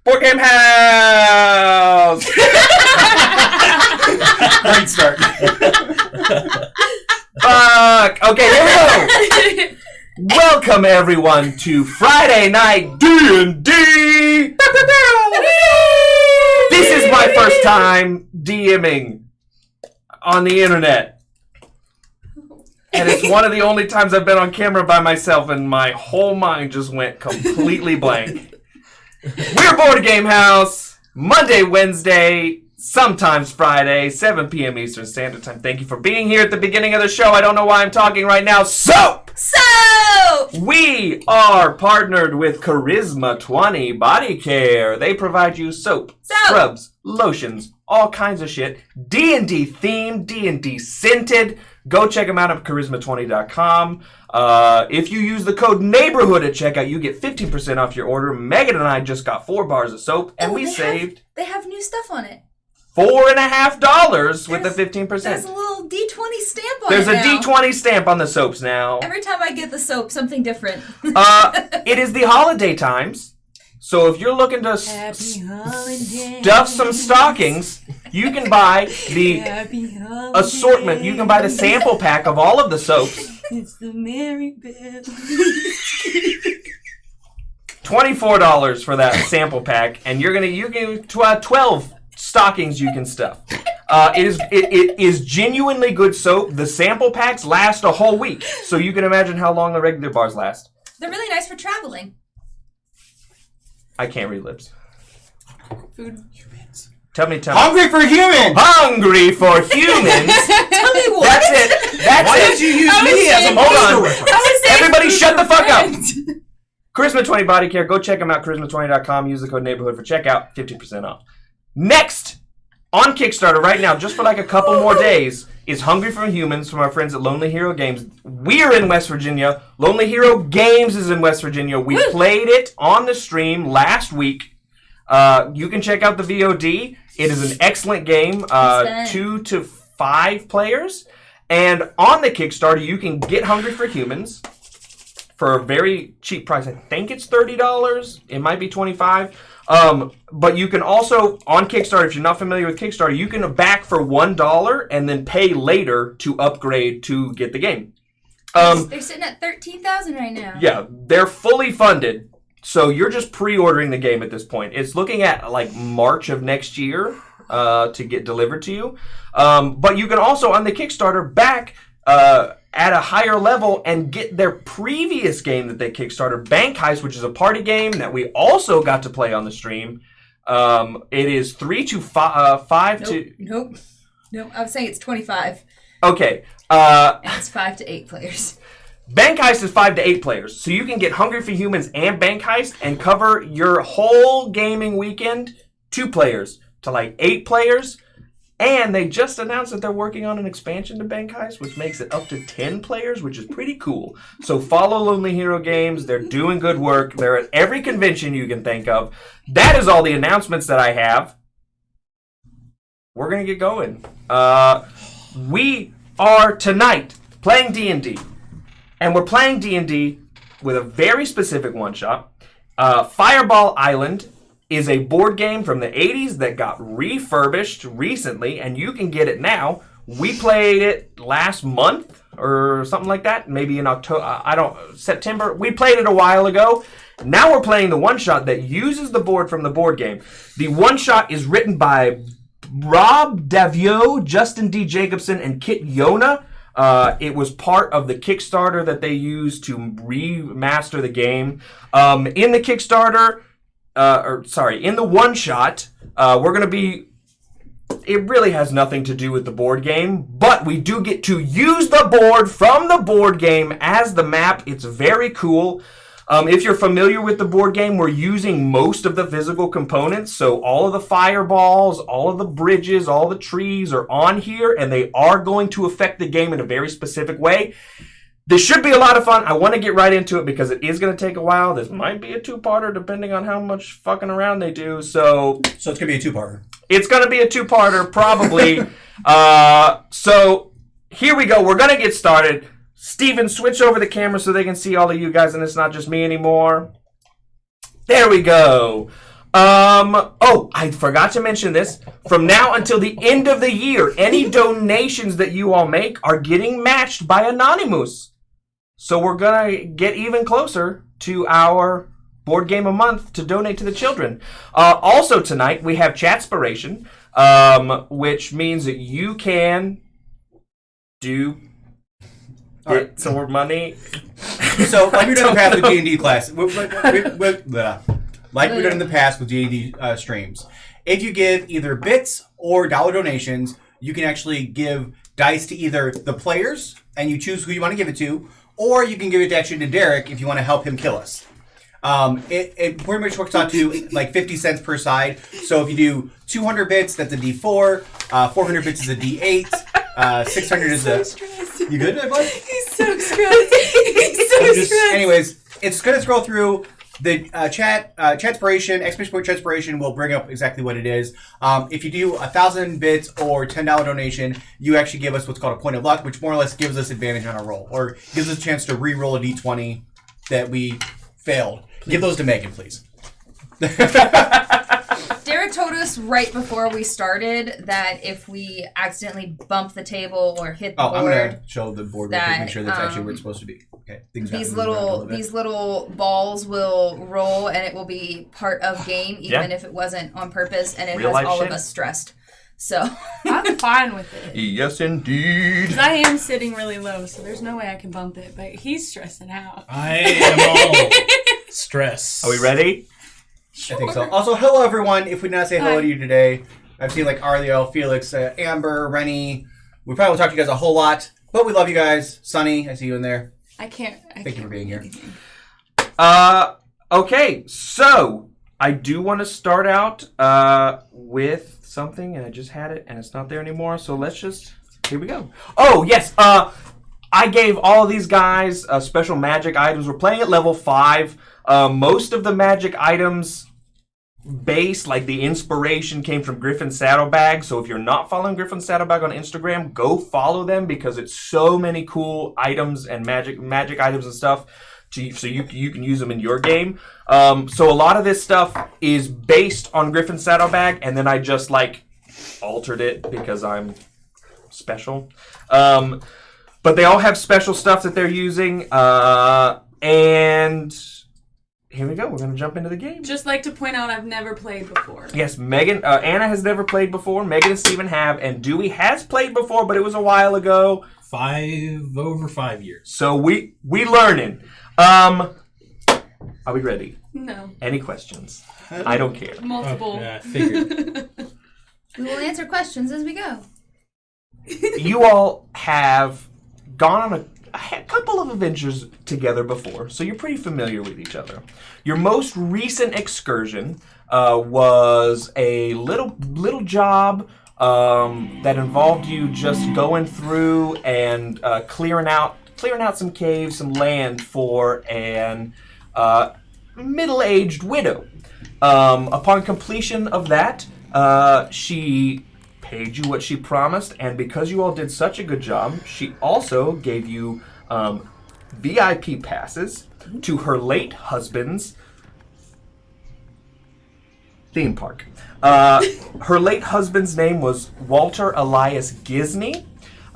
Board Game House! Great start. Fuck! Okay, here we go! Welcome, everyone, to Friday Night D&D! This is my first time DMing on the internet. And it's one of the only times I've been on camera by myself, and my whole mind just went completely blank. We're Board Game House, Monday, Wednesday, sometimes Friday, 7 p.m. Eastern Standard Time. Thank you for being here at the beginning of the show. I don't know why I'm talking right now. Soap! We are partnered with Charisma 20 Body Care. They provide you soap, scrubs, lotions, all kinds of shit. D&D themed, D&D scented. Go check them out at charisma20.com. If you use the code NEIGHBORHOOD at checkout, you get 15% off your order. Megan and I just got 4 bars of soap, and we saved... They have new stuff on it. $4.50 with the 15%. There's a little D20 stamp on There's it a now. D20 stamp on the soaps now. Every time I get the soap, something different. It is the holiday times. So if you're looking to stuff some stockings, you can buy the assortment. You can buy the sample pack of all of the soaps. It's the Merry Bell. $24 for that sample pack, and you get 12 stockings you can stuff. It is genuinely good soap. The sample packs last a whole week, so you can imagine how long the regular bars last. They're really nice for traveling. I can't read lips. Food. Humans. Tell me. Hungry for humans! Hungry for humans! Tell me what? That's it. Why did you use me as a Hold on. reference? Everybody shut the fuck up! Charisma 20 Body Care. Go check them out. Charisma20.com. Use the code NEIGHBORHOOD for checkout. 50% off. Next, on Kickstarter right now, just for like a couple more days, is Hungry for Humans from our friends at Lonely Hero Games. We're in West Virginia. Lonely Hero Games is in West Virginia. We played it on the stream last week. You can check out the VOD. It is an excellent game. 2 to 5 players. And on the Kickstarter, you can get Hungry for Humans for a very cheap price. I think it's $30. It might be $25. But you can also, on Kickstarter, if you're not familiar with Kickstarter, you can back for $1 and then pay later to upgrade to get the game. They're sitting at $13,000 right now. Yeah, they're fully funded. So you're just pre-ordering the game at this point. It's looking at like March of next year to get delivered to you. But you can also, on the Kickstarter, back at a higher level and get their previous game that they Kickstarter, Bank Heist, which is a party game that we also got to play on the stream. It is 3 to 5 to... Nope. I was saying it's 25. Okay. And it's 5 to 8 players. Bank Heist is 5 to 8 players. So you can get Hungry for Humans and Bank Heist and cover your whole gaming weekend, 2 players to like 8 players. And they just announced that they're working on an expansion to Bank Heist, which makes it up to 10 players, which is pretty cool. So follow Lonely Hero Games. They're doing good work. They're at every convention you can think of. That is all the announcements that I have. We're going to get going. We are tonight playing D&D. And we're playing D&D with a very specific one-shot. Fireball Island is a board game from the 80s that got refurbished recently, and you can get it now. We played it last month or something like that, maybe in September. We played it a while ago. Now we're playing the one-shot that uses the board from the board game. The one-shot is written by Rob Daviau, Justin D. Jacobson, and Kit Yona. It was part of the Kickstarter that they used to remaster the game. In the Kickstarter... in the one-shot, we're going to be... It really has nothing to do with the board game, but we do get to use the board from the board game as the map. It's very cool. If you're familiar with the board game, we're using most of the physical components, so all of the fireballs, all of the bridges, all the trees are on here, and they are going to affect the game in a very specific way. This should be a lot of fun. I want to get right into it because it is going to take a while. This might be a 2-parter depending on how much fucking around they do. So it's going to be a 2-parter. It's going to be a 2-parter, probably. So here we go. We're going to get started. Steven, switch over the camera so they can see all of you guys and it's not just me anymore. There we go. Oh, I forgot to mention this. From now until the end of the year, any donations that you all make are getting matched by Anonymous. So we're going to get even closer to our board game a month to donate to the children. Also tonight, we have Chatspiration, which means that you can get some more money. So, like we've done in the past with D&D class, like we've done in the past with D&D streams, if you give either bits or dollar donations, you can actually give dice to either the players, and you choose who you want to give it to, or you can give it actually to Derek if you want to help him kill us. It pretty much works out to like 50 cents per side. So if you do 200 bits, that's a D4. 400 bits is a D8. 600 is a... Stressed. You good, bud? He's so stressed. He's so stressed. Anyways, it's going to scroll through the Chatspiration, exclamation point Chatspiration will bring up exactly what it is. If you do 1,000 bits or $10 donation, you actually give us what's called a point of luck, which more or less gives us advantage on our roll, or gives us a chance to re-roll a D20 that we failed. Give those to Megan, please. Derek told us right before we started that if we accidentally bump the table or hit the board, I'm going to show the board real quick, that, make sure that's actually where it's supposed to be. Okay. these little balls will roll and it will be part of game, even if it wasn't on purpose, and it Real has all shit. of us stressed. So I'm fine with it. Yes, indeed. Because I am sitting really low, so there's no way I can bump it. But he's stressing out. I am all stress. Are we ready? I think so. Also, hello everyone. If we did not say hello to you today, I've seen like Ariel, Felix, Amber, Rennie. We probably will talk to you guys a whole lot, but we love you guys. Sunny, I see you in there. Thank you for being here. Okay, so I do want to start out with something, and I just had it, and it's not there anymore. So here we go. Oh yes, I gave all of these guys special magic items. We're playing at level 5. Most of the magic items base, like the inspiration, came from Griffin Saddlebag. So if you're not following Griffin Saddlebag on Instagram, go follow them because it's so many cool items and magic items and stuff. So you can use them in your game. So a lot of this stuff is based on Griffin Saddlebag, and then I just like altered it because I'm special. But they all have special stuff that they're using, and here we go. We're going to jump into the game. Just like to point out, I've never played before. Yes, Anna has never played before. Megan and Steven have, and Dewey has played before, but it was a while ago. Over 5 years. So we learning. Are we ready? No. Any questions? I don't care. Multiple. I figured. we will answer questions as we go. You all have gone on a couple of adventures together before, so you're pretty familiar with each other. Your most recent excursion was a little job that involved you just going through and clearing out some caves, some land for an middle-aged widow. Upon completion of that, she paid you what she promised, and because you all did such a good job, she also gave you VIP passes to her late husband's theme park. Her late husband's name was Walter Elias Gisney,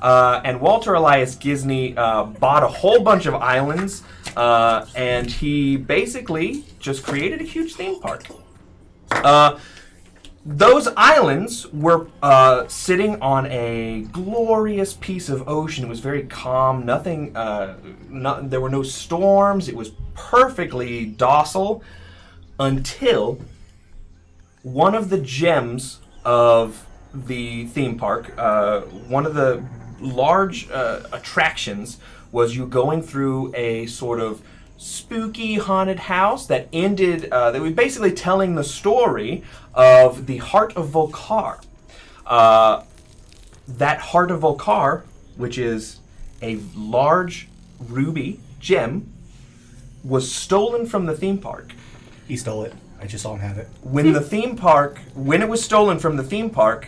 and Walter Elias Gisney bought a whole bunch of islands, and he basically just created a huge theme park. Those islands were sitting on a glorious piece of ocean. It was very calm. There were no storms. It was perfectly docile until one of the gems of the theme park, one of the large attractions, was you going through a sort of spooky haunted house that ended, that was basically telling the story of the Heart of Vul-Kar. That Heart of Vul-Kar, which is a large ruby gem, was stolen from the theme park. He stole it. I just saw him have it. When it was stolen from the theme park,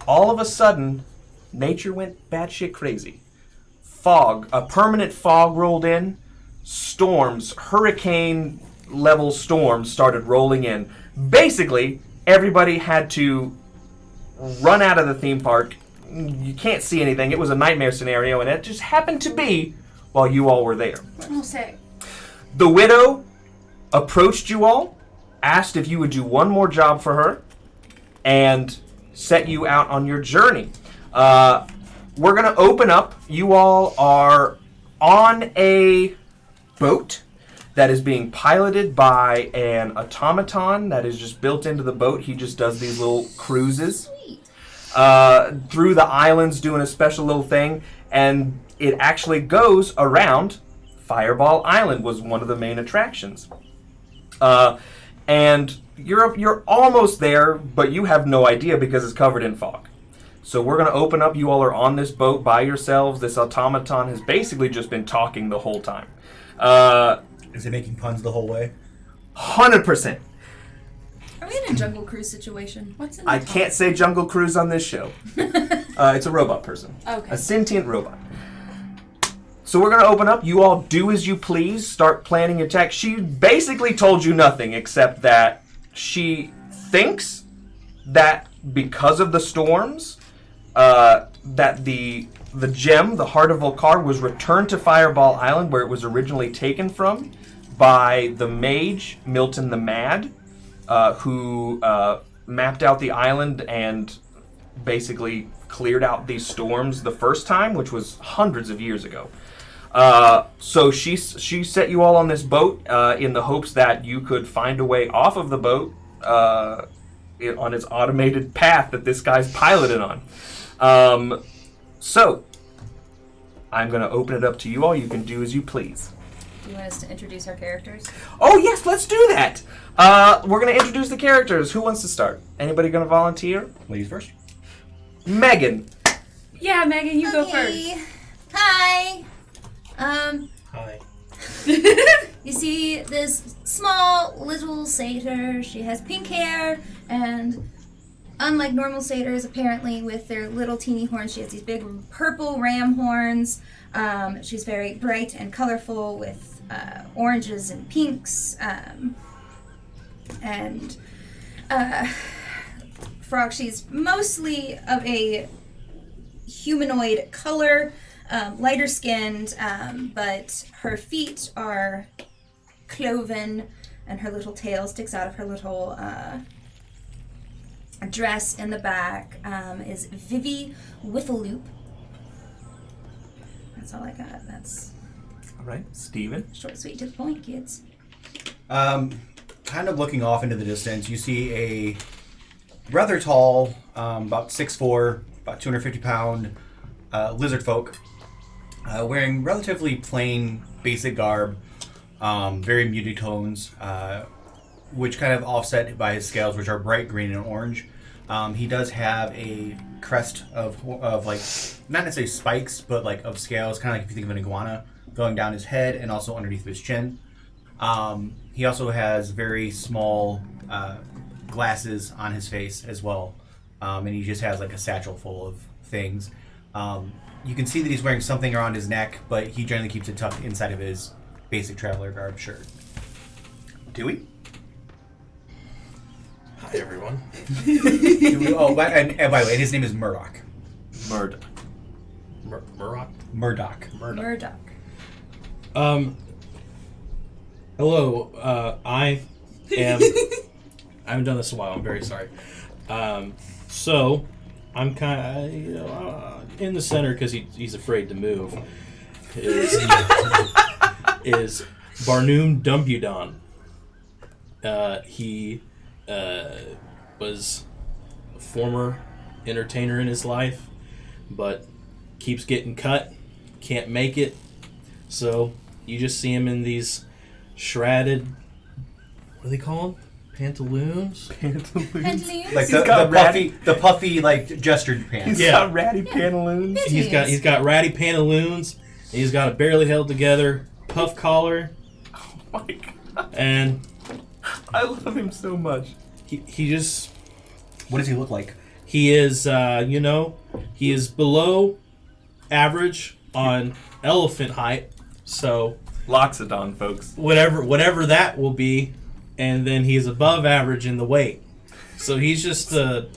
all of a sudden, nature went batshit crazy. A permanent fog rolled in, storms, hurricane, level storms started rolling in. Basically, everybody had to run out of the theme park. You can't see anything. It was a nightmare scenario, and it just happened to be while you all were there. Oh, sick. The widow approached you all, asked if you would do one more job for her, and set you out on your journey. We're going to open up. You all are on a boat that is being piloted by an automaton that is just built into the boat. He just does these little cruises through the islands, doing a special little thing, and it actually goes around Fireball Island. Was one of the main attractions. And you're almost there, but you have no idea because it's covered in fog. So we're going to open up. You all are on this boat by yourselves. This automaton has basically just been talking the whole time. Is it making puns the whole way? 100%. Are we in a Jungle Cruise situation? What's in I the can't say Jungle Cruise on this show. It's a robot person. Okay. A sentient robot. So we're going to open up. You all do as you please. Start planning your attack. She basically told you nothing except that she thinks that because of the storms, that the gem, the Heart of Vul-Kar, was returned to Fireball Island where it was originally taken from by the mage, Milton the Mad, who mapped out the island and basically cleared out these storms the first time, which was hundreds of years ago. So she set you all on this boat in the hopes that you could find a way off of the boat on its automated path that this guy's piloted on. So I'm going to open it up to you all. You can do as you please. Do you want us to introduce our characters? Oh, yes, let's do that. We're going to introduce the characters. Who wants to start? Anybody going to volunteer? Ladies first. Megan. Yeah, Megan, you go Okay. first. Hi. Hi. You see this small little satyr. She has pink hair, and unlike normal satyrs, apparently with their little teeny horns, she has these big purple ram horns. She's very bright and colorful with oranges and pinks. And Frog, she's mostly of a humanoid color. Lighter skinned, but her feet are cloven and her little tail sticks out of her little dress in the back. Is Vivi Whiffleloop. That's all I got. That's All right, Steven. short, sweet, to the point, kids. Kind of looking off into the distance, you see a rather tall, about 6'4", about 250-pound lizardfolk, wearing relatively plain, basic garb, very muted tones, which kind of offset by his scales, which are bright green and orange. He does have a crest of like, not necessarily spikes, but like of scales, kind of like if you think of an iguana, going down his head and also underneath his chin. He also has very small glasses on his face as well, and he just has like a satchel full of things. You can see that he's wearing something around his neck, but he generally keeps it tucked inside of his basic traveler garb shirt. Dewey? Hi, everyone. Oh, and by the way, his name is Murdoch. Murdoch. Murdoch? Murdoch. Murdoch. Hello. I am... I haven't done this in a while. I'm very sorry. So, I'm kind of in the center because he's afraid to move. Is Barnum Dumbudon. He was a former entertainer in his life, but keeps getting cut, can't make it. So you just see him in these shredded, what do they call them? Pantaloons? Pantaloons? Like He's the puffy, like gestured pants. He's got ratty pantaloons. He's got ratty pantaloons. He's got a barely held together puff collar, Oh my god. and I love him so much. he just What does he look like? he is he is below average on elephant height. So Loxodon, folks. whatever that will be, and then he's above average in the weight. So he's just a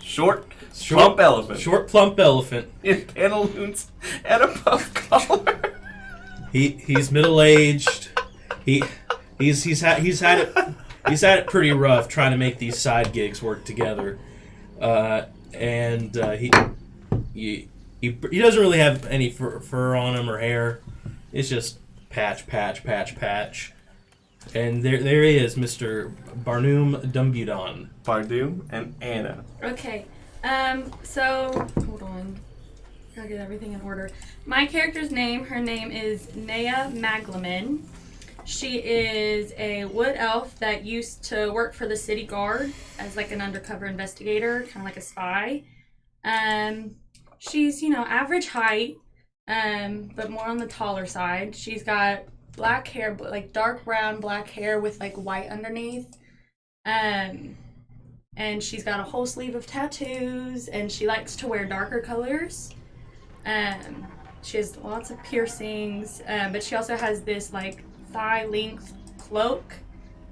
Short, plump elephant. Short, plump elephant. In pantaloons and a puff collar. He's middle aged. He's had it pretty rough trying to make these side gigs work together, and he doesn't really have any fur on him or hair. It's just patch. And there he is, Mr. Barnum Dumbudon. Bardum and Anna. Okay. So hold on. Gotta get everything in order. My character's name, her name is Nea Maglaman. She is a wood elf that used to work for the city guard as like an undercover investigator, kind of like a spy. She's, average height, but more on the taller side. She's got black hair, like dark brown black hair with like white underneath. And she's got a whole sleeve of tattoos, and she likes to wear darker colors. She has lots of piercings, but she also has this like thigh-length cloak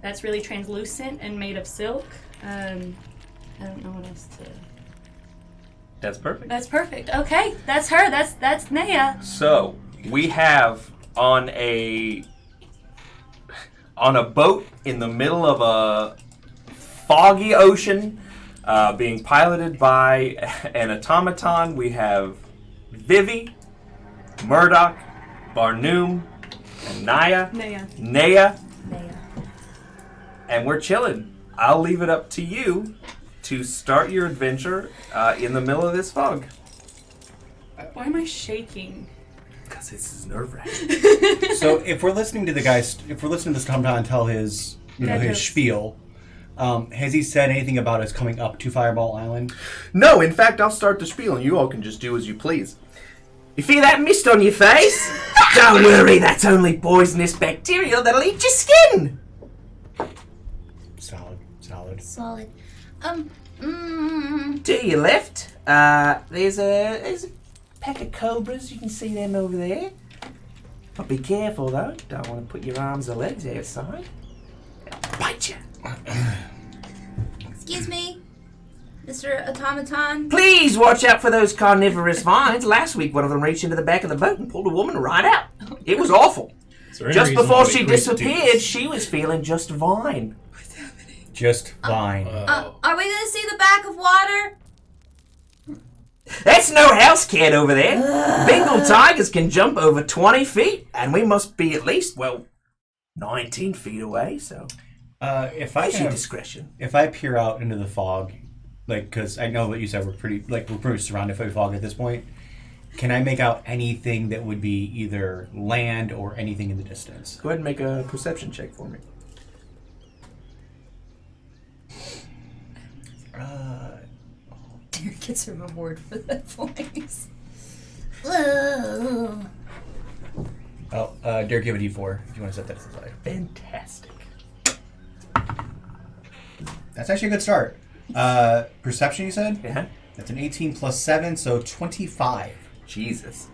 that's really translucent and made of silk. I don't know what else to... That's perfect. That's perfect. Okay, that's her. That's Nea. So we have on a boat in the middle of a foggy ocean, being piloted by an automaton. We have Vivi, Murdoch, Barnum, and Nea. And we're chilling. I'll leave it up to you to start your adventure in the middle of this fog. Why am I shaking? Because this is nerve-wracking. So if we're listening to this automaton tell his his spiel, has he said anything about us coming up to Fireball Island? No, in fact, I'll start the spiel and you all can just do as you please. You feel that mist on your face? Don't worry, that's only poisonous bacteria that'll eat your skin. Solid. To your left, there's a pack of cobras. You can see them over there. But be careful, though. Don't want to put your arms or legs outside. They'll bite you. Excuse me, Mr. Automaton. Please watch out for those carnivorous vines. Last week, one of them reached into the back of the boat and pulled a woman right out. It was awful. Just before she disappeared, she was feeling just fine. Just fine. Are we gonna see the back of water? That's no house cat over there. Bengal tigers can jump over 20 feet, and we must be at least, 19 feet away, so... If I use your discretion. If I peer out into the fog, because I know what you said, we're pretty much surrounded by fog at this point, can I make out anything that would be either land or anything in the distance? Go ahead and make a perception check for me. Derek gets a reward for that voice. Whoa. Oh, Derek, give a D4 if you want to set that aside. Fantastic. That's actually a good start. Perception, you said? Yeah. That's an 18 plus 7, so 25. Jesus.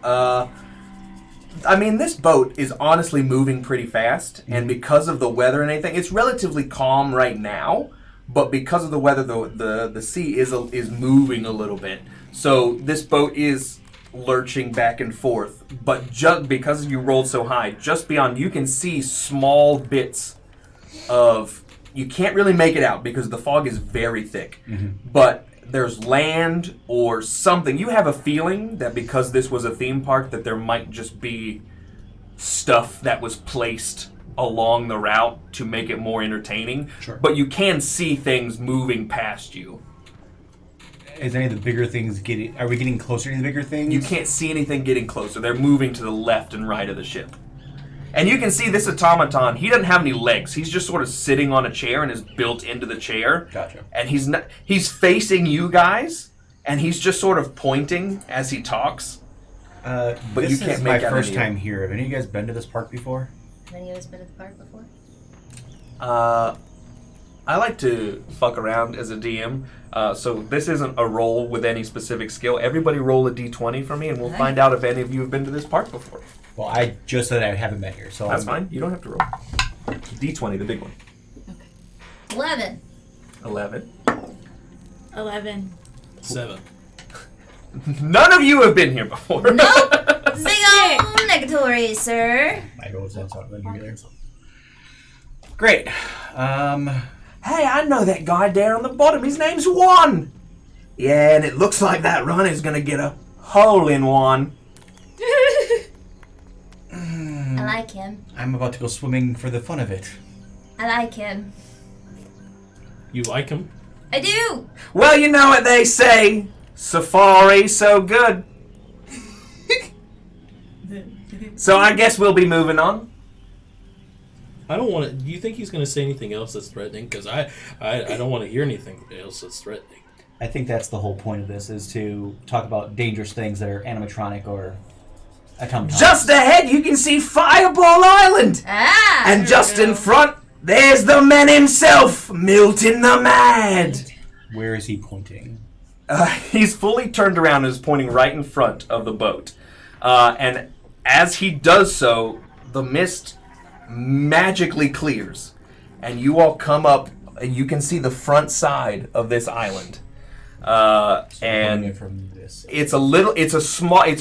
This boat is honestly moving pretty fast, and because of the weather and everything, it's relatively calm right now. But because of the weather, the sea is moving a little bit. So this boat is lurching back and forth. But just because you rolled so high, just beyond, you can see small bits of... You can't really make it out because the fog is very thick. Mm-hmm. But there's land or something. You have a feeling that because this was a theme park, that there might just be stuff that was placed along the route to make it more entertaining. Sure. But you can see things moving past you. Is any of the bigger things are we getting closer to the bigger things? You can't see anything getting closer. They're moving to the left and right of the ship. And you can see this automaton, he doesn't have any legs. He's just sort of sitting on a chair and is built into the chair. Gotcha. And he's facing you guys, and he's just sort of pointing as he talks. But this you can't is make my out first any time here. Have any of you guys been to this park before? Have any of us been at the park before? I like to fuck around as a DM, so this isn't a roll with any specific skill. Everybody roll a d20 for me, and we'll find out if any of you have been to this park before. Well, I just said I haven't been here, so That's fine. You don't have to roll. D20, the big one. 11. 11. 11. 7. None of you have been here before. Nope. Big ol' negatory, sir. I go with that, so I'll give you there. Great. Hey, I know that guy there on the bottom. His name's Juan. Yeah, and it looks like that runner's gonna get a hole in one. I like him. I'm about to go swimming for the fun of it. I like him. You like him? I do. Well, you know what they say. Safari so good. So I guess we'll be moving on. I don't want to. Do you think he's going to say anything else that's threatening? Because I don't want to hear anything else that's threatening. I think that's the whole point of this, is to talk about dangerous things that are animatronic or automatons. Just ahead, you can see Fireball Island. Ah. And just in front, there's the man himself, Milton the Mad. Where is he pointing? He's fully turned around and is pointing right in front of the boat. And as he does so, the mist magically clears. And you all come up, and you can see the front side of this island. And from this. it's a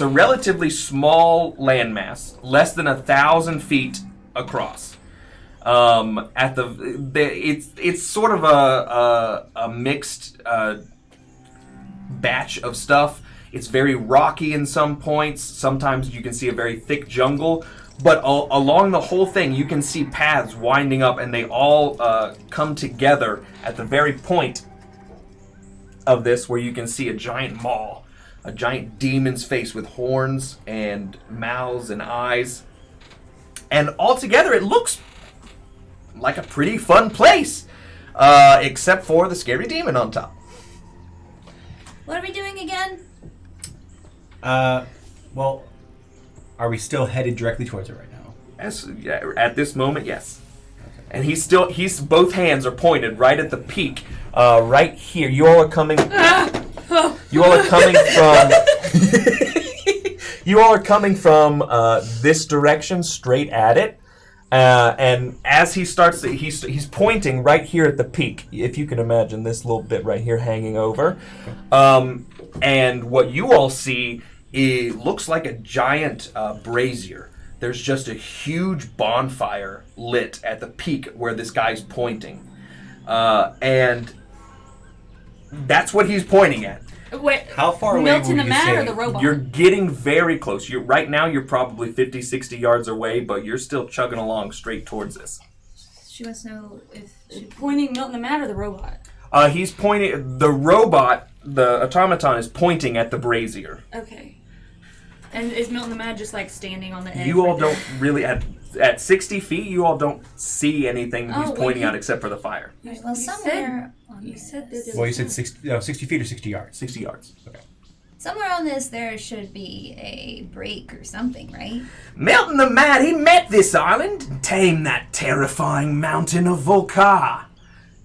relatively small landmass, less than 1,000 feet across. It's sort of a mixed batch of stuff. It's very rocky in some points. Sometimes you can see a very thick jungle. But along the whole thing, you can see paths winding up, and they all come together at the very point of this, where you can see a giant maw, a giant demon's face with horns and mouths and eyes. And altogether, it looks like a pretty fun place, except for the scary demon on top. What are we doing again? Well, are we still headed directly towards it right now? At this moment, yes. And he's both hands are pointed right at the peak, right here. You all are coming. You all are coming from. You all are coming from this direction, straight at it. And as he starts, he's pointing right here at the peak. If you can imagine this little bit right here hanging over, and what you all see, it looks like a giant brazier. There's just a huge bonfire lit at the peak where this guy's pointing. And that's what he's pointing at. Wait, How far away Milton would the you Mad say? or the robot? You're getting very close. Right now you're probably 50, 60 yards away, but you're still chugging along straight towards this. She wants to know if she... Pointing Milton the Mad or the robot? He's pointing. The robot, the automaton, is pointing at the brazier. Okay. And is Milton the Mad just like standing on the edge? You all right there? don't really at 60 feet. You all don't see anything he's pointing out except for the fire. Right, well, somewhere on You this, said that. Well, you said 60 feet or 60 yards? 60 yards. Okay. somewhere on this there should be a break or something, right? Milton the Mad, he met this island and tamed that terrifying mountain of Vul-Kar.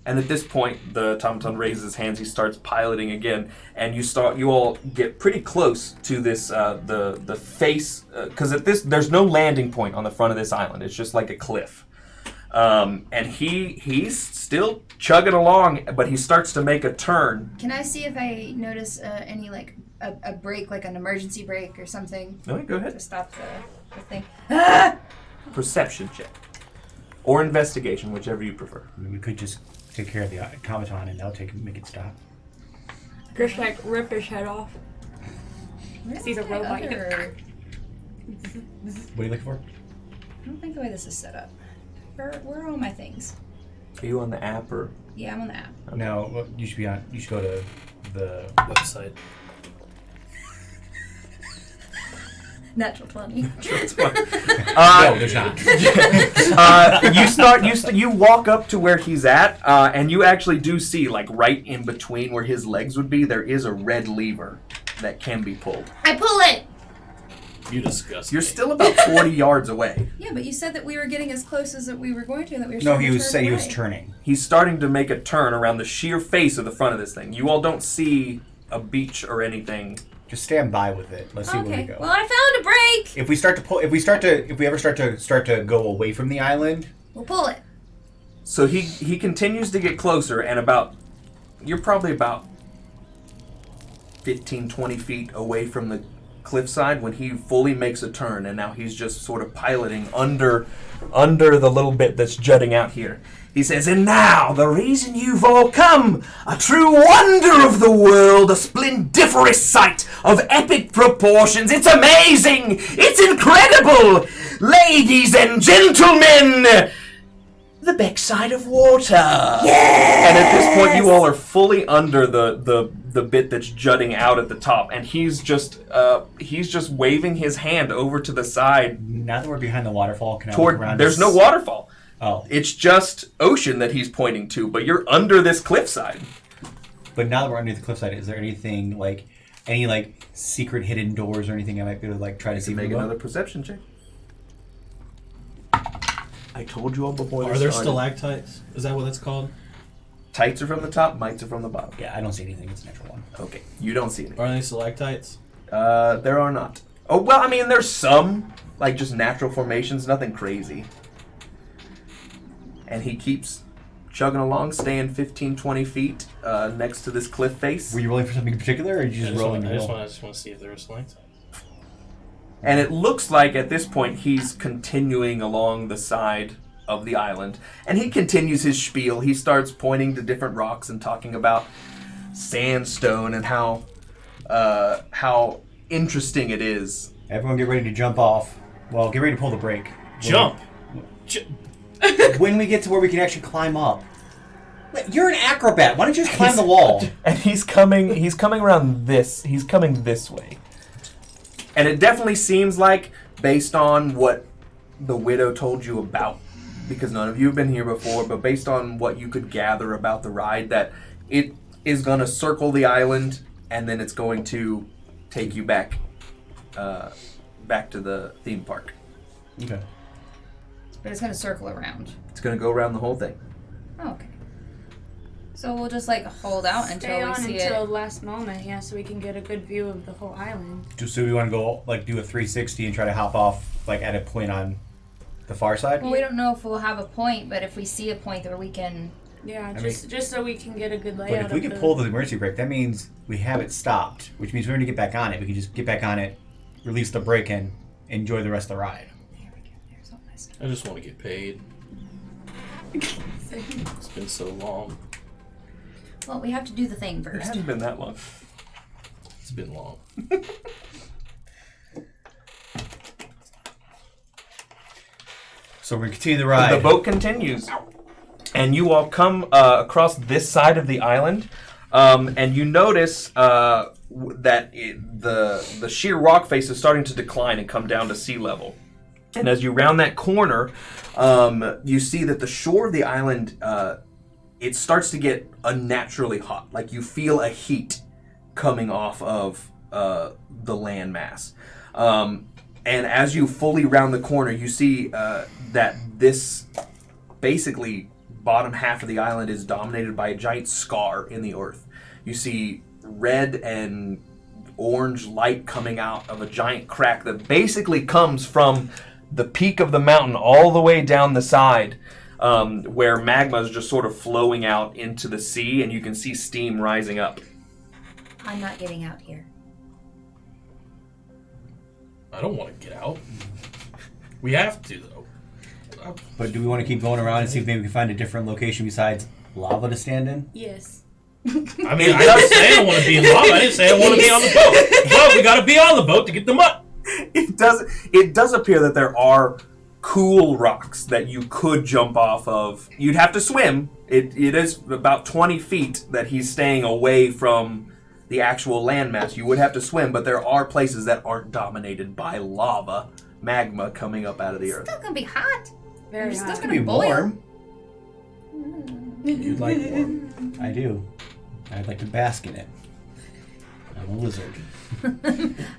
And at this point, the automaton raises his hands. He starts piloting again, and you all get pretty close to this the face, because at this there's no landing point on the front of this island. It's just like a cliff, and he's still chugging along, but he starts to make a turn. Can I see if I notice any like a break, like an emergency break or something, No, go to ahead. stop the thing? Ah! Perception check or investigation, whichever you prefer. I mean, we could just take care of the automaton and that'll make it stop. Just like rip his head off. Where's He's a my robot. other- What are you looking for? I don't think the way this is set up. Where are all my things? Are you on the app or? Yeah, I'm on the app. No, well, you should go to the Website. Natural 20. It's fine. no, there's not. You walk up to where he's at, and you actually do see, like, right in between where his legs would be, there is a red lever that can be pulled. I pull it! You disgust You're me. still about 40 yards away. Yeah, but you said that we were getting as close as that we were going to, and that we were No, starting he to was turn saying he was away. turning. He's starting to make a turn around the sheer face of the front of this thing. You all don't see a beach or anything. Just stand by with it. Let's see where we Okay. go. Well, I found a break. If we ever start to go away from the island, We'll pull it. So he continues to get closer, and you're probably about 15, 20 feet away from the cliffside when he fully makes a turn, and now he's just sort of piloting under the little bit that's jutting out here. He says, "And now, the reason you've all come, a true wonder of the world, a splendiferous sight of epic proportions. It's amazing! It's incredible! Ladies and gentlemen, the backside of water." Yes! And at this point, you all are fully under the bit that's jutting out at the top, and he's just waving his hand over to the side. now that we're behind the waterfall, can I look around? There's no waterfall. Oh, It's just ocean that he's pointing to, but you're under this cliffside. but now that we're under the cliffside, is there anything like any like secret hidden doors or anything I might be able to like try to see? Make from another above? perception check. I told you all before. Are there stalactites? Is that what it's called? Tights are from the top, mites are from the bottom. Yeah, I don't see anything. It's a natural one. Okay, you don't see anything. Are they stalactites? There are not. Oh, well, I mean, there's some, like just natural formations, nothing crazy. And he keeps chugging along, staying 15, 20 feet next to this cliff face. Were you rolling for something in particular, or did you I just rolling? just want to see if there were stalactites. And it looks like at this point he's continuing along the side of the island. And he continues his spiel. He starts pointing to different rocks and talking about sandstone and how interesting it is. Everyone, get ready to jump off. Well, get ready to pull the brake. Jump! When we get to where we can actually climb up. Wait, you're an acrobat. Why don't you just climb the wall? And he's coming around this. He's coming this way. And it definitely seems like, based on what the widow told you about, because none of you have been here before, but based on what you could gather about the ride, that it is going to circle the island, and then it's going to take you back to the theme park. Okay. But it's going to circle around. It's going to go around the whole thing. Oh, okay. So we'll just like hold out Stay until we on see until it. the last moment, yeah, so we can get a good view of the whole island. So we want to go like do a 360 and try to hop off like at a point on the far side. Well, we don't know if we'll have a point, but if we see a point where we can. Yeah, I just so we can get a good But layout. if we of could the... pull the emergency brake, that means we have it stopped, which means we're going to get back on it. We can just get back on it, release the brake, and enjoy the rest of the ride. I just want to get paid. It's been so long. Well, we have to do the thing It first. hasn't been that long. It's been long. So we're going to continue the ride. The boat continues, and you all come across this side of the island, and you notice that the sheer rock face is starting to decline and come down to sea level. And as you round that corner, you see that the shore of the island, it starts to get unnaturally hot. Like you feel a heat coming off of the landmass. And as you fully round the corner, you see that this basically bottom half of the island is dominated by a giant scar in the earth. You see red and orange light coming out of a giant crack that basically comes from the peak of the mountain all the way down the side, where magma is just sort of flowing out into the sea, and you can see steam rising up. I'm not getting out here. I don't want to get out. We have to, though. But do we want to keep going around and see if maybe we can find a different location besides lava to stand in? Yes. I mean, I didn't say I want to be in lava. I didn't say I want to be on the boat. But we got to be on the boat to get the money. It does appear that there are cool rocks that you could jump off of. You'd have to swim. It is about 20 feet that he's staying away from the actual landmass. You would have to swim, but there are places that aren't dominated by lava, magma coming up out of the It's earth. still gonna be hot. Very It's hot. still It's going to be boil. warm. You'd like warm. I do. I'd like to bask in it. I'm a lizard.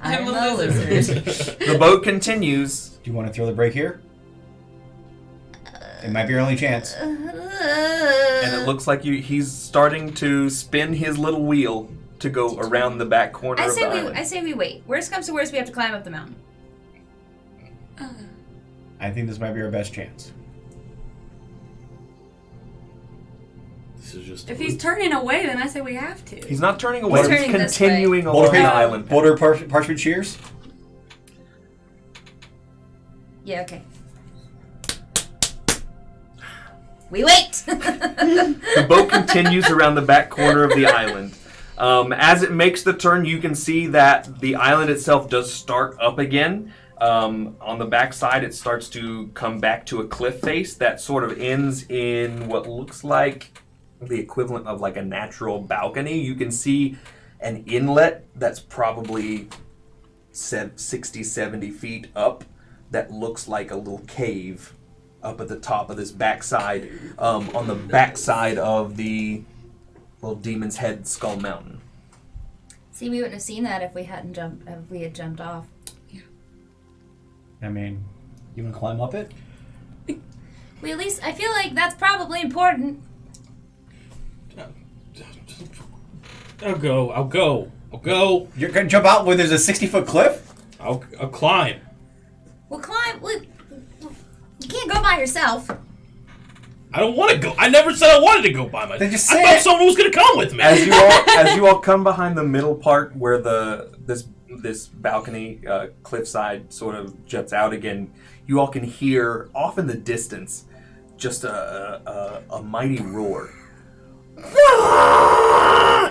I'm a lizard. The boat continues. Do you want to throw the break here? It might be your only chance. And it looks like he's starting to spin his little wheel to go around the back corner of the island. I say we wait. Worst comes to worst, we have to climb up the mountain. I think this might be our best chance. This is just. If he's turning away, then I say we have to. He's not turning away. He's He's turning this continuing way. along the island. Boulder parchment shears? Yeah, okay. We wait! The boat continues around the back corner of the island. As it makes the turn, you can see that the island itself does start up again. On the back side, it starts to come back to a cliff face that sort of ends in what looks like the equivalent of like a natural balcony. You can see an inlet that's probably 60, 70 feet up that looks like a little cave up at the top of this backside, on the backside of the little Demon's Head Skull Mountain. See, we wouldn't have seen that if we had jumped off. I mean, you want to climb up it? We at least, I feel like that's probably important. I'll go. You're going to jump out when there's a 60-foot cliff? I'll climb. We'll climb. You can't go by yourself. I don't want to go. I never said I wanted to go by myself. Then just I say thought it. someone was going to come with me. As you all come behind the middle part where this balcony cliffside sort of juts out again, you all can hear off in the distance just a mighty roar.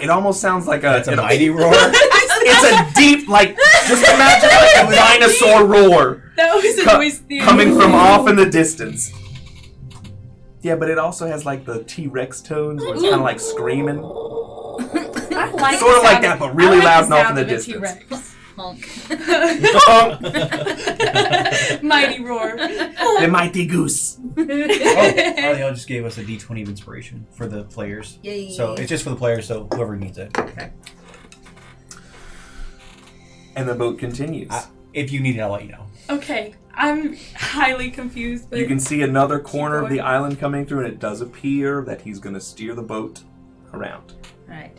It almost sounds like That's a mighty roar? It's a deep, like, just imagine like a dinosaur roar That was a noise theory. coming from off in the distance. Yeah, but it also has like the T-Rex tones where it's kind of like screaming. I like Sort of the like sound that, but really I loud like and off in the sound of a distance. T-Rex. Honk. Mighty roar. The mighty goose. They all just gave us a D20 of inspiration for the players. Yay. So it's just for the players, so whoever needs it. Okay. And the boat continues. If you need it, I'll let you know. Okay, I'm highly confused. But You can see another corner of going. the island coming through, and it does appear that he's going to steer the boat around. Alright.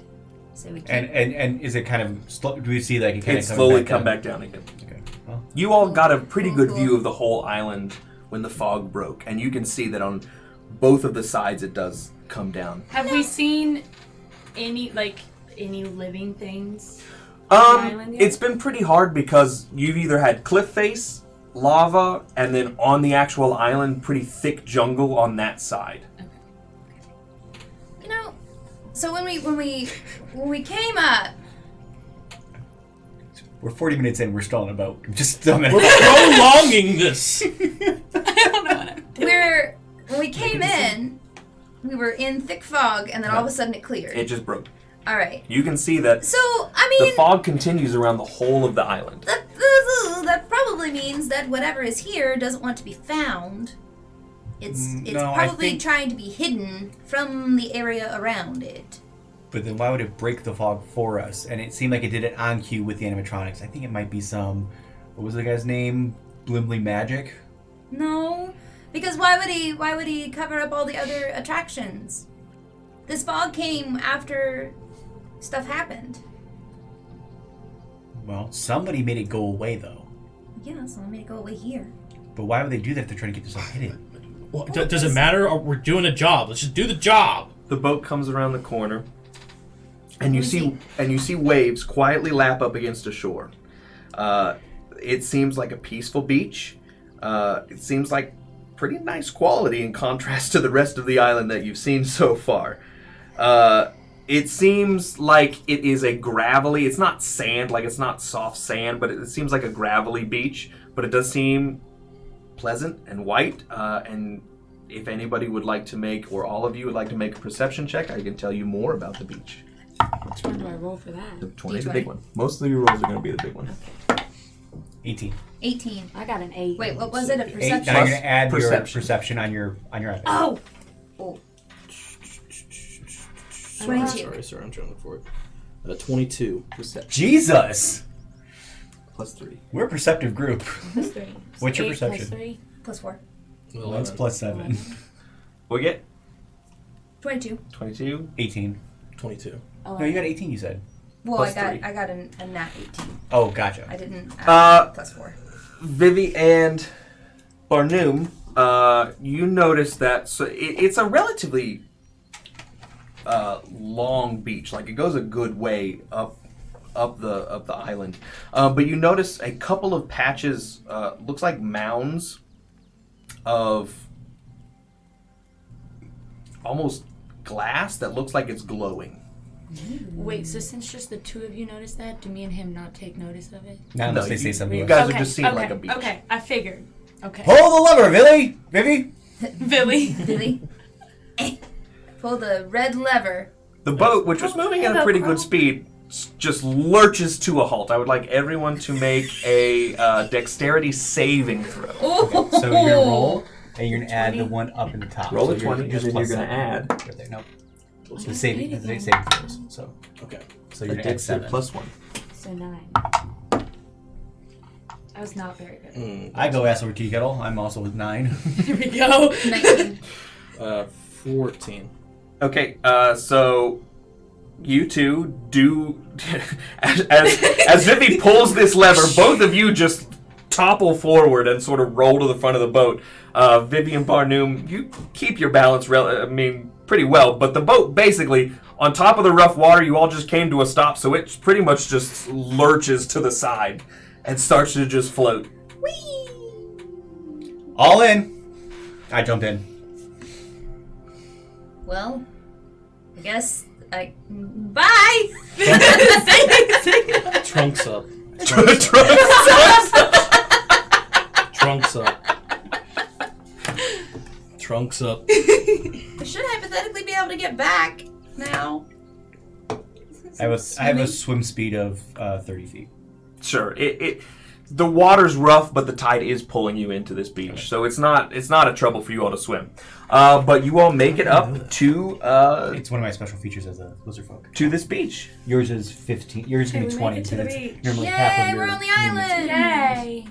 So we keep... And is it kind of do we see like it kind It of slowly come back down again. Okay. Well, You all got a pretty good Cool. view of the whole island when the fog broke, and you can see that on both of the sides it does come down. have we seen any living things? Island yet? It's been pretty hard because you've either had cliff face, lava, and then on the actual island, pretty thick jungle on that side. You know, so when we came up, we're 40 minutes in. We're still on a boat. I'm just still We're prolonging this. I don't know what I'm doing. when we came in, we were in thick fog, and then all of a sudden it cleared. It just broke. All right. You can see that So I the mean, fog continues around the whole of the island. that probably means that whatever is here doesn't want to be found. It's no, I probably think- trying to be hidden from the area around it. But then why would it break the fog for us? And it seemed like it did it on cue with the animatronics. I think it might be some, what was the guy's name? Blimbly Magic? No, because why would he cover up all the other attractions? This fog came after stuff happened. Well, somebody made it go away though. Yeah, so I made it go away here. But why would they do that if they're trying to keep this all hidden? Well, does it matter? Or we're doing a job. Let's just do the job. The boat comes around the corner, and you see waves quietly lap up against a shore. It seems like a peaceful beach. It seems like pretty nice quality in contrast to the rest of the island that you've seen so far. It seems like it is a gravelly, it's not sand, like it's not soft sand, but it seems like a gravelly beach, but it does seem pleasant and white, and if anybody would like to make, or all of you would like to make a perception check, I can tell you more about the beach. Which one do I roll for that? The 20 is the D20. big one. Most of your rolls are going to be the big one. 18. 18. I got an 8. Wait, what was it? A 8. perception? Now you're going to add Perception. your perception on your epic. Oh! 22. Sorry, I'm trying to look for it. 22. Jesus! +3. We're a perceptive group. +3. What's your 8 perception? +3. +4. Well, it's +7. We get 22. 22. 18. 22. No, you got 18, you said. Well, Plus I 3. got a nat 18. Oh, gotcha. I didn't add +4. Vivi and Barnum, you notice that it's a relatively long beach. Like it goes a good way up the island, but you notice a couple of patches. Looks like mounds of almost glass that looks like it's glowing. Wait, so since just the two of you noticed that, do me and him not take notice of it? Not unless they you- say something. you else. guys are just seeing okay, like a beach. Okay, I figured. Okay. Pull the lever, Vivi! Vivi! Billy. Billy. Pull the red lever. The boat, which was moving at a pretty good speed, just lurches to a halt. I would like everyone to make a dexterity saving throw. Oh. So you're gonna roll, and you're gonna add the one up in the top. Roll so a 20, and then you're plus gonna 7. add Right there. Nope. The saving throws. So Okay. so a you're gonna add dexterity 7. +1. So 9. I was not very good. I go ass over tea kettle. I'm also with 9. Here we go. 19. 14. Okay, so you two do as Vivi pulls this lever, both of you just topple forward and sort of roll to the front of the boat. Vivi and Barnum, you keep your balance pretty well, but the boat basically on top of the rough water, you all just came to a stop, so it pretty much just lurches to the side and starts to just float. Whee! All in. I jump in. Well, I guess bye. Trunks up. Trunks up. Trunks up. I should hypothetically be able to get back now. I have a swim speed of 30 feet. Sure, the water's rough, but the tide is pulling you into this beach, so it's not a trouble for you all to swim. But you all make it up to It's one of my special features as a Lizardfolk. to this beach. Yours is 15. Yours is Hey, gonna be we 20. made it to the because beach. it's normally Yay, half of your we're on the movement speed. island. Yay.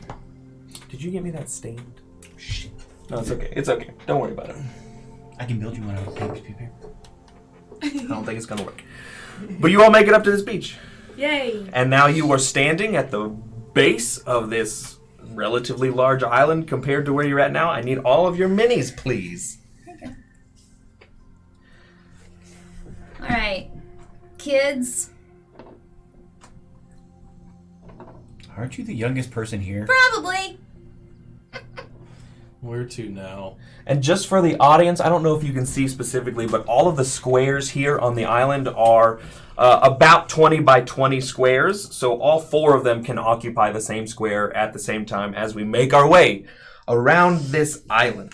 Did you get me that stained? Shit. No, it's okay. It's okay. Don't worry about it. I can build you one out of paper. I don't think it's gonna work. But you all make it up to this beach, Yay. and now you are standing at the base of this relatively large island compared to where you're at now. I need all of your minis, please. All right, kids. Aren't you the youngest person here? Probably. Where to now? And just for the audience, I don't know if you can see specifically, but all of the squares here on the island are about 20 by 20 squares. So all 4 of them can occupy the same square at the same time as we make our way around this island.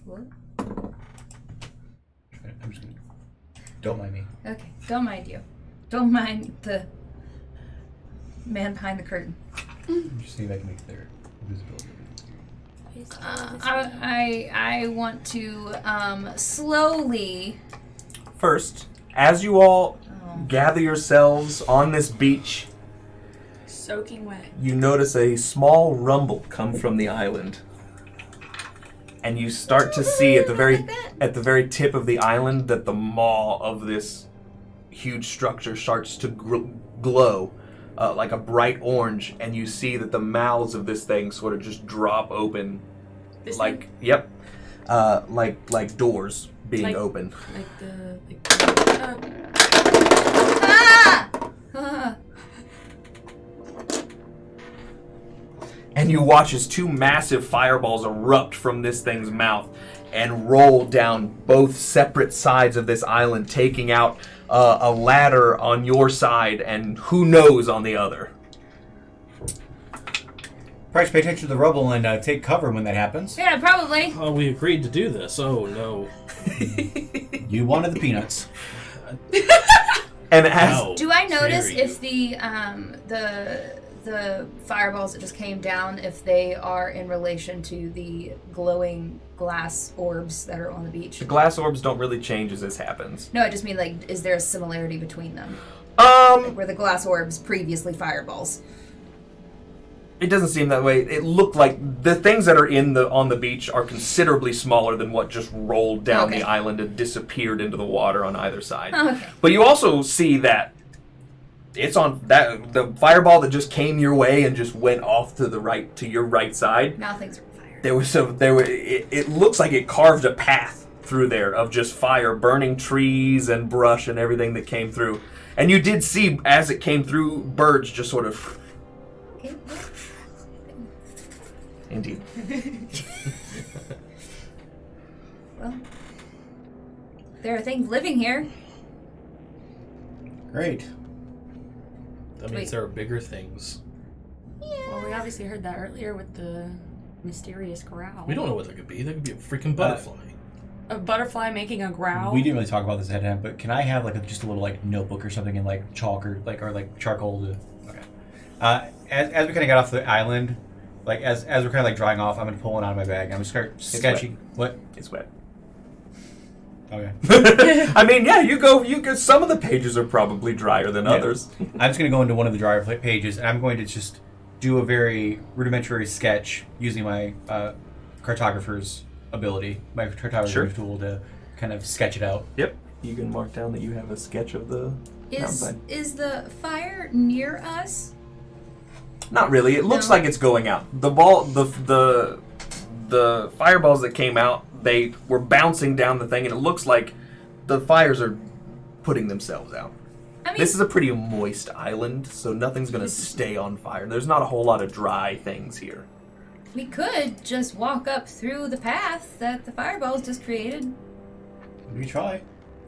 What? I'm just gonna... Don't mind me. Okay, don't mind you. Don't mind the man behind the curtain. I'm just seeing if I can make their visibility. I want to slowly. First, as you all gather yourselves on this beach, Soaking wet. you notice a small rumble come from the island. And you start to see at the very tip of the island that the maw of this huge structure starts to glow like a bright orange, and you see that the mouths of this thing sort of just drop open, This like thing? yep, like doors being Like- open. Ah! Ah! And you watch as 2 massive fireballs erupt from this thing's mouth and roll down both separate sides of this island, taking out a ladder on your side and who knows on the other. Probably pay attention to the rubble and take cover when that happens. Yeah, probably. Oh, we agreed to do this. Oh, no. You wanted the peanuts. And as Ow, Do I notice scary. if the fireballs that just came down, if they are in relation to the glowing glass orbs that are on the beach? The glass orbs don't really change as this happens. No, I just mean, like, is there a similarity between them? Were the glass orbs previously fireballs? It doesn't seem that way. It looked like the things that are on the beach are considerably smaller than what just rolled down the island and disappeared into the water on either side. Oh, okay. But you also see that it's on that the fireball that just came your way and just went off to the right, to your right side. Now things are on fire. It looks like it carved a path through there of just fire, burning trees and brush and everything that came through. And you did see, as it came through, birds just sort of... Okay. Indeed. Well, there are things living here. Great. That means Wait. there are bigger things. Well, we obviously heard that earlier with the mysterious growl. We don't know what that could be. That could be a freaking butterfly. A butterfly making a growl? We didn't really talk about this ahead of time, but can I have just a little notebook or something and chalk or charcoal to? Okay. As we kind of got off the island, as we're kind of drying off, I'm gonna pull one out of my bag. I'm gonna start sketching. What? It's wet. Okay. I mean, yeah, you go. Some of the pages are probably drier than others. I'm just gonna go into one of the drier pages, and I'm going to just do a very rudimentary sketch using my cartographer's ability, my cartographer's tool to kind of sketch it out. Yep. You can mark down that you have a sketch of the mountainside. Is the fire near us? Not really. It looks like it's going out. The fireballs that came out, they were bouncing down the thing, and it looks like the fires are putting themselves out. I mean, This is a pretty moist island, so nothing's going to stay on fire. There's not a whole lot of dry things here. we could just walk up through the path that the fireballs just created. We try.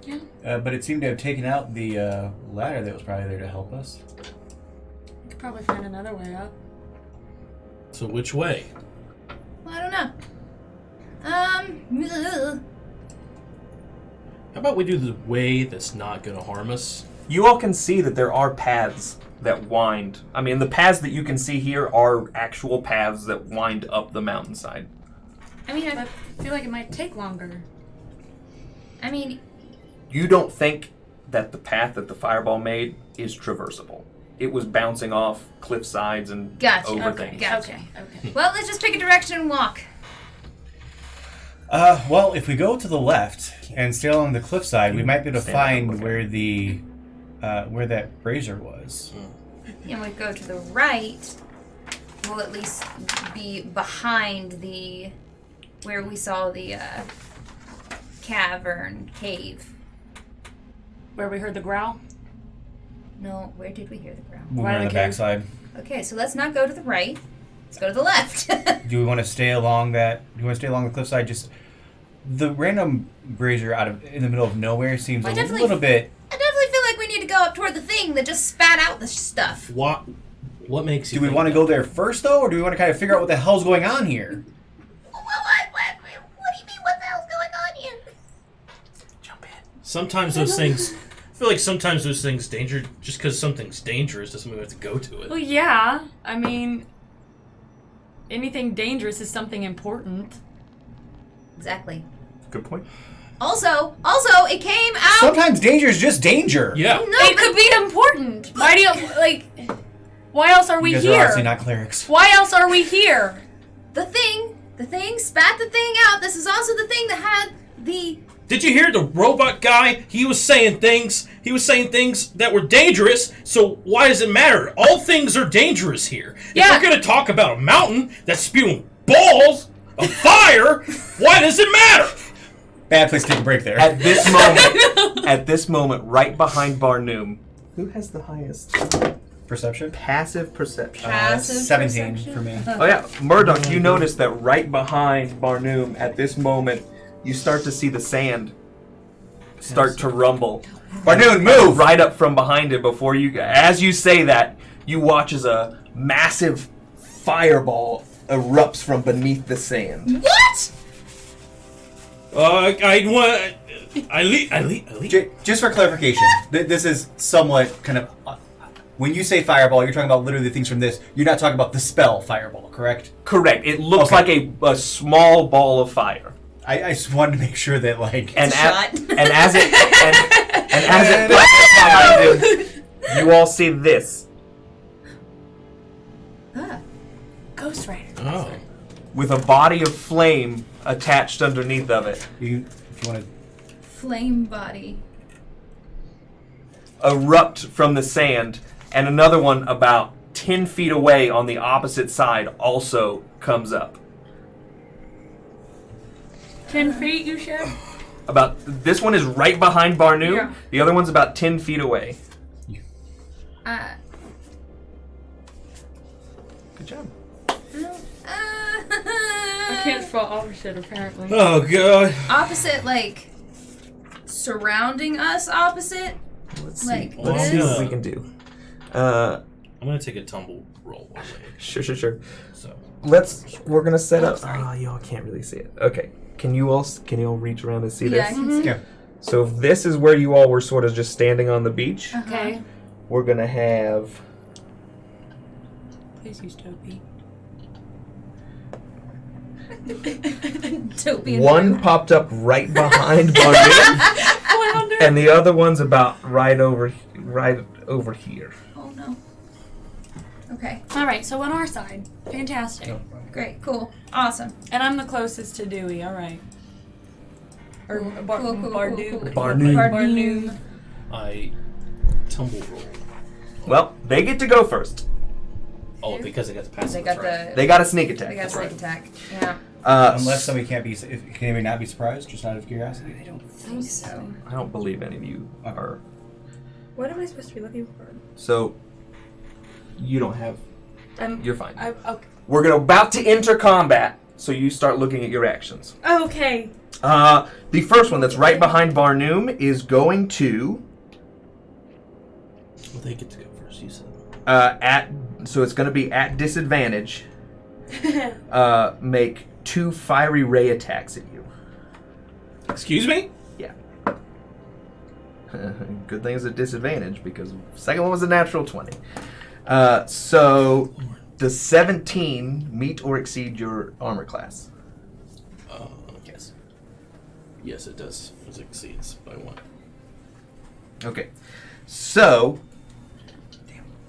Yeah. But it seemed to have taken out the ladder that was probably there to help us. We could probably find another way up. So which way? Well, I don't know. Ugh. How about we do the way that's not going to harm us? You all can see that there are paths that wind. I mean, the paths that you can see here are actual paths that wind up the mountainside. I mean, But I feel like it might take longer. You don't think that the path that the fireball made is traversable. It was bouncing off cliff sides and Gotcha. over Okay, things. Gotcha. okay. well, let's just pick a direction and walk. Well, if we go to the left and stay along the cliffside, we might be able to Stand up, find okay. where that brazier was. And we go to the right, we'll at least be behind where we saw the cave. Where we heard the growl? No, where did we hear the ground? When Why we're on the the cave? backside. Okay, so let's not go to the right. Let's go to the left. Do we want to stay along that? Do we want to stay along the cliffside? Just the random brazier in the middle of nowhere seems I a definitely- little bit. I definitely feel like we need to go up toward the thing that just spat out the stuff. What makes you Do we think want to that? go there first, though, or do we want to kind of figure out what the hell's going on here? What do you mean? What the hell's going on here? Jump in. Sometimes those things... I feel like sometimes those things danger... Just because something's dangerous doesn't mean we have to go to it. Well, yeah. I mean, anything dangerous is something important. Exactly. Good point. Also, it came out. Sometimes danger is just danger. Yeah. No, It could be important. Why do you, why else are we You guys here? are obviously not clerics. Why else are we here? the thing spat the thing out. This is also the thing that had the. Did you hear the robot guy? He was saying things. He was saying things that were dangerous. So why does it matter? All things are dangerous here. Yeah. If we're gonna talk about a mountain that's spewing balls of fire, why does it matter? Bad place to take a break there. At this moment, right behind Barnum, who has the highest Perception? passive perception? Passive 17 perception? for me. Oh yeah, Murdoch, you notice that right behind Barnum at this moment, you start to see the sand start to rumble. Barnum, move! Right up from behind it before you, as you say that, you watch as a massive fireball erupts from beneath the sand. What? I leave. Just for clarification, this is somewhat kind of when you say fireball, you're talking about literally the things from this. You're not talking about the spell fireball, correct? Correct. It looks Okay. like a small ball of fire. I just wanted to make sure that like. And, shot. and as it behind him, you all see this Ah. Ghost Rider. Oh. with a body of flame attached underneath of it. If you want to. Flame body. Erupt from the sand, and another one about 10 feet away on the opposite side also comes up. 10 feet, you said? About this one is right behind Barnum. Yeah. The other one's about 10 feet away. Good job. I can't spell opposite, apparently. Oh god. Opposite, like surrounding us. Opposite. Let's see. Like Let's see this? what we can do. I'm gonna take a tumble roll one way. Sure. So We're gonna set up. sorry. Oh, y'all can't really see it. Okay. Can you all reach around and see Yeah, I this? can see. Yeah. So if this is where you all were sort of just standing on the beach, Okay. we're gonna have Please use Toby. Topian. one popped up right behind Barnum, Flounder. and the other one's about right over here. Oh no. Okay. Alright, so on our side. Fantastic. Great. Cool. Awesome. And I'm the closest to Dewey, alright. Or Cool, Barnum. cool, Barnum. Barnum. Barnum. I tumble roll. Well, they get to go first. Oh, because they got the passive. They got right. the. They got a sneak attack. They got That's sneak right. attack. Yeah. Unless somebody can anybody not be surprised, just out of curiosity. I don't think so. I don't believe any of you are. What am I supposed to be looking for? So you don't have. I'm. You're fine. Okay. We're about to enter combat, so you start looking at your actions. Okay. The first one that's right behind Barnum is going to Well, they get to go first. You said. so it's going to be at disadvantage. Make 2 fiery ray attacks at you. Excuse me. Yeah. Good thing it's a disadvantage because the second one was a natural 20. So does 17 meet or exceed your armor class? Yes. Yes, it does. It exceeds by 1. Okay. So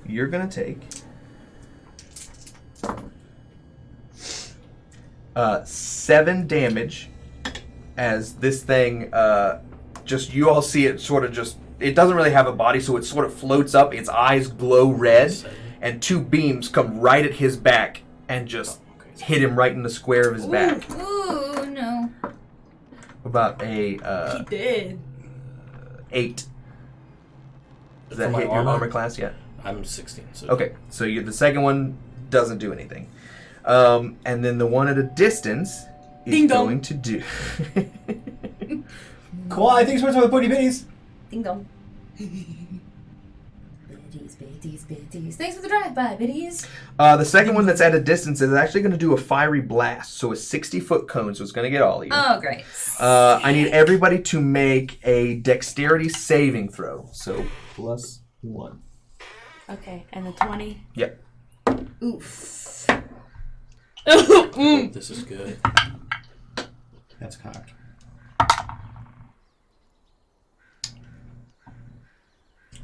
you're going to take 7 damage as this thing just you all see it sort of just it doesn't really have a body, so it sort of floats up, its eyes glow red, and 2 beams come right at his back and just hit him right in the square of his back. Ooh, no. About a He did. 8. Does For that my hit your armor? armor class yet? I'm 16. So. Okay, so the second one doesn't do anything. And then the one at a distance is Ding dong. going to do. Cool. I think it's supposed to have booty bitties. Ding dong. Biddies. Thanks for the drive-by, biddies. The second one that's at a distance is actually going to do a fiery blast, so a 60-foot cone, so it's going to get all of you. Oh, great. I need everybody to make a dexterity saving throw, so +1. Okay, and the 20. Yep. Oof. Oh, this is good. That's cocked.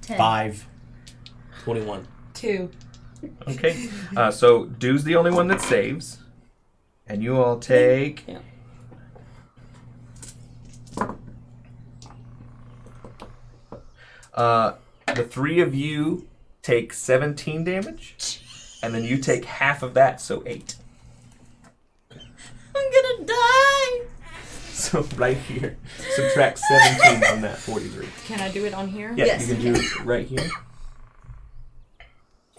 10. 5. 21. 2. Okay. So Dew's the only one that saves, and you all take. Yeah. The 3 of you take 17 damage, and then you take half of that, so 8. I'm gonna die. So right here, subtract 17 from that 43. Can I do it on here? Yeah, Yes, you can you do it right here.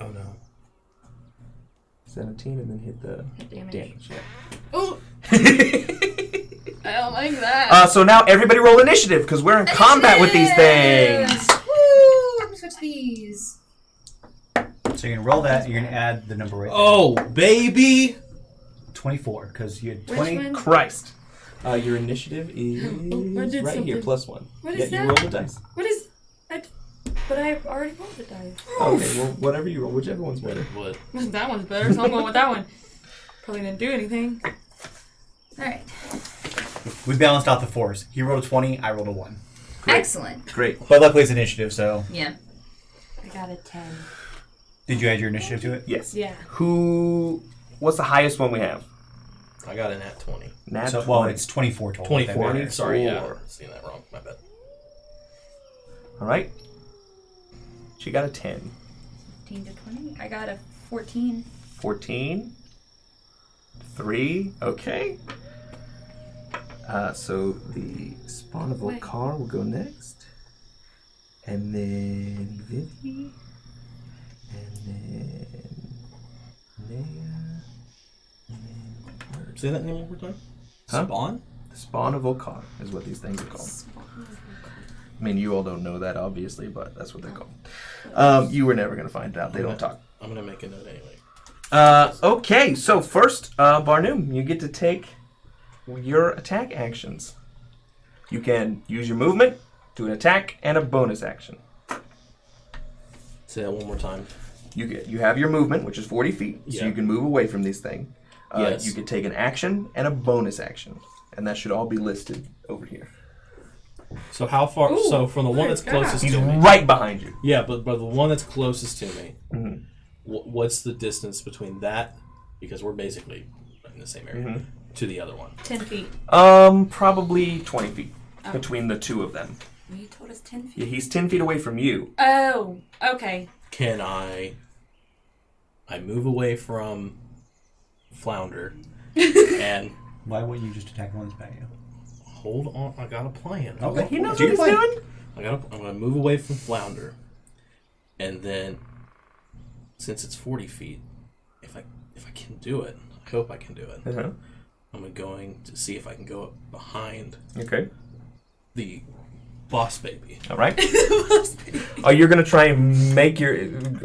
Oh no. 17, and then hit the Damage. damage. Yeah. Oh, I don't like that. So now everybody roll initiative because we're in combat with these things. Woo! Let me switch these. So you're gonna roll that. You're gonna add the number right there. Oh, baby. 24 because you had Which 20. one? Christ. Your initiative is I did right here, something. +1. What yeah, is you that? roll the dice. What is... But I already rolled the dice. Okay, well, whatever you roll, whichever one's better. What? That one's better, so I'm going with that one. Probably didn't do anything. Alright. We balanced out the force. He rolled a 20, I rolled a 1. Great. Excellent. Great. But luckily it's initiative, so... Yeah. I got a 10. Did you add your initiative to it? Yes. Yeah. What's the highest one we have? I got a nat 20. Nat So, 20. well, it's 24 total. 24. That Sorry, yeah. 24. Seeing that wrong. My bad. All right. She got a 10. 15 to 20. I got a 14. 14. 3. Okay. So the Spawn of Vul-Kar will go next. And then Vivi. And then Nea. And then... Say that name one more time. Huh? Spawn? The Spawn of Vul-Kar is what these things are called. I mean, you all don't know that, obviously, but that's what they're called. You were never going to find out. They don't talk. I'm gonna make a note anyway. Okay, so first, Barnum, you get to take your attack actions. You can use your movement, do an attack, and a bonus action. Say that one more time. You have your movement, which is 40 feet, so Yeah. you can move away from these things. Yes. You can take an action and a bonus action, and that should all be listed over here. So how far? Ooh, so from the one that's good God. closest He's to me. right behind you. Yeah, but the one that's closest to me. Mhm. What's the distance between that? Because we're basically in the same area. Mhm. To the other one. 10 feet. Probably 20 feet Oh. between the two of them. Well, you told us 10 feet. Yeah, he's 10 feet away from you. Oh, okay. Can I move away from Flounder and Why wouldn't you just attack the one that's by you? hold on? I got a plan. Okay. He knows Do what he's your plan. doing. I'm gonna move away from Flounder, and then since it's 40 feet, if I can do it, I hope I can do it. Uh-huh. I'm going to see if I can go up behind Okay. the boss baby. All right. Oh, you're going to try and make your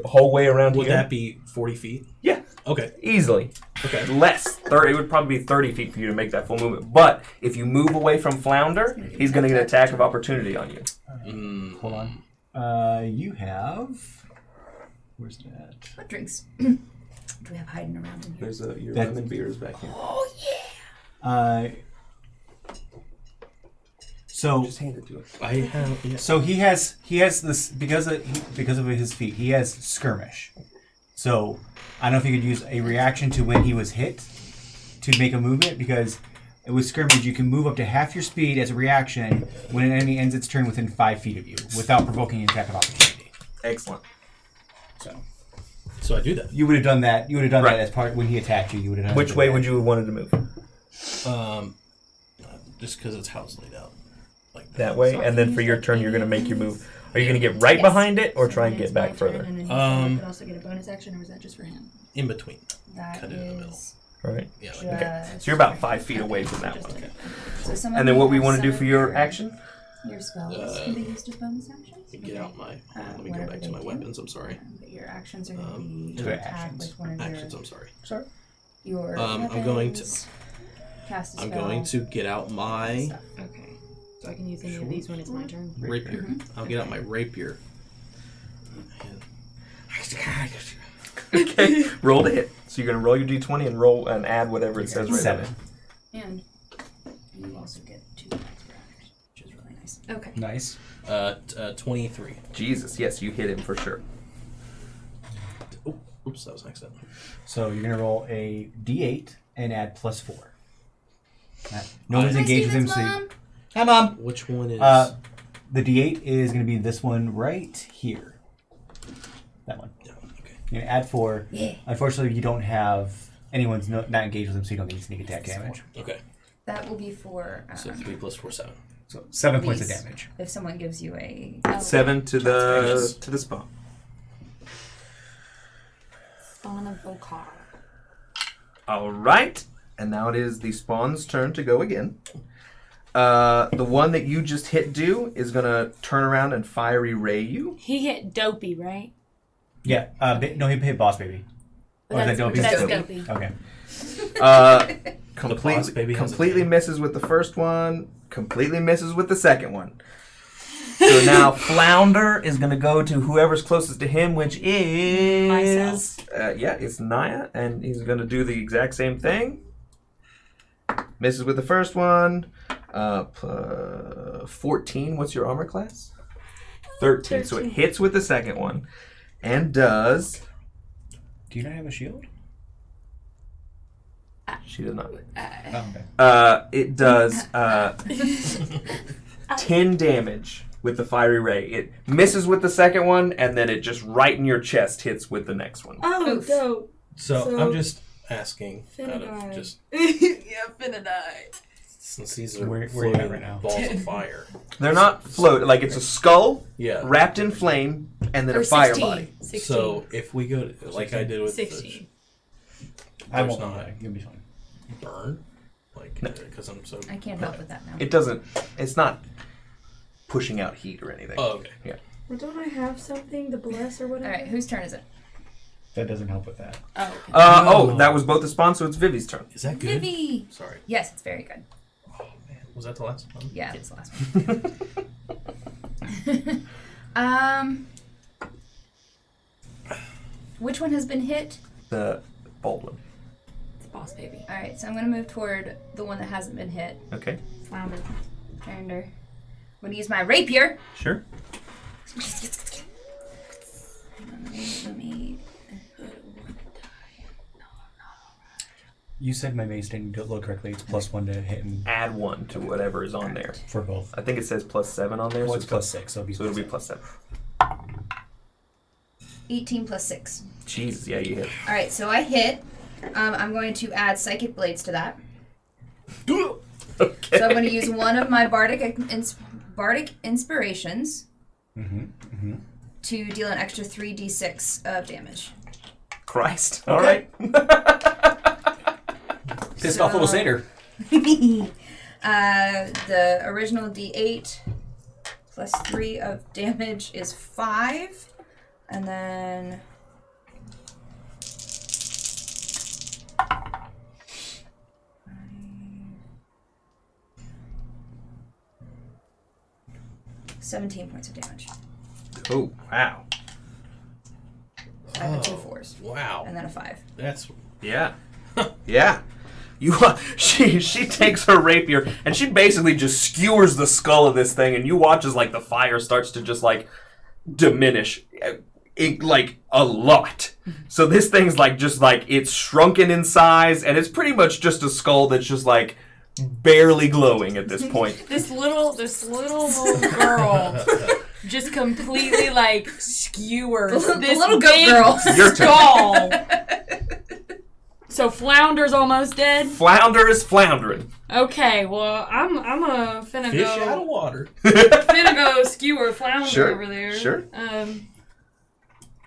whole way around Would here? that be 40 feet? Yeah, Okay. easily. Okay. Less. 30. It would probably be 30 feet for you to make that full movement. But if you move away from Flounder, he's going to get an attack of opportunity on you. Hold on. You have... Where's that? What drinks do we have hiding around in here? There's your That's- lemon beers back here. Oh, yeah. So Just hand it to us. I have. Yeah. So he has this because of his feet. He has skirmish. So I don't know if he could use a reaction to when he was hit to make a movement, because with skirmish you can move up to half your speed as a reaction when an enemy ends its turn within 5 feet of you without provoking an attack of opportunity. Excellent. So I do that. You would have done that. You would have done Right. that as part when he attacked you. You would have done. Which way would you have wanted to move? Just because it's house laid out like That way, and then for your turn, you're going to make your move. Are you going to get right behind it, or try and get back further? And then Um, you could also get a bonus action, or was that just for him? in between. That Cut it in the middle. is Right. Yeah. Like, Okay. So you're about 5 feet away from that one. So some And of then you what we have want to do some for of your action? Your spells can be used as bonus actions. get out my. Let me go whatever back to they my do. weapons. I'm sorry. But your actions are going to be Your to attack actions. with one of Actions. your I'm sorry. your I'm going to- weapons, cast a I'm spell, going to get out my stuff. Okay. So I can use any of these when it's my turn. rapier. I'll get out my rapier. And Okay. Roll to hit. So you're going to roll your d20 and roll and add whatever it says right 7. And you also get 2 extra actions, which is really nice. Okay. Nice. 23. there. Jesus, yes, you hit him for sure. Oh, oops, that was an accident. So you're gonna roll a d8 and add +4. No one's Hi, engaged with him. Steven's So mom. hi, Mom. Which one is? The d8 is gonna be this one right here. That one. Yeah, okay. You're gonna add 4. Yeah. Unfortunately, you don't have anyone's not engaged with him, so you don't get sneak attack damage. Okay. That will be for So 3 + 4 = 7. So 7 points of These. damage. if someone gives you a 7 to the spot. Spawn of Vul-Kar. All right. And now it is the spawn's turn to go again. The one that you just hit Dew is going to turn around and fiery ray you. He hit Dopey, right? Yeah. No, he hit boss baby. Or is that Dopey? That's Dopey. Dopey. Okay. boss baby has a Completely name. misses with the first one. Completely misses with the second one. So now Flounder is going to go to whoever's closest to him, which is... Myself. It's Naya, and he's going to do the exact same thing. Misses with the first one. 14, what's your armor class? 13. So it hits with the second one. And does... Do you not have a shield? She does not. Okay. It does 10 damage with the fiery ray. It misses with the second one, and then it just right in your chest hits with the next one. Oh, dope. So I'm just asking, Finna out die. of just Yeah, finna die. since these are Where you at floating right now? balls of fire. They're not float. Like, it's a skull Yeah. wrapped in flame, and then Or a fire 16. body. 16. So if we go to, like I did with 16. I There's won't not. die. You'll be fine. the burn, like because I'm so. I can't help with that now. It doesn't. It's not pushing out heat or anything. Oh, okay. Yeah. Well, don't I have something to bless or whatever? All right, whose turn is it? That doesn't help with that. Oh, okay. Oh, that was both the spawn, so it's Vivi's turn. Is that good? Vivi. Sorry. Yes, it's very good. Oh man, was that the last one? Yeah, it's the last one. Which one has been hit? The bold one. It's boss baby. All right, so I'm gonna move toward the one that hasn't been hit. Okay. Flounder. And I'm gonna use my rapier. Sure. Let me. You said my mace didn't look correctly. It's +1 to hit and Add 1 to whatever is on there. for both. I think it says +7 on there. Well, so it's +6, so it'll be +7. 18 plus 6. Jesus, yeah, you hit. All right, so I hit. I'm going to add psychic blades to that. Okay. So I'm going to use one of my bardic inspirations to deal an extra 3d6 of damage. Christ. Okay. All right. Pissed off little satyr. The original d8 plus 3 of damage is 5. And then... $17 points of damage. Oh, wow. I have 2 4s. Wow. And then a 5. That's Yeah. Yeah. You she takes her rapier and she basically just skewers the skull of this thing, and you watch as like the fire starts to just like diminish like a lot. So this thing's like just like it's shrunken in size, and it's pretty much just a skull that's just like barely glowing at this point. This little girl just completely like skewers The this little goat big girl. Your turn. skull. So Flounder's almost dead. Flounder is floundering. Okay, well I'm finna fish out of go water. finna go skewer Flounder Sure, over there. sure.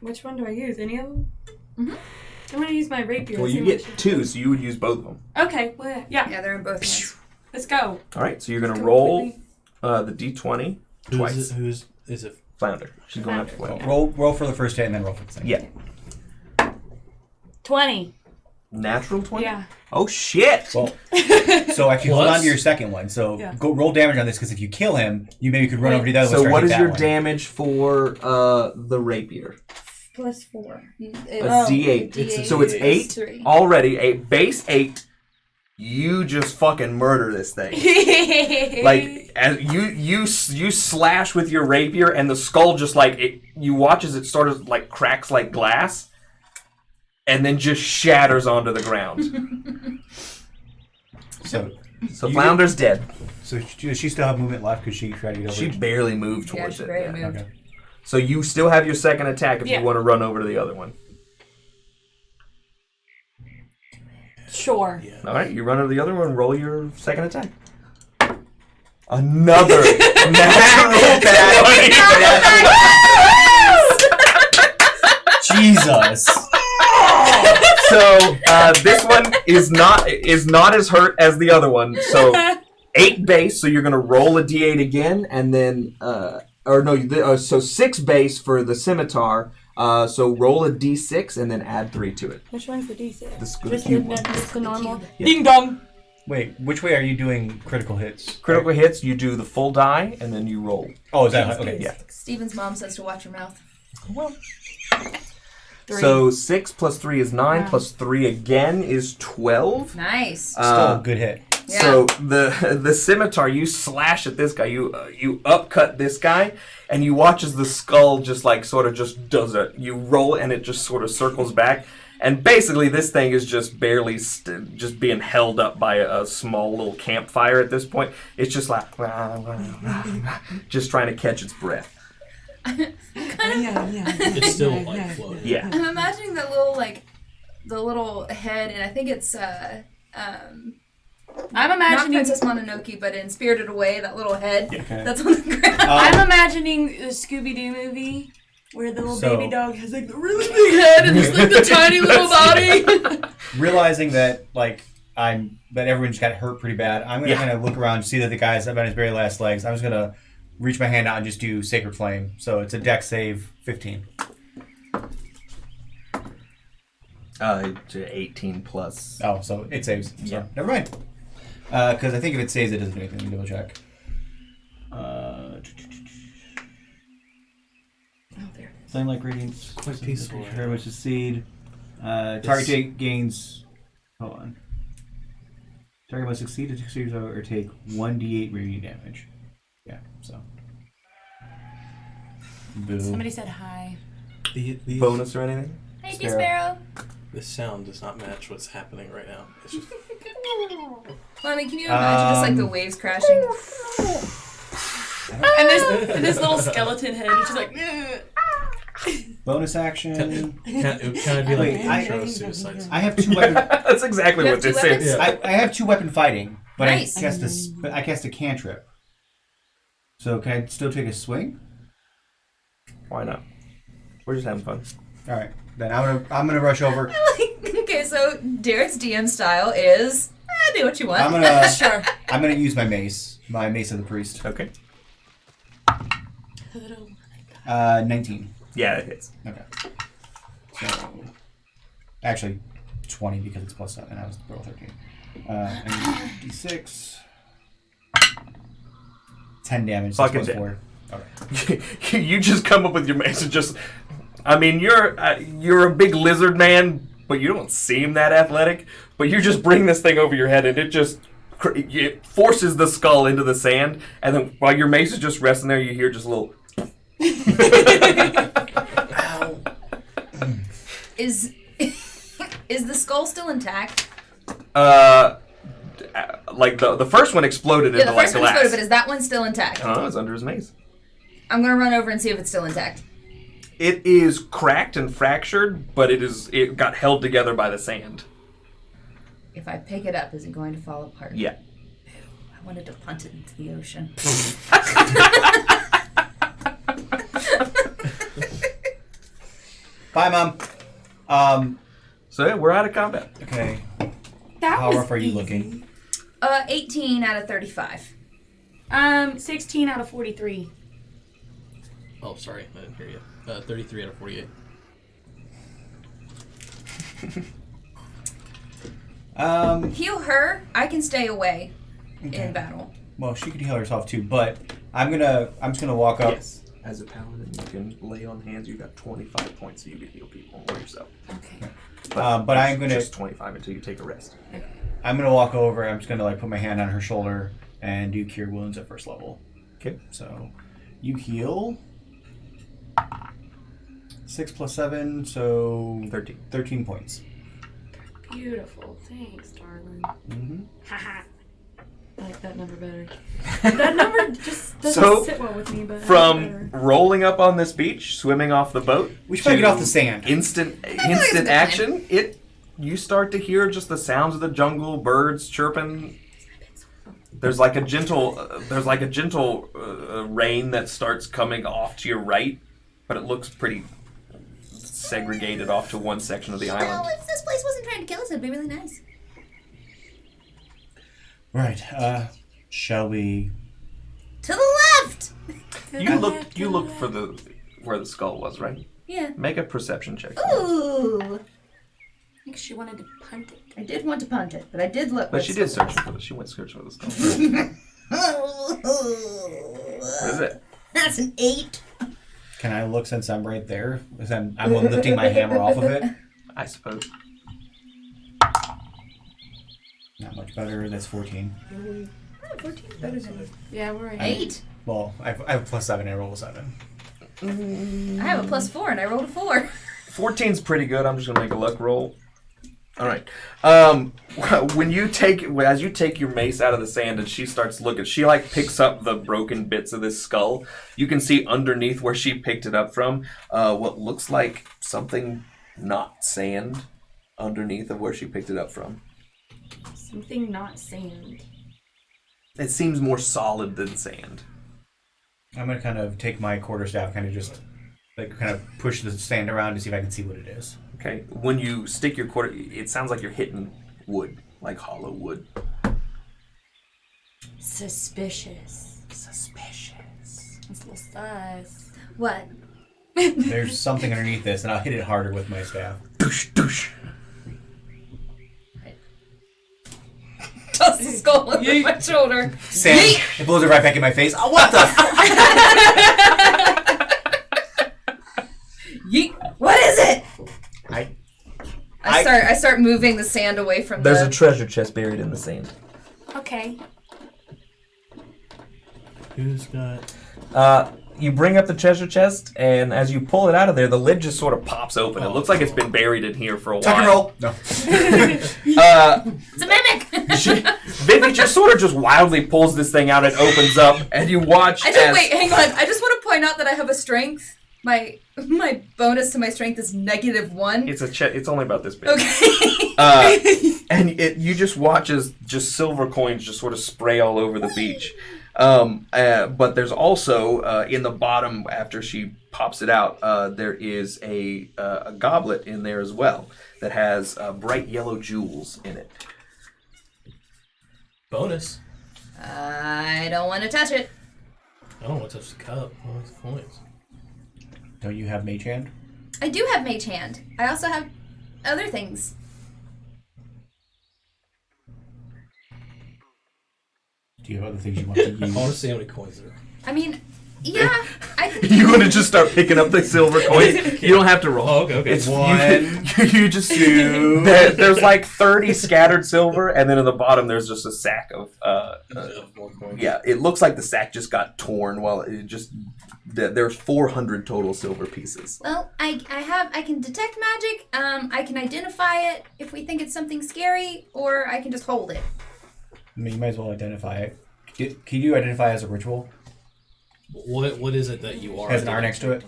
Which one do I use? Any of them? Mhm. I'm gonna use my rapier. Well, See you what get she- 2, so you would use both of them. Okay, well, yeah. Yeah, they're in both hands. Let's go. All right, so you're gonna roll the d20 Who's twice. it? Who's is it? Flounder. She's going up to Flounder. Flounder. Roll for the first hit and then roll for the second. Yeah. 20. Natural 20? Yeah. Oh, shit! Well, so actually hold Plus? on to your second one. So Yeah. go roll damage on this, because if you kill him, you maybe could run over to the other one. So and what start is hit your that one. damage for the rapier? Plus 4. A D8. So it's 8 3. already. A base 8. You just fucking murder this thing. Like as you slash with your rapier, and the skull just like you watch as it sort of like cracks like glass, and then just shatters onto the ground. So Flounder's dead. So does she still have movement left because she tried to get over? She barely moved Yeah, towards she it. barely yeah. moved. Okay. So you still have your second attack if Yeah. you want to run over to the other one. Sure. Yeah. All right, you run over to the other one. Roll your second attack. Another natural Jesus. So this one is not as hurt as the other one. So 8 base. So you're gonna roll a d8 again, and then so 6 base for the scimitar. So roll a d6 and then add 3 to it. Which one's the D6? The Just cube the, one. just the normal. cube. Yeah. Ding dong. Wait, which way are you doing critical hits? Critical hits, you do the full die, and then you roll. Oh, is that okay? Yeah. Steven's mom says to watch your mouth. Well. 3. So 6 plus 3 is 9, plus 3 again is 12. Nice. Still a good hit. Yeah. So the scimitar, you slash at this guy, you upcut this guy, and you watch as the skull just like sort of just does it. You roll and it just sort of circles back, and basically this thing is just barely just being held up by a small little campfire at this point. It's just like just trying to catch its breath. It's still like floating. Yeah. I'm imagining the little head, and I think it's I'm not imagining. Princess Mononoke, but in Spirited Away, that little head Okay. that's on the ground. I'm imagining the Scooby-Doo movie where the little So- baby dog has like the really big head and just like the tiny little body. Realizing that that everyone just got hurt pretty bad, I'm gonna kind of look around and see that the guy's up on his very last legs. I'm just gonna reach my hand out and just do Sacred Flame. So it's a dex save 15. 18 plus. Oh, so it saves. So Yeah. never mind. Because I think if it saves, it doesn't do anything. Let me double check. Flame like radiance. Quite peaceful. Very much succeed. Target gains. Hold on. Target must succeed to succeed or take 1d8 radiant damage. Yeah, so. Boo. Somebody said hi. The Bonus or anything? Hey, Sparrow. Sparrow. This sound does not match what's happening right now. It's just Well, I mean, can you imagine just like the waves crashing? And this little skeleton head is just like. Bonus action. it would kind of be like Wait, the intro Suicide Squad. I have 2 weapon. That's exactly You what have this two is. weapons? I have 2 weapon fighting, but Nice. I cast a cantrip. So can I still take a swing? Why not? We're just having fun. All right, then I'm gonna rush over. Okay, so Derek's DM style is do what you want. I'm gonna use my mace of the priest. Okay. 19. Yeah, it hits. Okay. So actually 20 because it's plus 7. I was roll 13. And d6. 10 damage. Fucking Plus dead. 4. Okay. You just come up with your mace and just. I mean, you're a big lizard man, but you don't seem that athletic. But you just bring this thing over your head, and it forces the skull into the sand. And then while your mace is just resting there, you hear just a little. Ow. Is the skull still intact? Like the first one exploded Yeah, into the like first one glass. exploded, but is that one still intact? It's under his mace. I'm gonna run over and see if it's still intact. It is cracked and fractured, but it got held together by the sand. If I pick it up, is it going to fall apart? Yeah. I wanted to punt it into the ocean. Bye, Mom. So yeah, we're out of combat. Okay. That How was rough are you easy. looking? 18 out of 35. 16 out of 43. Oh, sorry, I didn't hear you. 33 out of 48. Heal her. I can stay away Okay. in battle. Well, she could heal herself too, but I'm just gonna walk up. Yes. As a paladin, you can lay on hands. You got 25 points, so you can heal people or yourself. Okay. But I'm gonna just 25 until you take a rest. I'm gonna walk over. I'm just gonna like put my hand on her shoulder and do cure wounds at first level. Okay. So you heal 6 plus 7, so 13 points. Beautiful. Thanks, darling. Mm-hmm. Haha. I like that number better. That number just doesn't So, sit well with me, but I like it From better. rolling up on this beach, swimming off the boat, We should probably get off the sand. Instant it's a good plan. action. You start to hear just the sounds of the jungle, birds chirping. There's like a gentle rain that starts coming off to your right, but it looks pretty segregated off to one section of the island. Well, if this place wasn't trying to kill us, it'd be really nice. Right. Shall we? To the left! You looked for where the skull was, right? Yeah. Make a perception check. Ooh. think she wanted to punt it. I did want to punt it, but I did look. But she did search for this. She went search for the skull. What is it? That's an 8. Can I look since I'm right there? Because I'm lifting my hammer off of it. I suppose. Not much better. That's 14. 14 is better than Yeah, we're right. 8. Well, I have a +7. I roll a 7. I have a +4 and I rolled a 4. 14's pretty good. I'm just gonna make a luck roll. All right. As you take your mace out of the sand and she starts looking, she like picks up the broken bits of this skull. You can see underneath where she picked it up from, what looks like something not sand underneath of where she picked it up from. Something not sand. It seems more solid than sand. I'm gonna kind of take my quarterstaff, kind of just like kind of push the sand around to see if I can see what it is. Okay. When you stick your quarter, it sounds like you're hitting wood, like hollow wood. Suspicious. That's a little sus. What? There's something underneath this, and I'll hit it harder with my staff. Doosh, doosh. Toss the skull over my shoulder. Sand. It blows it right back in my face. Oh, what the? Yeet. What is it? I start moving the sand away from There's a treasure chest buried in the sand. Okay. Who's got? You bring up the treasure chest, and as you pull it out of there, the lid just sort of pops open. It looks like it's been buried in here for a while. tuck and roll. No. It's a mimic. Vivi just sort of just wildly pulls this thing out and opens up, and you watch. Wait, hang on. I just want to point out that I have a strength. My bonus to my strength is -1. It's only about this big. Okay. And you just watch as just silver coins just sort of spray all over the beach. But there's also in the bottom, after she pops it out, there is a goblet in there as well that has bright yellow jewels in it. Bonus. I don't want to touch it. I don't want to touch the cup. I want the coins. Don't you have Mage Hand? I do have Mage Hand. I also have other things. Do you have other things you want to I want to use? see how many coins there are. I mean, yeah. I think You want to just start picking up the silver coins? You don't have to roll. Oh, okay. It's One, you just there's like 30 scattered silver, and then in the bottom there's just a sack of More coins. yeah. It looks like the sack just got torn. While it just there's 400 total silver pieces. Well, I can detect magic. I can identify it if we think it's something scary, or I can just hold it. I mean, you might as well identify it. Can you identify as a ritual? What is it that you are? Has an R next to it?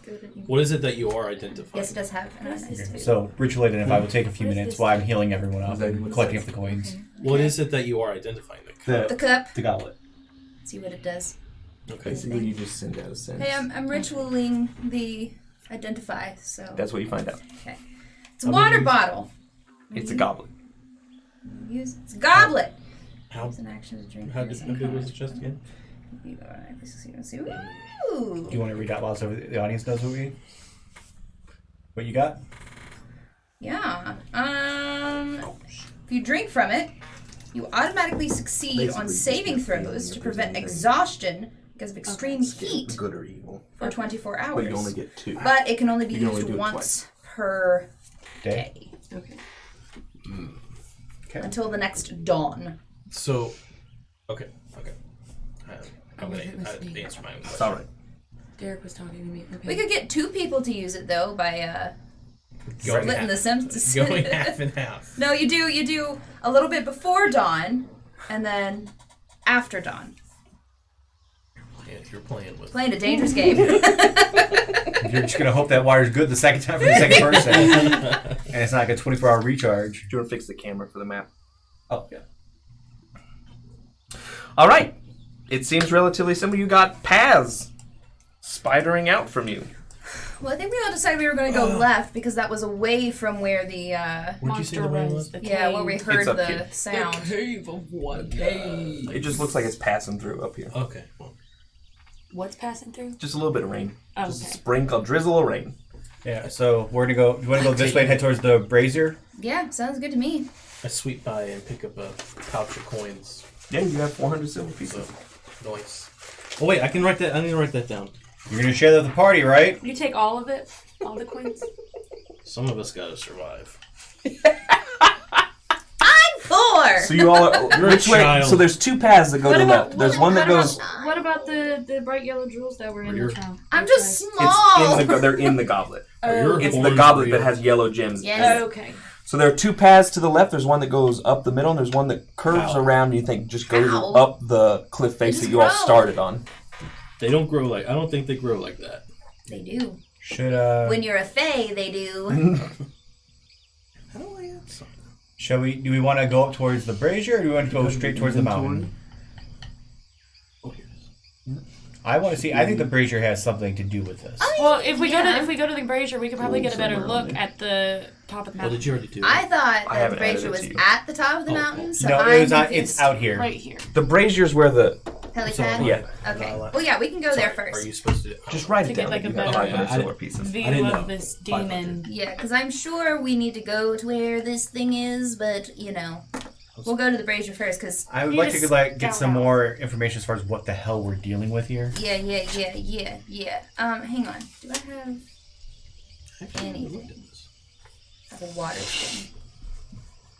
What is it that you are identifying? Yes, it does have an R next to it. So, ritual identify will take a few minutes while I'm healing everyone up and collecting up the coins. What is it that you are identifying? The cup. The goblet. See what it does. Okay. Basically, you just send out a sense. Hey, I'm ritualing the identify. So That's what you find out. okay. It's a water bottle. It's a goblet. It's a goblet. How It's an action to drink. big was the chest again? Ooh. Do you want to read out loud so the audience knows what you got? Yeah. If you drink from it, you automatically succeed on saving throws to prevent exhaustion because of extreme heat Good or evil. for 24 hours. But you only get 2. But it can only be You can only used do it once per day Okay. Okay. until the next dawn. So, okay. I'm going wasn't to listening. answer my own It's question. all right. Derek was talking to me. Okay. We could get 2 people to use it though by Going splitting half- the Sims. Going half and half. No, you do a little bit before dawn, and then after dawn. Yeah, you're playing with. Playing a dangerous game. You're just going to hope that wire's good the second time for the second person. And it's not like a 24-hour recharge. Do you want to fix the camera for the map? Oh, yeah. All right. It seems relatively simple. You got paths spidering out from you. Well, I think we all decided we were going to go left because that was away from where the Where'd you say the rain was? The yeah, where we cave. heard It's up the here. sound. Cave of what? It just looks like it's passing through up here. Okay. Well, What's passing through? Just a little bit of rain. Oh, Just a okay. sprinkle, drizzle of rain. Yeah, so we're gonna go. You want to go this way and head towards the brazier? Yeah, sounds good to me. I sweep by and pick up a pouch of coins. Yeah, you have 400 silver pieces. So, nice. Oh wait, I can write that. I need to write that down. You're gonna share that with the party, right? You take all of it? All the coins? Some of us gotta survive. I'm poor! So you all are, You're a which way? child. So there's two paths that go to the left. There's one that goes. What about the bright yellow jewels that were in the town? I'm just It's small! they're in the goblet. Your It's the horns goblet are that yours. has yellow gems. Yes. Okay. So there are two paths to the left. There's one that goes up the middle, and there's one that curves Ow. around. You think just goes Ow. up the cliff face Just that you all grow. started on. They don't grow like. I don't think they grow like that. They do. Should When you're a fae, they do. How do I add something? Shall we? Do we want to go up towards the brazier, or do we want to go straight towards the mountain? Oh, here it is. I want to see. I think the brazier has something to do with this. Well, if we Yeah. go to the brazier, we could probably get a better look at the top of the Oh, mountain. did you already do I that? thought I that the haven't added brazier it was to you. at the top of the Oh, mountain, so No, I'm it was not. confused. It's out here. Right here. The brazier's where the Helipad? Yeah. Okay. Well, yeah, we can go there first. Are you supposed to? just write To it get down. like that a you have better- 500 I silver didn't- pieces. View didn't of know. this 500. demon. Yeah, because I'm sure we need to go to where this thing is, but, you know, we'll go to the brazier first, because, I would You like to just get scout some out. more information as far as what the hell we're dealing with here. yeah. Hang on. Do I have Actually, I haven't Anything. looked at this. a water thing?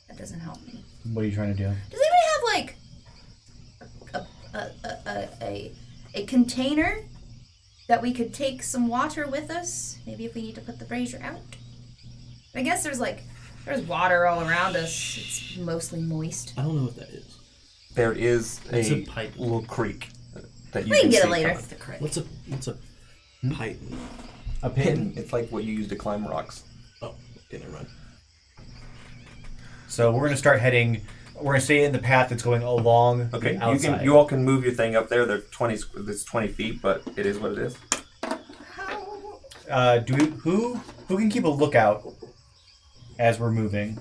That doesn't help me. What are you trying to do? Does anybody have, like, a container that we could take some water with us? Maybe if we need to put the brazier out? I guess there's water all around us. It's mostly moist. I don't know what that is. There is It's a a pipe. little creek that you We can get see it later. coming. What's a pipe? A Pin. It's like what you use to climb rocks. Oh, didn't run. So we're gonna start heading. We're gonna stay in the path that's going along. Okay, the outside. you all can move your thing up there. They're 20. It's 20 feet, but it is what it is. How? Who can keep a lookout as we're moving?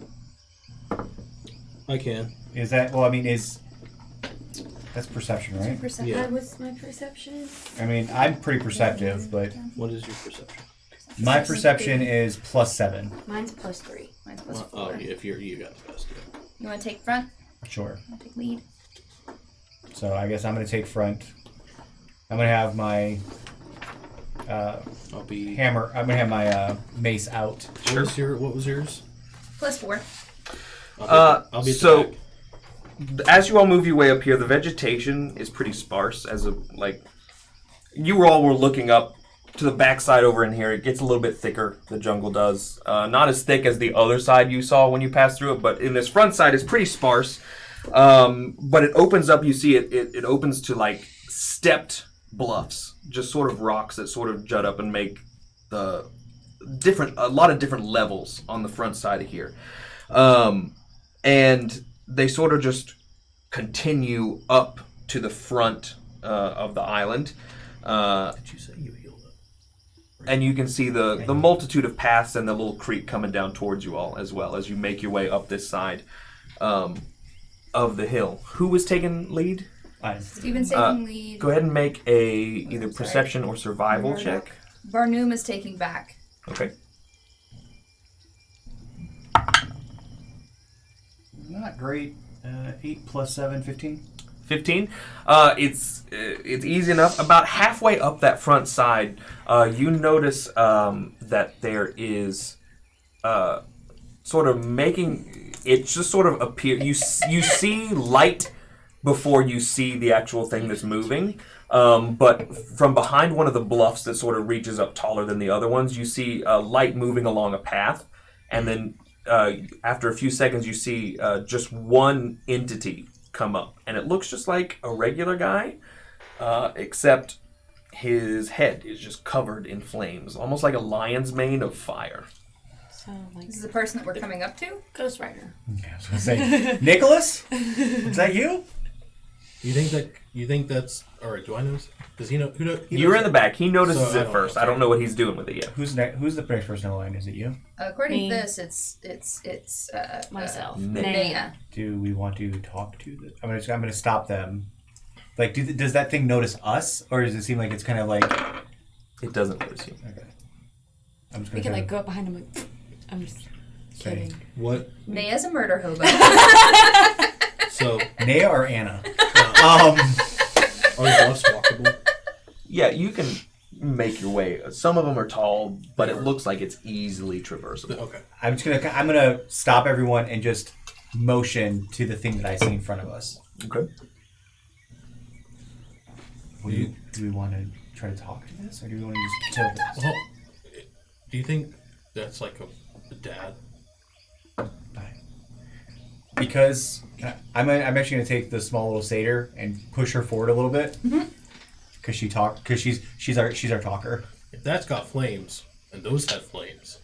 I can. Is that well? I mean, that's perception, right? Perception. Yeah. What's my perception? I mean, I'm pretty perceptive, but What is your perception? my perception is +7. Mine's +3. Mine's plus Well, 4. oh, yeah, if you got the best. Yeah. You want to take front? Sure. I'll take lead. So I guess I'm gonna take front. I'm gonna have my I'll be. hammer. I'm gonna have my mace out. What was yours? Plus 4. I'll be at the so back. as you all move your way up here, the vegetation is pretty sparse. You all were looking up to the backside over in here. It gets a little bit thicker. The jungle does. Not as thick as the other side you saw when you passed through it, but in this front side, it's pretty sparse. But it opens up. You see it opens to like stepped bluffs, just sort of rocks that sort of jut up and make a lot of different levels on the front side of here. And they sort of just continue up to the front of the island. Did you say you healed up? And you can see the multitude of paths and the little creek coming down towards you all as well as you make your way up this side of the hill. Who was taking lead? Steven's taking lead. Go ahead and make either perception or survival check. Barnum is taking back. Okay. Not great. 8 + 7, 15. 15. It's easy enough. About halfway up that front side, you notice that there is sort of making it just sort of appear. You see light before you see the actual thing that's moving. But from behind one of the bluffs that sort of reaches up taller than the other ones, you see light moving along a path, and then after a few seconds, you see just one entity come up, and it looks just like a regular guy, except his head is just covered in flames, almost like a lion's mane of fire. So, like, This is the person that we're coming up to? Ghost Rider. Yeah, I was gonna say, Nicholas, is that you? You think that's all right? Do I know? Does he know? You're in the back. He notices So, I it don't first. know. I don't know what he's doing with it yet. Who's the next person in line? Is it you? According Me. to this, it's Myself. Naya. Do we want to talk to the? I'm gonna stop them. Like, does that thing notice us, or does it seem like it's kind of like? It doesn't notice you. Okay. I'm just We gonna can like go up behind him like, I'm just kidding. What? Naya's a murder hobo. So, Naya or Anna? are the bluffs walkable? Yeah, you can make your way. Some of them are tall, but it looks like it's easily traversable. Okay. I'm gonna stop everyone and just motion to the thing that I see in front of us. Okay. Do we want to try to talk to this, or do we want to just kill this? Well, do you think that's like a dad? Because I'm actually gonna take the small little satyr and push her forward a little bit. Because she's our talker. If that's got flames, and those have flames.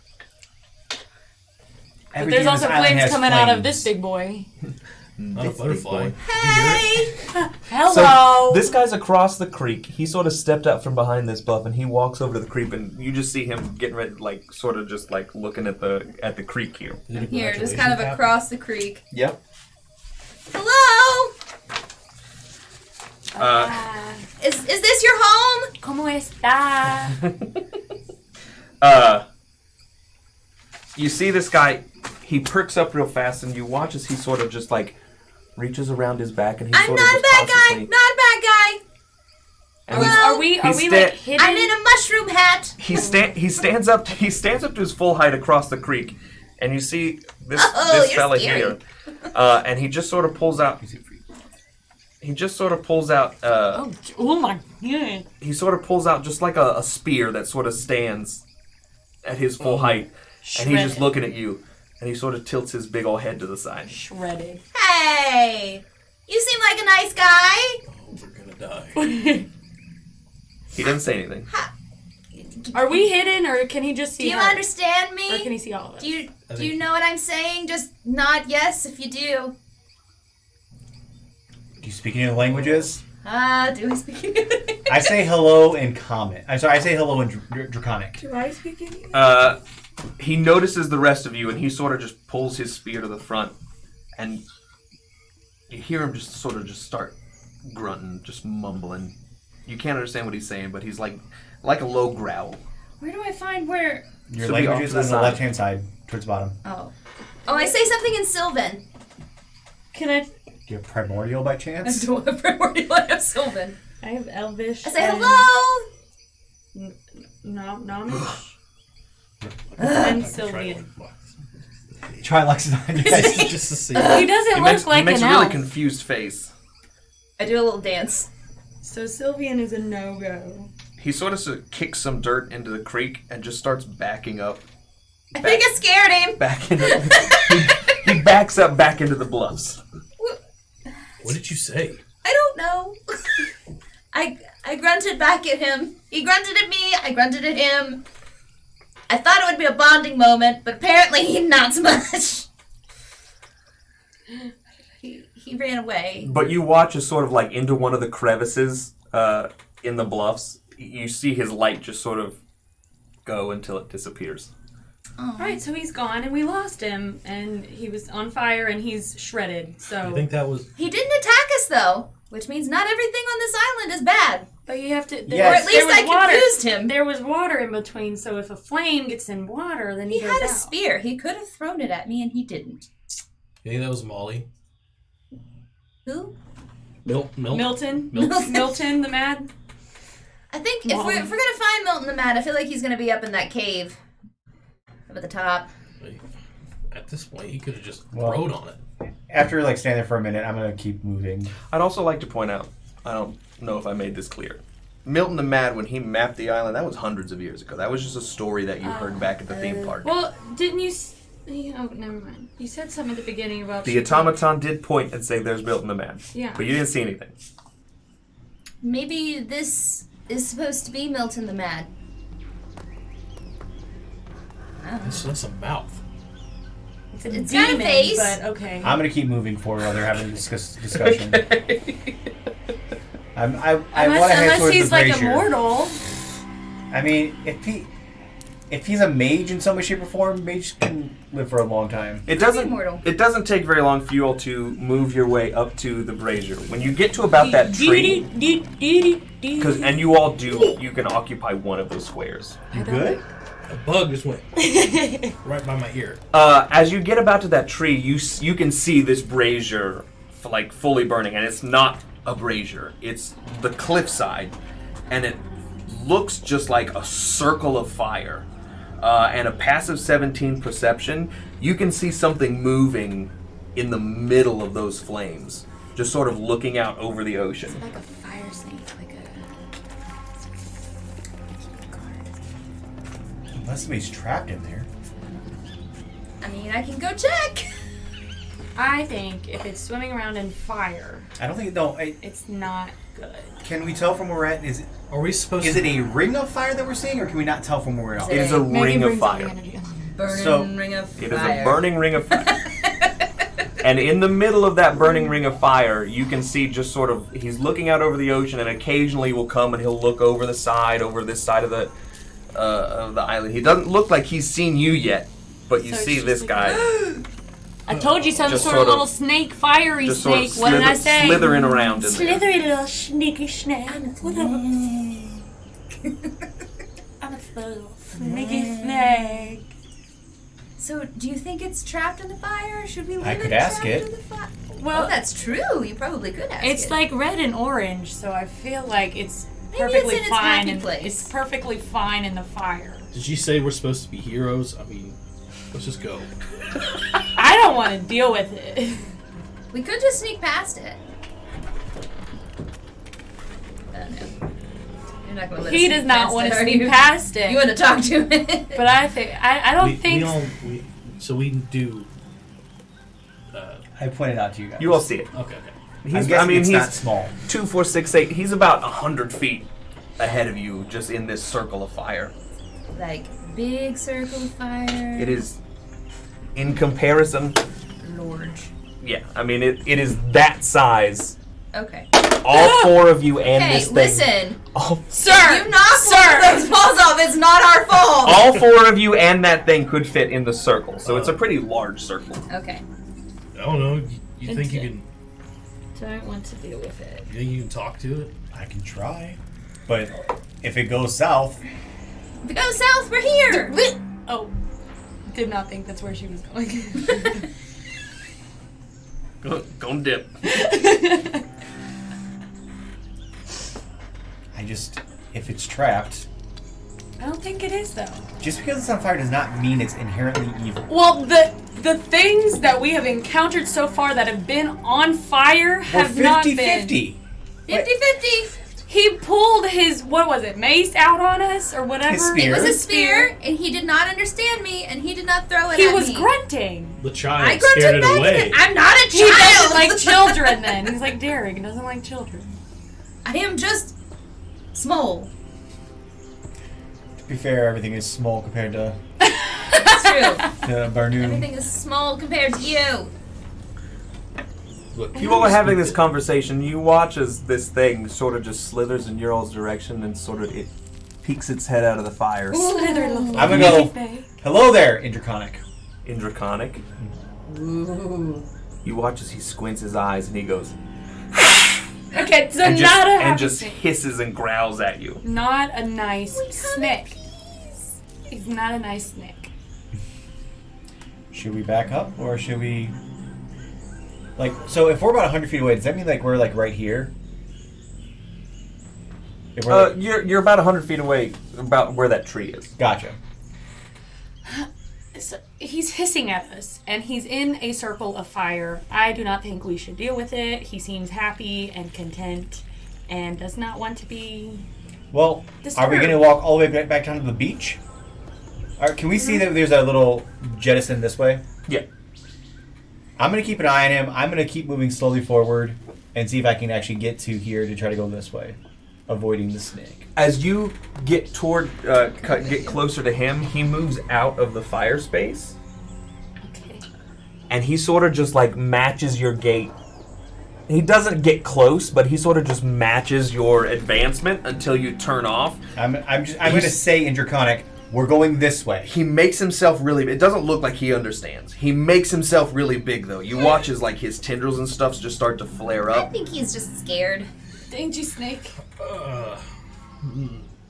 But there's also flames coming out of this big boy. Not a butterfly. Hey! Hello! So this guy's across the creek. He sort of stepped up from behind this bluff, and he walks over to the creek, and you just see him getting ready, like sort of just like looking at the creek here. Here, just kind of across the creek. Yep. Hello? Is this your home? ¿Cómo está? You see this guy, he perks up real fast, and you watch as he sort of just like reaches around his back, and he I'm sort not of a just bad guy. constantly- Not a bad guy. and Hello? Are we He's like hidden? I'm in a mushroom hat. he stands up to his full height across the creek, and you see this you're fella scary. here, and he just sort of pulls out. Oh my god. He sort of pulls out just like a spear that sort of stands at his full height, and he's just Shredded. looking at you, and he sort of tilts his big old head to the side. Shredded. Hey! You seem like a nice guy. Oh, we're gonna die. He didn't say anything. Are we hidden, or can he just see Do you her? understand Or me? can he see all of us? Do you know what I'm saying? Just nod yes if you do. Do you speak any of the languages? Do I speak? I say hello in Common. I'm sorry, I say hello in Draconic. Do I speak any? He notices the rest of you, and he sort of just pulls his spear to the front, and you hear him just sort of just start grunting, just mumbling. You can't understand what he's saying, but he's like a low growl. Where do I find where? Your So be language off is to the on the side. left-hand side, towards the bottom. Oh, I say something in Sylvan. Can I? Do you have Primordial by I chance? don't have primordial. I have Sylvan. I have Elvish. I say and hello. Nomish. And Sylvian. Try Loxodon. Yes. Just to see. He doesn't look like he makes an a really elf. confused face. I do a little dance. So Sylvian is a no-go. He sort of kicks some dirt into the creek and just starts backing up. I think I scared him. Back into he backs up back into the bluffs. What did you say? I don't know. I grunted back at him. He grunted at me. I grunted at him. I thought it would be a bonding moment, but apparently not so much. He ran away. But you watch as sort of like into one of the crevices in the bluffs. You see his light just sort of go until it disappears. Oh. Right, so he's gone and we lost him, and he was on fire and he's shredded. So You think that was? He didn't attack us though, which means not everything on this island is bad. but you have to. Yes. Or at least I confused him. There was water in between, so if a flame gets in water, then He he goes had a out. spear. He could have thrown it at me, and he didn't. You think that was Molly? Who? Milton. Milton. Milton the Mad. I think if we're gonna find Milton the Mad, I feel like he's gonna be up in that cave, up at the top. At this point, he could have just Well- rode on it. After like standing there for a minute, I'm gonna keep moving. I'd also like to point out, I don't know if I made this clear. Milton the Mad, when he mapped the island, that was hundreds of years ago. That was just a story that you heard back at the theme park. Well, didn't you? Oh, never mind. You said something at the beginning about The automaton did point and say there's Milton the Mad. Yeah. But you didn't see anything. Maybe this is supposed to be Milton the Mad. That's a mouth. It's got a face. but okay. I'm gonna keep moving forward while they're having a discussion. I want to head Unless towards he's the like brazier. immortal. I mean, if he's a mage in some way, shape, or form, mages can live for a long time. It immortal. doesn't take very long for you all to move your way up to the brazier. When you get to about that tree, and you all do, you can occupy one of those squares. You good? A bug just went right by my ear. As you get about to that tree, you can see this brazier like fully burning, and it's not a brazier. It's the cliffside, and it looks just like a circle of fire. And a passive 17 perception, you can see something moving in the middle of those flames, just sort of looking out over the ocean. Like a fire snake, like a... Unless somebody's trapped in there. I mean, I can go check. I think if it's swimming around in fire, I don't think it's not good. Can we tell from where we're at? Is Is it a ring of fire that we're seeing, or can we not tell from where we're at? It is a Maybe ring of bring fire. something energy along. Burning ring of fire. It is a burning ring of fire. And in the middle of that burning ring of fire, you can see just sort of, he's looking out over the ocean, and occasionally will come and he'll look over the side, over this side of the island. He doesn't look like he's seen you yet, but you So see it's this just guy I told you some Just sort sort of of- little snake, fiery just sort of snake. What did I say? slithering around in there. Slithery little sneaky snake. Whatever. I'm a little sneaky snake. So, do you think it's trapped in the fire? Should we leave I it could ask trapped it. in the fire? Well, Oh, that's true. You probably could ask it's it. like red and orange, so I feel like it's Maybe perfectly it's in its fine. happy And place. it's perfectly fine in the fire. Did you say we're supposed to be heroes? I mean, let's just go. I don't want to deal with it. We could just sneak past it. No. You're not going to let He us does sneak not past want it, to are sneak you? past it. You want to talk to it? But I think I don't think. So we do. I pointed out to you guys. You all see it. Okay. I'm guessing it's not small. 2, 4, 6, 8. He's about 100 feet ahead of you, just in this circle of fire. Like big circle of fire. It is, in comparison, large. yeah. I mean, it is that size. Okay. All 4 of you and Hey, this thing. listen. Sir, You knocked one of those balls off. It's not our fault. All 4 of you and that thing could fit in the circle, so it's a pretty large circle. Okay. I don't know. You think you can? don't want to deal with it. You think you can talk to it? I can try. But if it goes south, If it goes south, we're here. Oh, did not think that's where she was going. Go dip. if it's trapped, I don't think it is though. just because it's on fire does not mean it's inherently evil. Well, the things that we have encountered so far that have been on fire We're have not been. 50-50. 50-50. He pulled his, what was it, mace out on us or whatever? His spear. It was a spear, and he did not understand me, and he did not throw it He at was me. grunting. The I child grunted scared it back away. at it. I'm not a He doesn't child. like children then. He's like Derek, doesn't like children. I am just small. To be fair, everything is small compared to It's true. Barnum. Everything is small compared to you. Look, You all are having this conversation. You watch as this thing sort of just slithers in your all's direction and sort of it peeks its head out of the fire. Slither little I'm gonna go, baby. hello there, Indraconic. Indraconic. You watch as he squints his eyes and he goes Okay, so and just, not a happy and just snake. hisses and growls at you. Not a nice snake. He's not a nice snake. Should we back up or should we... Like, so if we're about 100 feet away, does that mean like we're like right here? If we're like, You're about 100 feet away, about where that tree is. gotcha. So he's hissing at us, and he's in a circle of fire. I do not think we should deal with it. He seems happy and content, and does not want to be. Well, are we going to walk all the way back down to the beach? Can we see that there's a little jettison this way? Yeah. I'm going to keep an eye on him. I'm going to keep moving slowly forward and see if I can actually get to here to try to go this way, avoiding the snake. As you get get closer to him, he moves out of the fire space, Okay. and he sort of just like matches your gait. He doesn't get close, but he sort of just matches your advancement until you turn off. I'm going to say in Draconic, we're going this way. He makes himself really big. It doesn't look like he understands. He makes himself really big, though. You watch as like his tendrils and stuff just start to flare I up. think he's just scared. Dainty snake.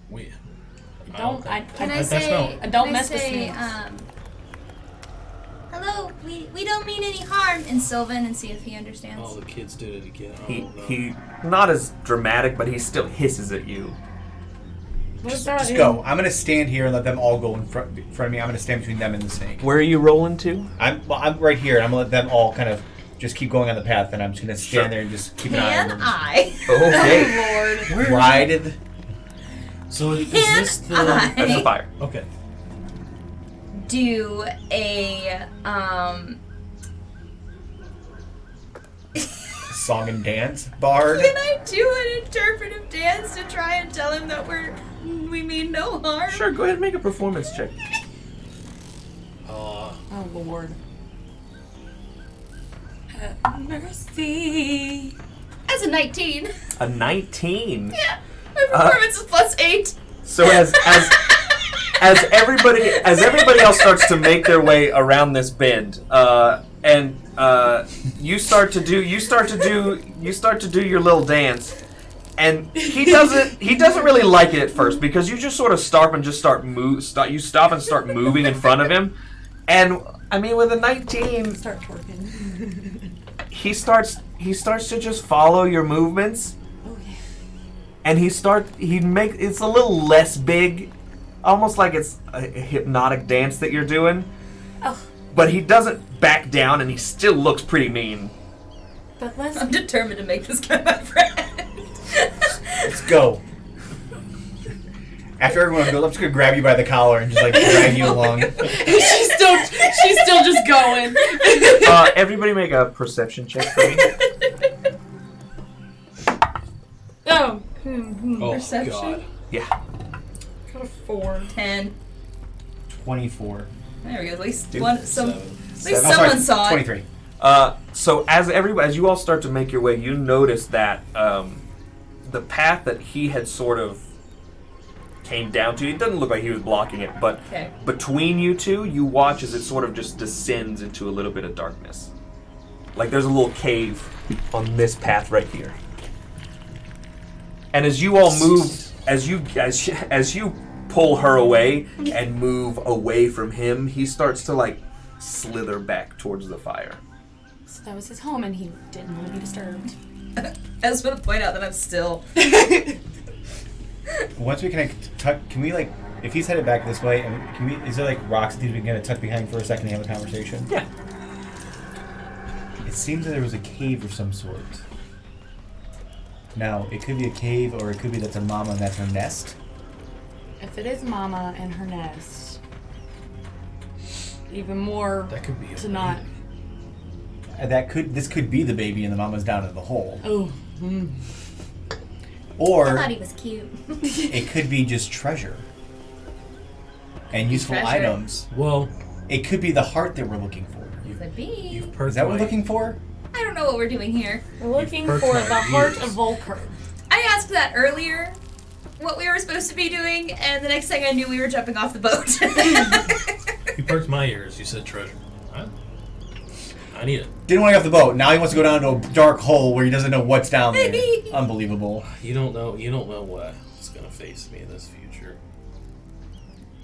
we, It don't. Can I That's say? no- don't can mess I with say, snakes. Hello, we don't mean any harm in Sylvan and see if he understands. Oh, the kids did it again. Oh, He no. he not as dramatic, but he still hisses at you. Just go. I'm gonna stand here and let them all go in front of me. I'm gonna stand between them and the snake. Where are you rolling to? I'm right here, and I'm gonna let them all kind of just keep going on the path, and I'm just gonna stand there and just keep an eye on Can them. I? Okay. Lord. Ride. So is Can this the? I That's the fire. Okay. do a Song and dance bard. Can I do an interpretive dance to try and tell him that we mean no harm? Sure, go ahead and make a performance check. Oh Lord. Have mercy. As a 19. A 19. Yeah. My performance is +8. So as everybody else starts to make their way around this bend, and you start to do your little dance, and he doesn't really like it at first because you just sort of stop and start moving in front of him, and I mean with a 19, Start twerking. he starts to just follow your movements. Oh yeah. And it's a little less big, almost like it's a hypnotic dance that you're doing. Oh. But he doesn't back down, and he still looks pretty mean. But let's. I'm determined to make this guy my friend. Let's go. After everyone goes, I'm just gonna grab you by the collar and just like drag you along. she's still just going. Everybody make a perception check for me. Oh. Oh Perception? God. Yeah. Got a 4. 10. 24. There we go. At least Dude, one. At least someone saw it. 23. So as you all start to make your way, you notice that the path that he had sort of came down to, it doesn't look like he was blocking it, but Okay. between you two, you watch as it sort of just descends into a little bit of darkness. Like there's a little cave on this path right here. And as you all move, as you pull her away and move away from him, he starts to like slither back towards the fire. So that was his home, and he didn't want to be disturbed. I just want to point out that I'm still. Once we can we like, if he's headed back this way, and is there like rocks that we can kind of tuck behind for a second and have a conversation? Yeah. It seems that there was a cave of some sort. Now, it could be a cave, or it could be that's a mama and that's her nest. If it is Mama and her nest, even more That could be to not. This could be the baby and the mama's down in the hole. Oh. I Or thought he was cute. it could be just treasure. And useful Treasure. items. Well, It could be the heart that we're looking for. Could be. you've perked Is that what my- we're looking for? I don't know what we're doing here. We're looking perked for my the Heart ears. of Vul-Kar. I asked that earlier, what we were supposed to be doing, and the next thing I knew, we were jumping off the boat. You perked my ears. You said treasure. Huh? I need it. Didn't want to get off the boat. Now he wants to go down to a dark hole where he doesn't know what's down there. Unbelievable. You don't know what's gonna face me in this future.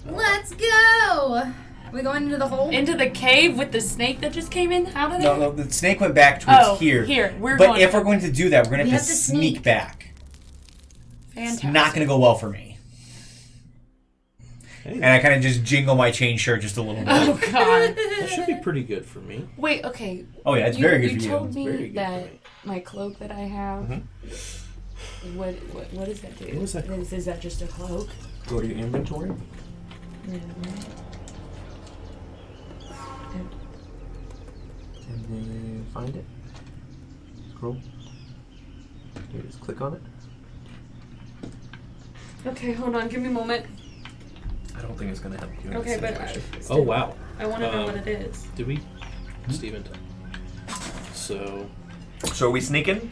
Let's go. Are we going into the hole? Into the cave with the snake that just came in out of there? No, the snake went back towards Oh, here. here. We're But going. if we're going to do that, we're going to We have to have to sneak sneak. back. Fantastic. It's not going to go well for me. Hey, And I kind of just jingle my chain shirt just a little bit. Oh God. that should be pretty good for me. Wait. Okay. Oh yeah, it's very good You for you. told Very me good that for me. my cloak that I have. What does that do? What is that? Is that just a cloak? Go to your inventory. Yeah. And then find it. Scroll. You just click on it. Okay, hold on. Give me a moment. I don't think it's going to help you. in Okay, this but situation. Oh wow. I want to know what it is. Did we? Steven. So So are we sneaking?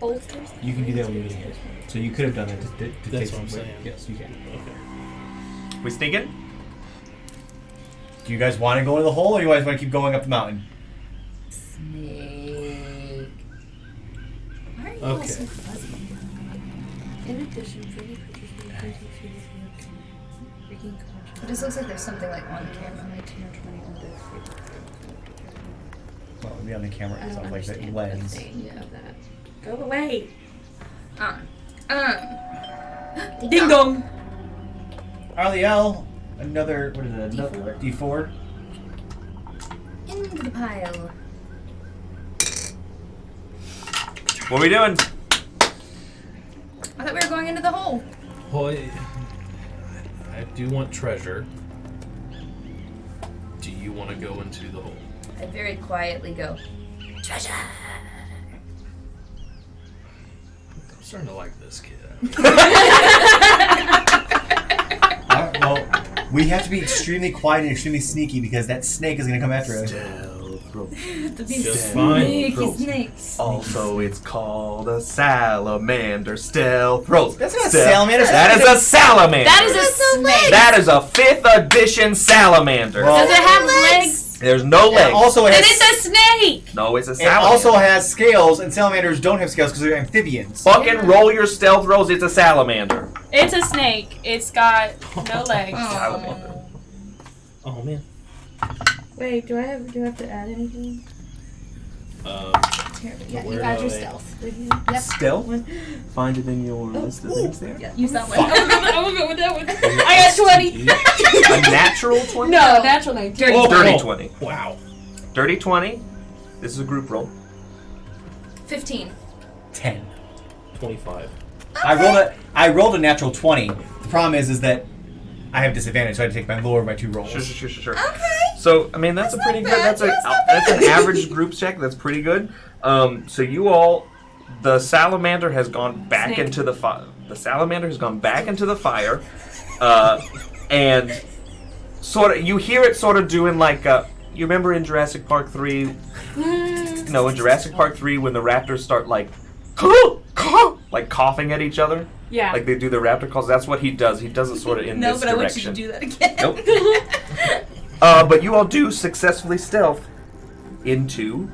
Bolsters. You can do that when you need it. So you could have done that to That's take what I'm some- saying. Yes, you can. okay. We sneaking? Do you guys want to go into the hole, or do you guys want to keep going up the mountain? Snake. Why are you all Okay. so fuzzy? In addition, freely purchase It just looks like there's something like on camera. Well, maybe on the camera it's not like that lens. Go away. Ding dong. Arliel, another, what is it, another D4? Into the pile. What are we doing? I thought we were going into the hole. Boy, I do want treasure. Do you want to go into the hole? I very quietly go, treasure. I'm starting to like this kid. Well, we have to be extremely quiet and extremely sneaky because that snake is going to come after us. Just fine. Snakes. Also, it's called a salamander. Stealth rolls. That's not a salamander. That is a salamander. That is a snake. That is a 5th edition salamander. Well, Does it have legs? There's no it legs. also Then has, it's a snake. No, it's a it salamander. also has scales, and salamanders don't have scales because they're amphibians. Fucking roll your stealth rolls. It's a salamander. It's a snake. It's got no legs. Salamander. Oh man. Wait, do I have to add anything? Yeah, Where you add do your I- stealth. Stealth? Find it in your list of things there. Yeah, use that one. I'm gonna go with that one. I got 20. A natural 20? No, natural 19. Dirty. Oh, Dirty oh. 20. Wow. Dirty 20. This is a group roll. 15. 10. 25. I rolled a natural 20. The problem is that I have disadvantage, so I had to take my lower by 2 rolls. Sure. Okay. So, I mean, that's a pretty not good. bad. That's an average group check. That's pretty good. So you all, the salamander has gone back Snake. into the fire. The salamander has gone back into the fire, and sort of you hear it sort of doing like you remember in Jurassic Park 3? No, in Jurassic Park 3 when the raptors start like coughing at each other. Yeah. Like they do the raptor calls. That's what he does. He does it sort of in No, this but I want direction. you to do that again. Nope. But you all do successfully stealth into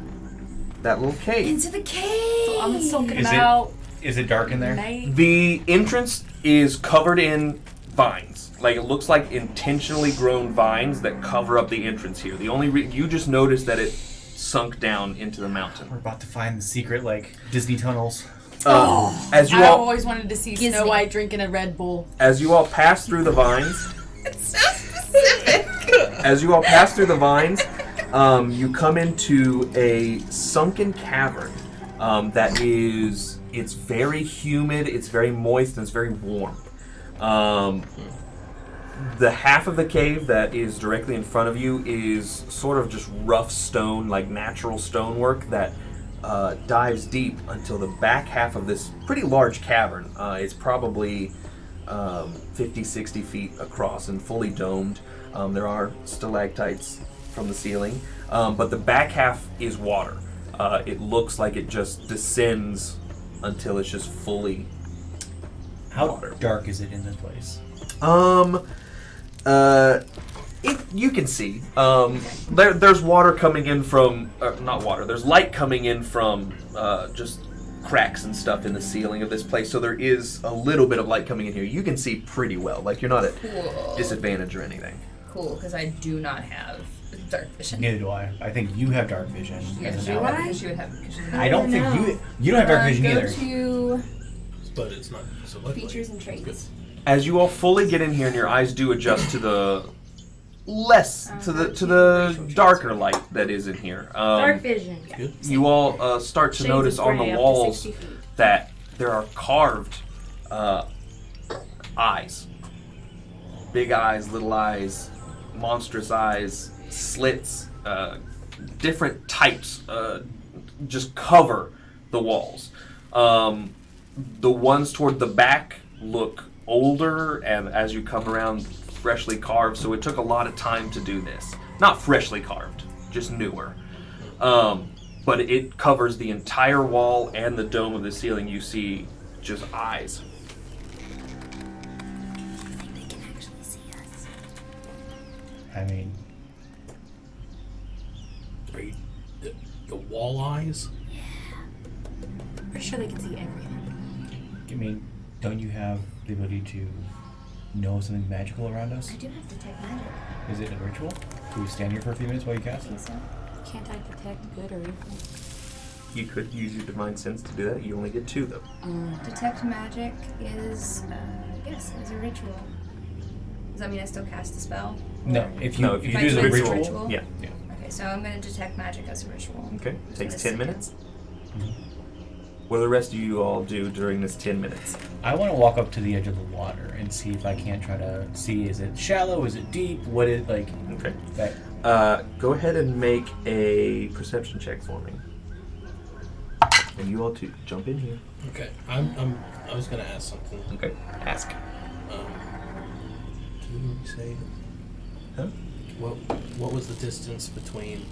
that little cave. Into the cave. I'm soaking Is it- about Is it dark in there? night. The entrance is covered in vines. Like it looks like intentionally grown vines that cover up the entrance here. The only you just noticed that it sunk down into the mountain. We're about to find the secret, like, Disney tunnels. As you I all always wanted to see Giz Snow me. White drinking a Red Bull. as you all pass through the vines, It's so specific. as you all pass through the vines, you come into a sunken cavern it's very humid, it's very moist, and it's very warm. The half of the cave that is directly in front of you is sort of just rough stone, like natural stonework that dives deep until the back half of this pretty large cavern. It's probably 50, 60 feet across and fully domed. There are stalactites from the ceiling, but the back half is water. It looks like it just descends until it's just fully How water. dark is it in this place? You can see. There's water coming in from not water. There's light coming in from just cracks and stuff in the ceiling of this place. So there is a little bit of light coming in here. You can see pretty well. Like you're not at Cool. disadvantage or anything. Cool, because I do not have dark vision. Neither do I. I think you have dark vision. Yeah, as she an would ally. have. Because she would have. Because she would have. I don't think you don't have dark vision go either. to But it's not so lucky. features and traits. As you all fully get in here and your eyes do adjust to the darker light that is in here. Dark vision. Good. You all start to Shades notice of on gray the up to walls 60 feet. that there are carved eyes. Big eyes, little eyes, monstrous eyes, slits, different types just cover the walls. The ones toward the back look older, and as you come around, freshly carved, so it took a lot of time to do this. Not freshly carved, just newer. But it covers the entire wall and the dome of the ceiling. You see just eyes. They can actually see us. I mean, Are you, the wall eyes? Pretty sure they can see everything. I mean, Don't you have the ability to know something magical around us? I do have detect magic. Is it a ritual? Do we stand here for a few minutes while you cast I it? think so. Can't I detect good or evil? You could use your divine sense to do that. You only get 2 though. Detect magic is, is a ritual. Does that mean I still cast the spell? No, Or- if you if do I the choose ritual. ritual? Yeah. Okay, so I'm going to detect magic as a ritual. Okay. Takes Just 10 a minutes. second. What do the rest of you all do during this 10 minutes? I want to walk up to the edge of the water and see if I can't try to see, is it shallow, is it deep, what is, like, Okay. that. Go ahead and make a perception check for me. And you all two jump in here. Okay, I was gonna ask something. Okay. Ask. Can you say Huh? what was the distance between?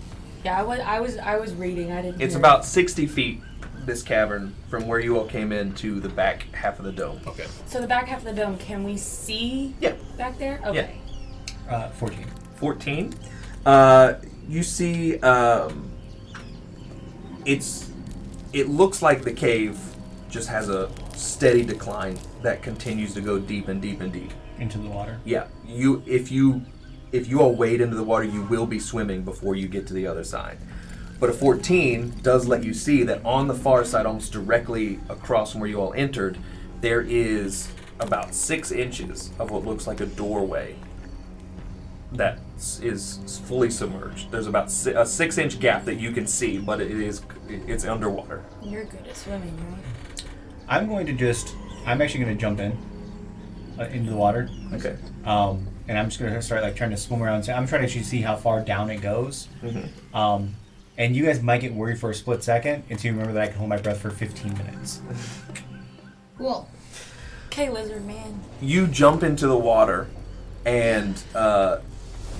Yeah, I was reading. I didn't. It's hear. about 60 feet, this cavern, from where you all came in to the back half of the dome. Okay. So the back half of the dome. Can we see? Yeah. Back there. Okay. 14. 14. You see, it looks like the cave just has a steady decline that continues to go deep and deep and deep. Into the water. Yeah, if you all wade into the water, you will be swimming before you get to the other side. But a 14 does let you see that on the far side, almost directly across from where you all entered, there is about 6 inches of what looks like a doorway that is fully submerged. There's about a 6-inch gap that you can see, but it's underwater. You're good at swimming, right? I'm actually going to jump in into the water. Okay. And I'm just going to start like trying to swim around. I'm trying to actually see how far down it goes. Mm-hmm. And you guys might get worried for a split second until you remember that I can hold my breath for 15 minutes. Cool. Okay, lizard man. You jump into the water, and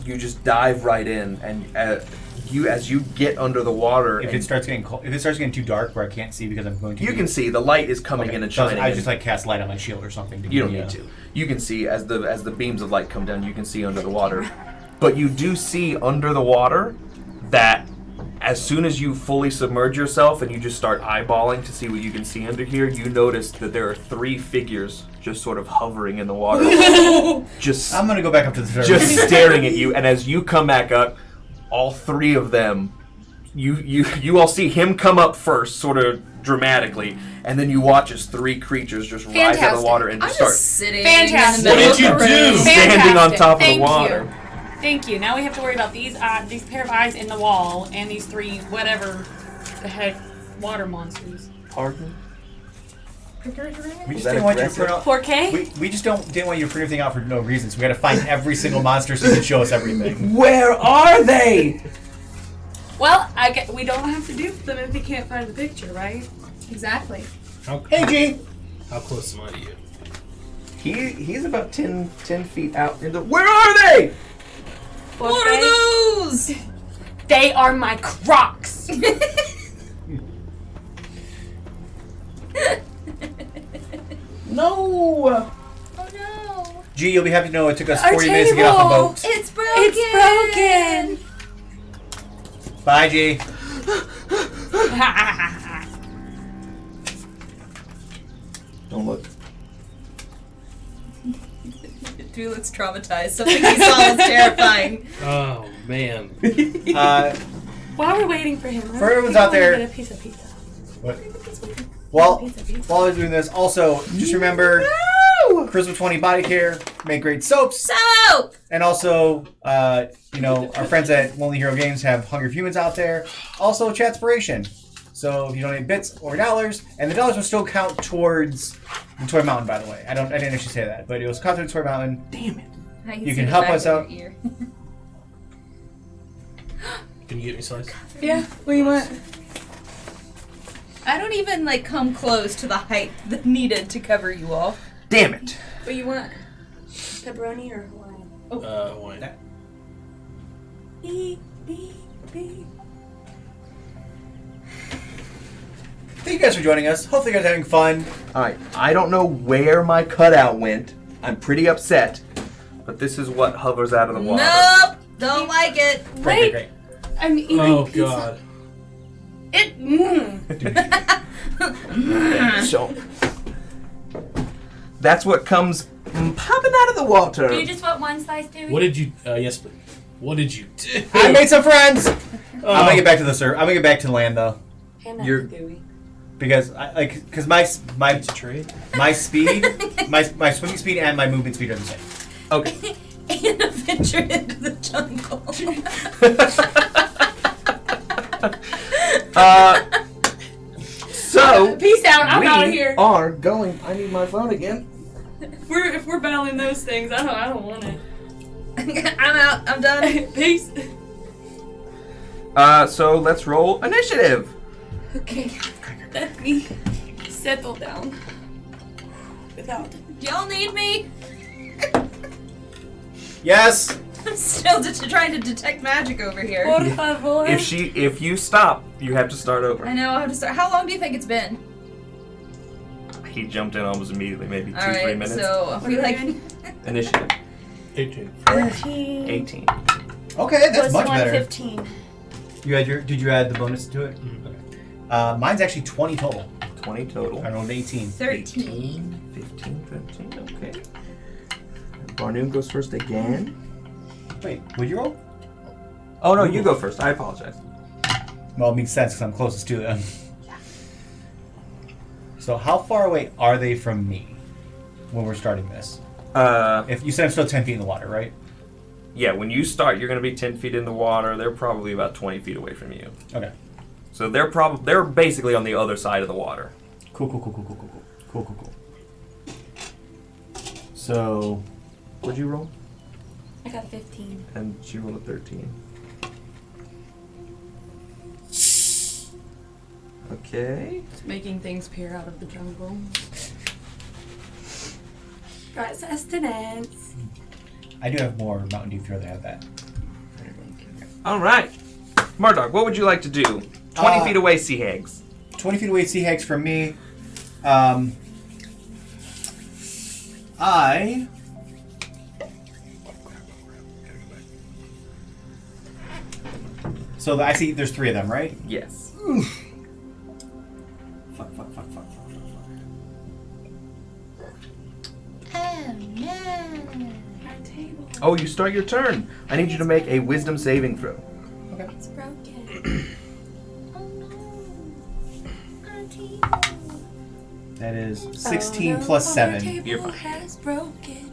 you just dive right in. And as you get under the water, If and it starts getting cold, if it starts getting too dark where I can't see because I'm going to, you can see the light is coming Okay. in and So shining. I in. just like cast light on my shield or something. You don't need to. You can see as the beams of light come down. You can see under the water, but you do see under the water that as soon as you fully submerge yourself and you just start eyeballing to see what you can see under here, you notice that there are 3 figures just sort of hovering in the water, just I'm gonna go back up to the surface. just staring at you. And as you come back up, all 3 of them, you all see him come up first, sort of dramatically, and then you watch as 3 creatures just rise out of the Fantastic. water and I'm just just start sitting Fantastic. in the middle What did of you the do? room. standing on top of the Thank water. You. Thank you. Now we have to worry about these pair of eyes in the wall and these 3 whatever the heck water monsters. Pardon? We just Was that didn't want you to aggressive? print out. 4K? We just didn't want you to print everything out for no reason. So we got to find every single monster so you can show us everything. Where are they? Well, we don't have to dupe them if you can't find the picture, right? Exactly. Hey, G. How close am I to you? He's about 10 feet out in the. Where are they? 4K? What are those? They are my Crocs. No. Oh no. G, you'll be happy to know it took us Our 40 minutes to get off the table. boat. It's broken. It's broken. Bye, G. Don't look. Drew looks traumatized. Something he saw was terrifying. Oh man. While we're waiting for him, For everyone's out there- get a piece of pizza. While we're doing this, also just remember, Charisma 20 body care, make great soaps, Soap. and also, our friends at Lonely Hero Games have Hungry Humans out there. Also, Chatspiration. So if you donate bits or dollars, and the dollars will still count towards the Toy Mountain, by the way. I didn't actually say that, but it was count towards Toy Mountain. Damn it. I You see can the help back us of out. your ear. Can you get me slice? Yeah, what do you want? I don't even come close to the height that needed to cover you all. Damn it. What do you want? Pepperoni or Hawaiian? Hawaiian. Beep, beep, beep. Thank you guys for joining us. Hopefully you guys are having fun. Alright, I don't know where my cutout went. I'm pretty upset. But this is what hovers out of the water. Nope. Don't like it. Great. I'm eating Oh pizza. god. It. So, That's what comes popping out of the water. Do you just want one slice, Dewey? What did you? Yes, please. What did you do? I made some friends. I'm gonna get back to I'm gonna get back to the land though, Hand that You're- to Dewey. because my Trade? my speed, my swimming speed and my movement speed are the same. Okay. And a venture into the jungle. So Peace out. I'm we out of here. are going. I need my phone again. If we're battling those things, I don't want it. I'm out. I'm done. Peace. So let's roll initiative. Okay. Let me settle down. Without. Y'all need me? Yes. I'm still trying to detect magic over here. Por favor. If you stop, you have to start over. I know. I have to start. How long do you think it's been? He jumped in almost immediately, maybe 2-3 All right. minutes. So if we like. Initiative 18. 13. 18. Okay, that's Plus much 1, better. 15. Did you add the bonus to it? Okay. Mine's actually 20 total. 20 total. I rolled 18. 13. 15, 15. Okay. Barnum goes first again. Wait, would you roll? Oh no, you go first. I apologize. Well, it makes sense because I'm closest to them. So how far away are they from me when we're starting this? If you said I'm still 10 feet in the water, right? Yeah, when you start, you're going to be 10 feet in the water. They're probably about 20 feet away from you. Okay. So they're basically on the other side of the water. Cool. So, What'd you roll? I got a 15. And she rolled a 13. Okay. Just making things peer out of the jungle. Got sustenance. I do have more Mountain Dew if you'd rather have that. All right. Marduk, what would you like to do? 20 feet away, sea hags. 20 feet away, sea hags from me. So I see there's 3 of them, right? Yes. Fuck. Oh no. My table. Oh, you start your turn. I need you to make a wisdom saving throw. It's broken. Oh no. Auntie. That is 16 plus 7. You're fine. Has broken.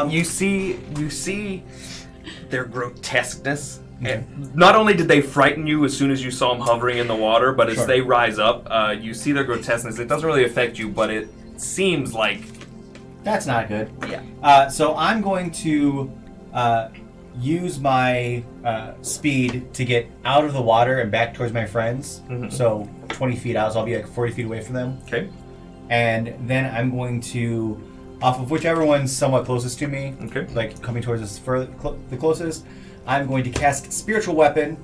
You see their grotesqueness. Okay. And not only did they frighten you as soon as you saw them hovering in the water, but as Sure. they rise up, you see their grotesqueness. It doesn't really affect you, but it seems like That's not good. yeah. So I'm going to use my speed to get out of the water and back towards my friends. Mhm. So 20 feet out, so I'll be like 40 feet away from them. Okay. And then I'm going to, off of whichever one's somewhat closest to me, Okay. like coming towards us the closest, I'm going to cast Spiritual Weapon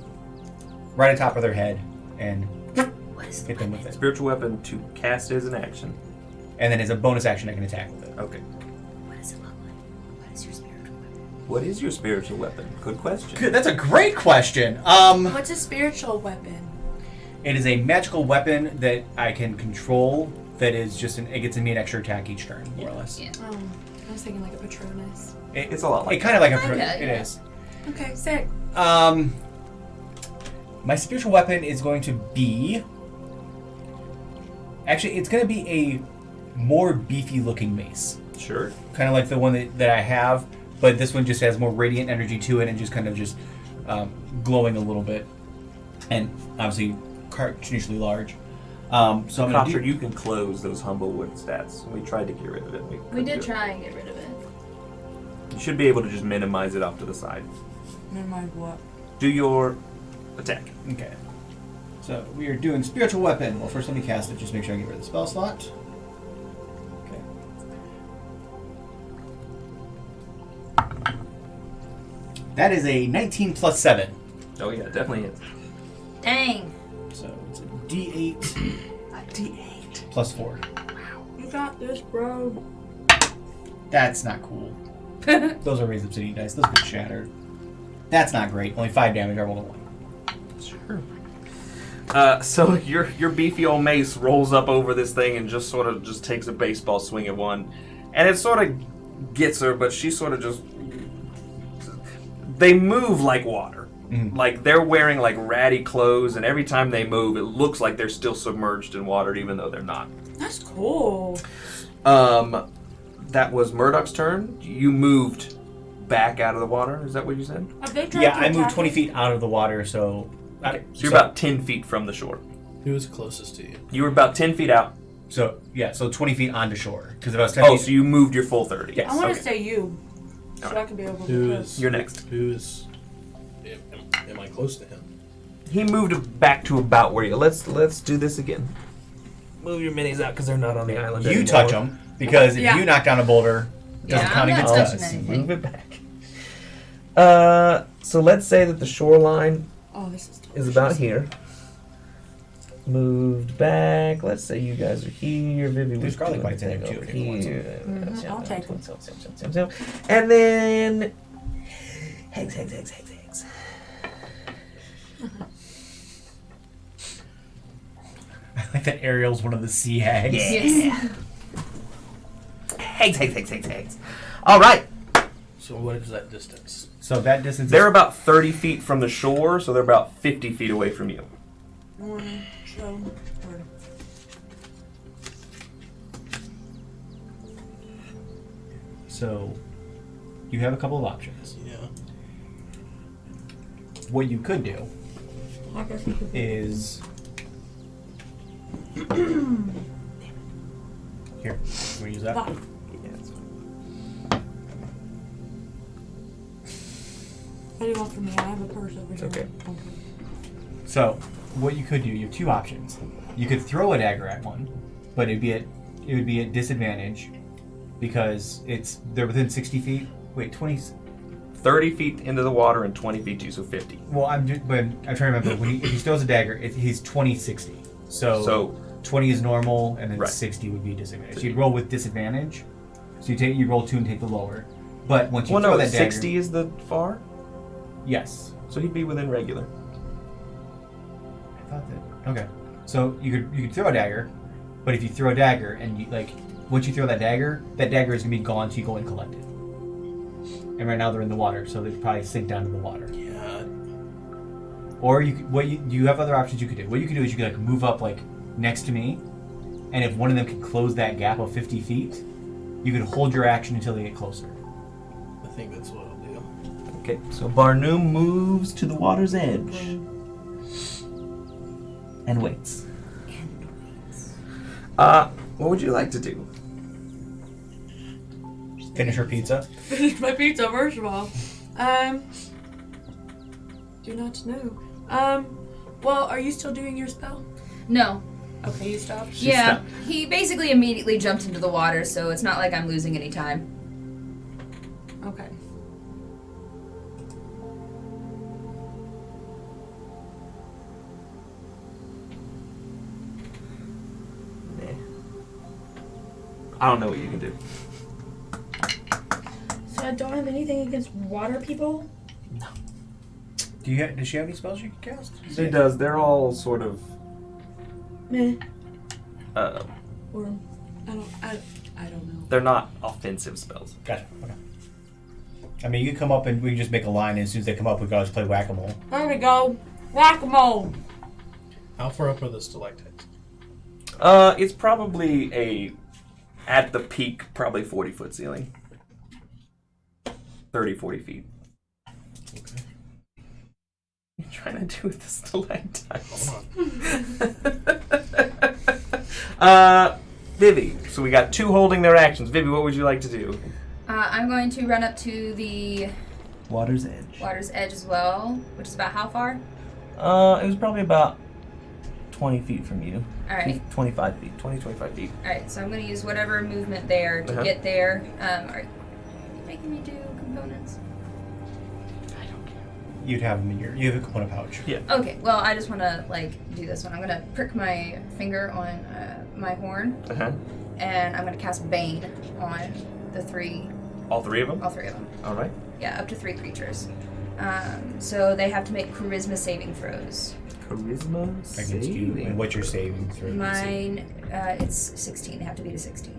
right on top of their head and hit them with it. Spiritual weapon to cast as an action. And then as a bonus action, I can attack with it. Okay. What does it look like? What is your spiritual weapon? What is your spiritual weapon? Good question. Good, that's a great question. What's a spiritual weapon? It is a magical weapon that I can control. That is just it gets me an extra attack each turn, more or less. Yeah. Oh, I was thinking like a Patronus. It's a lot like It kind of like a Kinda, it yeah. is. Okay, sick. My spiritual weapon is going to be. Actually, it's going to be a more beefy looking mace, that. Sure. kind of like the one that I have, but this one just has more radiant energy to it and just kind of glowing a little bit, and obviously cartoonishly large. So I'm going Copter, to you can close those Humblewood stats. We tried to get rid of it. We couldn't did do it. try and get rid of it. You should be able to just minimize it off to the side. Never mind what. Do your attack. Okay. So we are doing spiritual weapon. Well, first let me cast it. Just make sure I get rid of the spell slot. Okay. That is a 19 plus 7. Oh yeah, definitely is. Dang. So it's a D8 A D8. plus 4. You got this, bro. That's not cool. Those are raised obsidian dice. Those get shattered. That's not great. Only 5 damage. I rolled a 1. Sure. So your beefy old mace rolls up over this thing and just sort of just takes a baseball swing at one, and it sort of gets her, but she sort of just. They move like water. Like they're wearing like ratty clothes, and every time they move, it looks like they're still submerged in water, even though they're not. That's cool. That was Murdoch's turn. You moved back out of the water. Is that what you said? Yeah, I moved 20 feet out of the water, so... Okay. So you're about 10 feet from the shore. Who was closest to you? You were about 10 feet out. So 20 feet onto shore. Because if I was 10 Oh, feet... so you moved your full 30. Yes. I want to Okay. say you. So Alright. I can be able Who to. is? You're next. Who is? Am I close to him? He moved back to about where you. Let's do this again. Move your minis out because they're not on the island You anymore. touch them, because if Yeah. you knock down a boulder, it doesn't Yeah, count I'm against not us. touching anything. Move it back. So let's say that the shoreline Oh, this is is about here. Moved back. Let's say you guys are here. Vivi There's was garlic doing bites in the there, thing too, over if you want here. I'll take them. And then Hags. I like that Ariel's one of the sea hags. Yes. Hags. All right. So what is that distance? So that distance They're about 30 feet from the shore, so they're about 50 feet away from you. So you have a couple of options. Yeah. What you could do is... Here, can we use that? Fuck. What do you want from me? I have a purse over here. okay. So, what you could do, you have two options. You could throw a dagger at one, but it would be at disadvantage because they're within 60 feet. Wait, 20. 30 feet into the water and 20 feet to you, so 50. Well, I'm trying to remember if he throws a dagger, he's 20-60. So 20 is normal, and then Right. 60 would be disadvantage. So you'd roll with disadvantage. So you roll 2 and take the lower. But once you Well, throw no, that dagger, 60 is the far, yes. so he'd be within regular. I thought that. Okay. So you could throw a dagger, but if you throw a dagger and once you throw that dagger is gonna be gone till you go and collect it. And right now they're in the water, so they'd probably sink down to the water. Yeah. Or you have other options you could do. What you could do is you could move up next to me, and if one of them can close that gap of 50 feet, you could hold your action until they get closer. I think that's what I'll do. Okay, so Barnum moves to the water's edge and waits. What would you like to do? Finish her pizza. Finish my pizza, first of all. Do not know. Well, are you still doing your spell? No. Okay, you stopped. Yeah. He basically immediately jumped into the water, so it's not like I'm losing any time. Okay. I don't know what you can do. So I don't have anything against water people? Does she have any spells you can cast? She does. They're all sort of. Meh. Uh, Or I don't know. they're not offensive spells. Gotcha. Okay. I mean, you can come up and we can just make a line, and as soon as they come up, we can always play whack-a-mole. There we go. Whack-a-mole. How far up are the stalactites? It's probably at the peak, probably 40-foot ceiling. 30, 40 feet. Okay. What are you trying to do with the stalactites? Hold on. Vivi. So we got 2 holding their actions. Vivi, what would you like to do? I'm going to run up to the Water's edge. water's edge as well, which is about how far? It was probably about 20 feet from you. All right. 25 feet. 25 feet. All right, so I'm going to use whatever movement there to Uh-huh. get there. Are you making me do components? You'd have them in you have a component pouch. Yeah. Okay, well, I just want to, do this one. I'm going to prick my finger on my horn, Uh-huh. and I'm going to cast Bane on the 3, All 3 of them? all 3 of them. All right. Yeah, up to 3 creatures. So they have to make charisma saving throws. Charisma Against you. And what's your saving throw? Mine, it's 16. They have to beat a 16.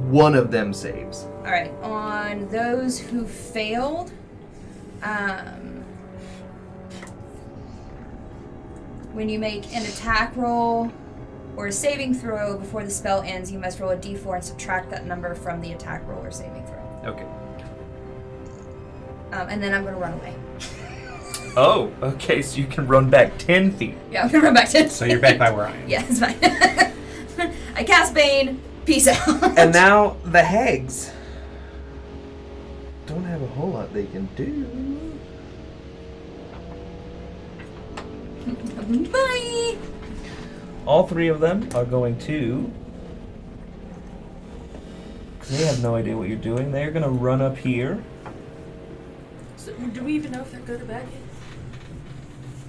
One of them saves. All right. On those who failed, when you make an attack roll or a saving throw before the spell ends, you must roll a d4 and subtract that number from the attack roll or saving throw. Okay. And then I'm going to run away. Oh, okay, so you can run back 10 feet. Yeah, I'm going to run back to... So you're back by where I am. Yeah, it's fine. I cast Bane. Peace out. And now the hags don't have a whole lot they can do. Bye. All three of them are going to... They have no idea what you're doing. They're going to run up here. So, do we even know if they're good or bad yet?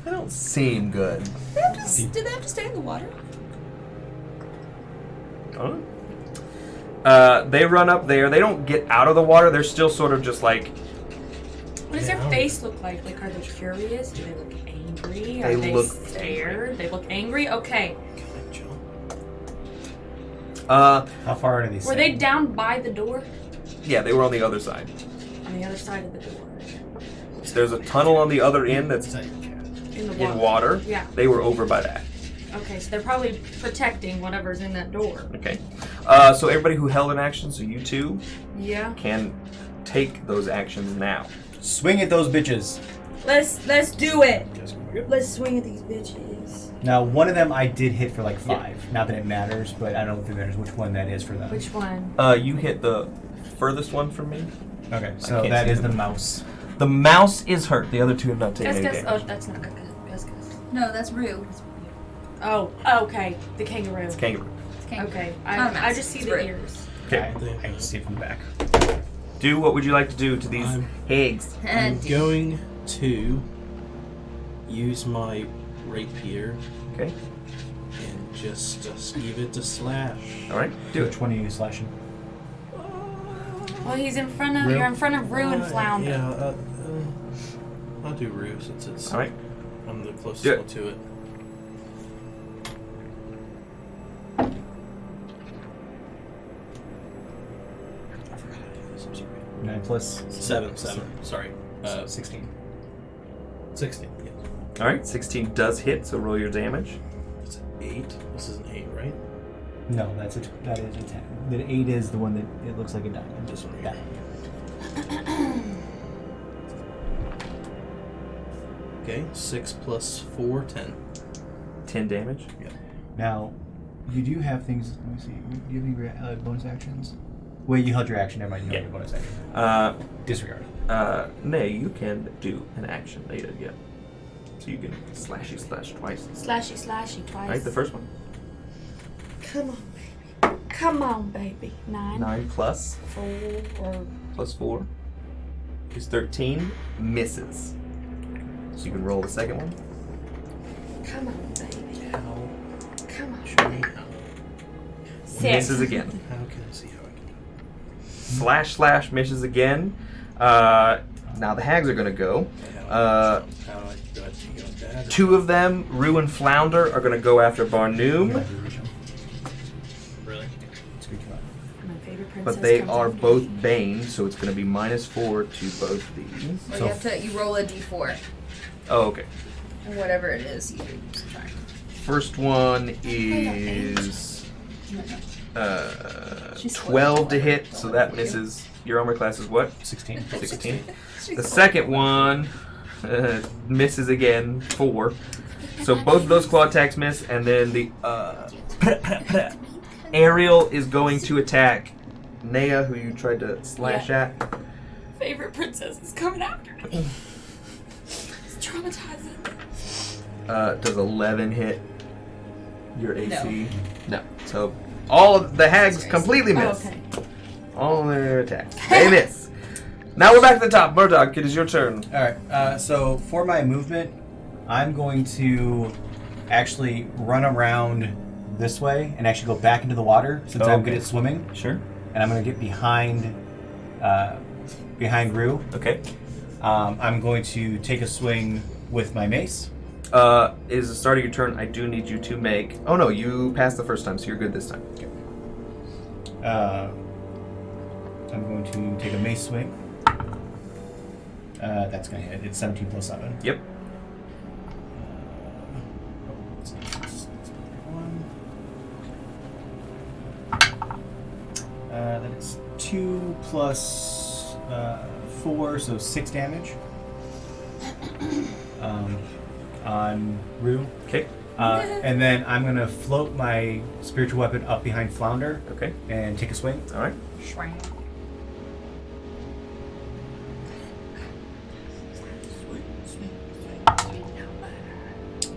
They don't seem good. Did they have to stay in the water? Oh. They run up there. They don't get out of the water. They're still sort of just like... What does their face look like? Like, are they curious? Do they look angry? Are They they look scared? They look angry? Okay. How far are these? Were they down by the door? Yeah, they were on the other side. On the other side of the door. So there's a tunnel on the other end that's In the water. in water. Yeah. They were over by that. Okay, so they're probably protecting whatever's in that door. Okay. So everybody who held an action, so you two, Yeah. can take those actions now. Swing at those bitches. Let's do it. Let's swing at these bitches. Now, one of them I did hit for like 5. Not that it matters, but I don't think it matters which one that is for them. Which one? You hit the furthest one from me. Okay, so can't that see is the them. mouse. The mouse is hurt. The other two have not taken Gus any Gus. damage. Oh, that's not Gus Gus. Gus. No, that's Rue. Oh, okay. The kangaroo. It's kangaroo. It's kangaroo. Okay, Not a mouse, I just see it's the Rue. ears. Okay. I can see from the back. Do what would you like to do to these hags? I'm And going to use my rapier Okay. and just give it a slash. All right. Do it. Which one are you slashing? Well, he's in front of. Rue? You're in front of Rue and Flounder. Yeah, I'll do Rue since it's All right. I'm the closest Do it. one to it. I forgot how to do this. I'm sorry. 9 plus 7. Sorry. 16. 16. Yeah. All right. 16 does hit. So roll your damage. It's an 8. This is an 8, right? No, that is a 10. The 8 is the one that it looks like a diamond. This one here. That. Okay. 6 plus 4, 10. 10 damage. Yeah. Now, you do have things. Let me see. Do you have any bonus actions? Wait, you held your action. Never mind. You held Yeah. your bonus action. Disregard. Nay, you can do an action later. Yeah. So you can slash twice. Slashy twice. All right. The first one. Come on, baby. Come on, baby. 9. 9 plus 4 is 13. Misses. So you can roll the second one. Come on, baby. How? Come on. Show me how. 6. Misses again. How can I see how I can do it? Slash misses again. Now the hags are gonna go. How do I think about that? 2 of them, Rue and Flounder, are gonna go after Barnum, Really? It's a good try. My favorite princess. but they comes are out. both Bane, so it's gonna be -4 to both these. Well, you have to roll a d4. Oh, okay. And whatever it is, you subtract. First one is She's 12 to hit, so that misses. Your armor class is what? 16. 16. The second one misses again, 4. So both of those claw attacks miss, and then the Ariel is going to attack Nea, who you tried to slash at. Favorite princess is coming after me. It's traumatizing. Does 11 hit your AC? No. So all of the hags completely miss. Oh, okay. All their attacks. They miss. Now we're back to the top. Murdoch, it is your turn. Alright, so for my movement, I'm going to actually run around this way and actually go back into the water since I'm good Okay. at swimming. Sure. And I'm going to get behind Rue. Okay. I'm going to take a swing with my mace. Is the start of your turn. I do need you to make. Oh no, you passed the first time, so you're good this time. Okay. I'm going to take a mace swing. That's going to hit. It's 17 plus 7. Yep. That is 2 plus 4, so 6 damage. On Rue. Okay. And then I'm going to float my spiritual weapon up behind Flounder Okay. and take a swing. All right.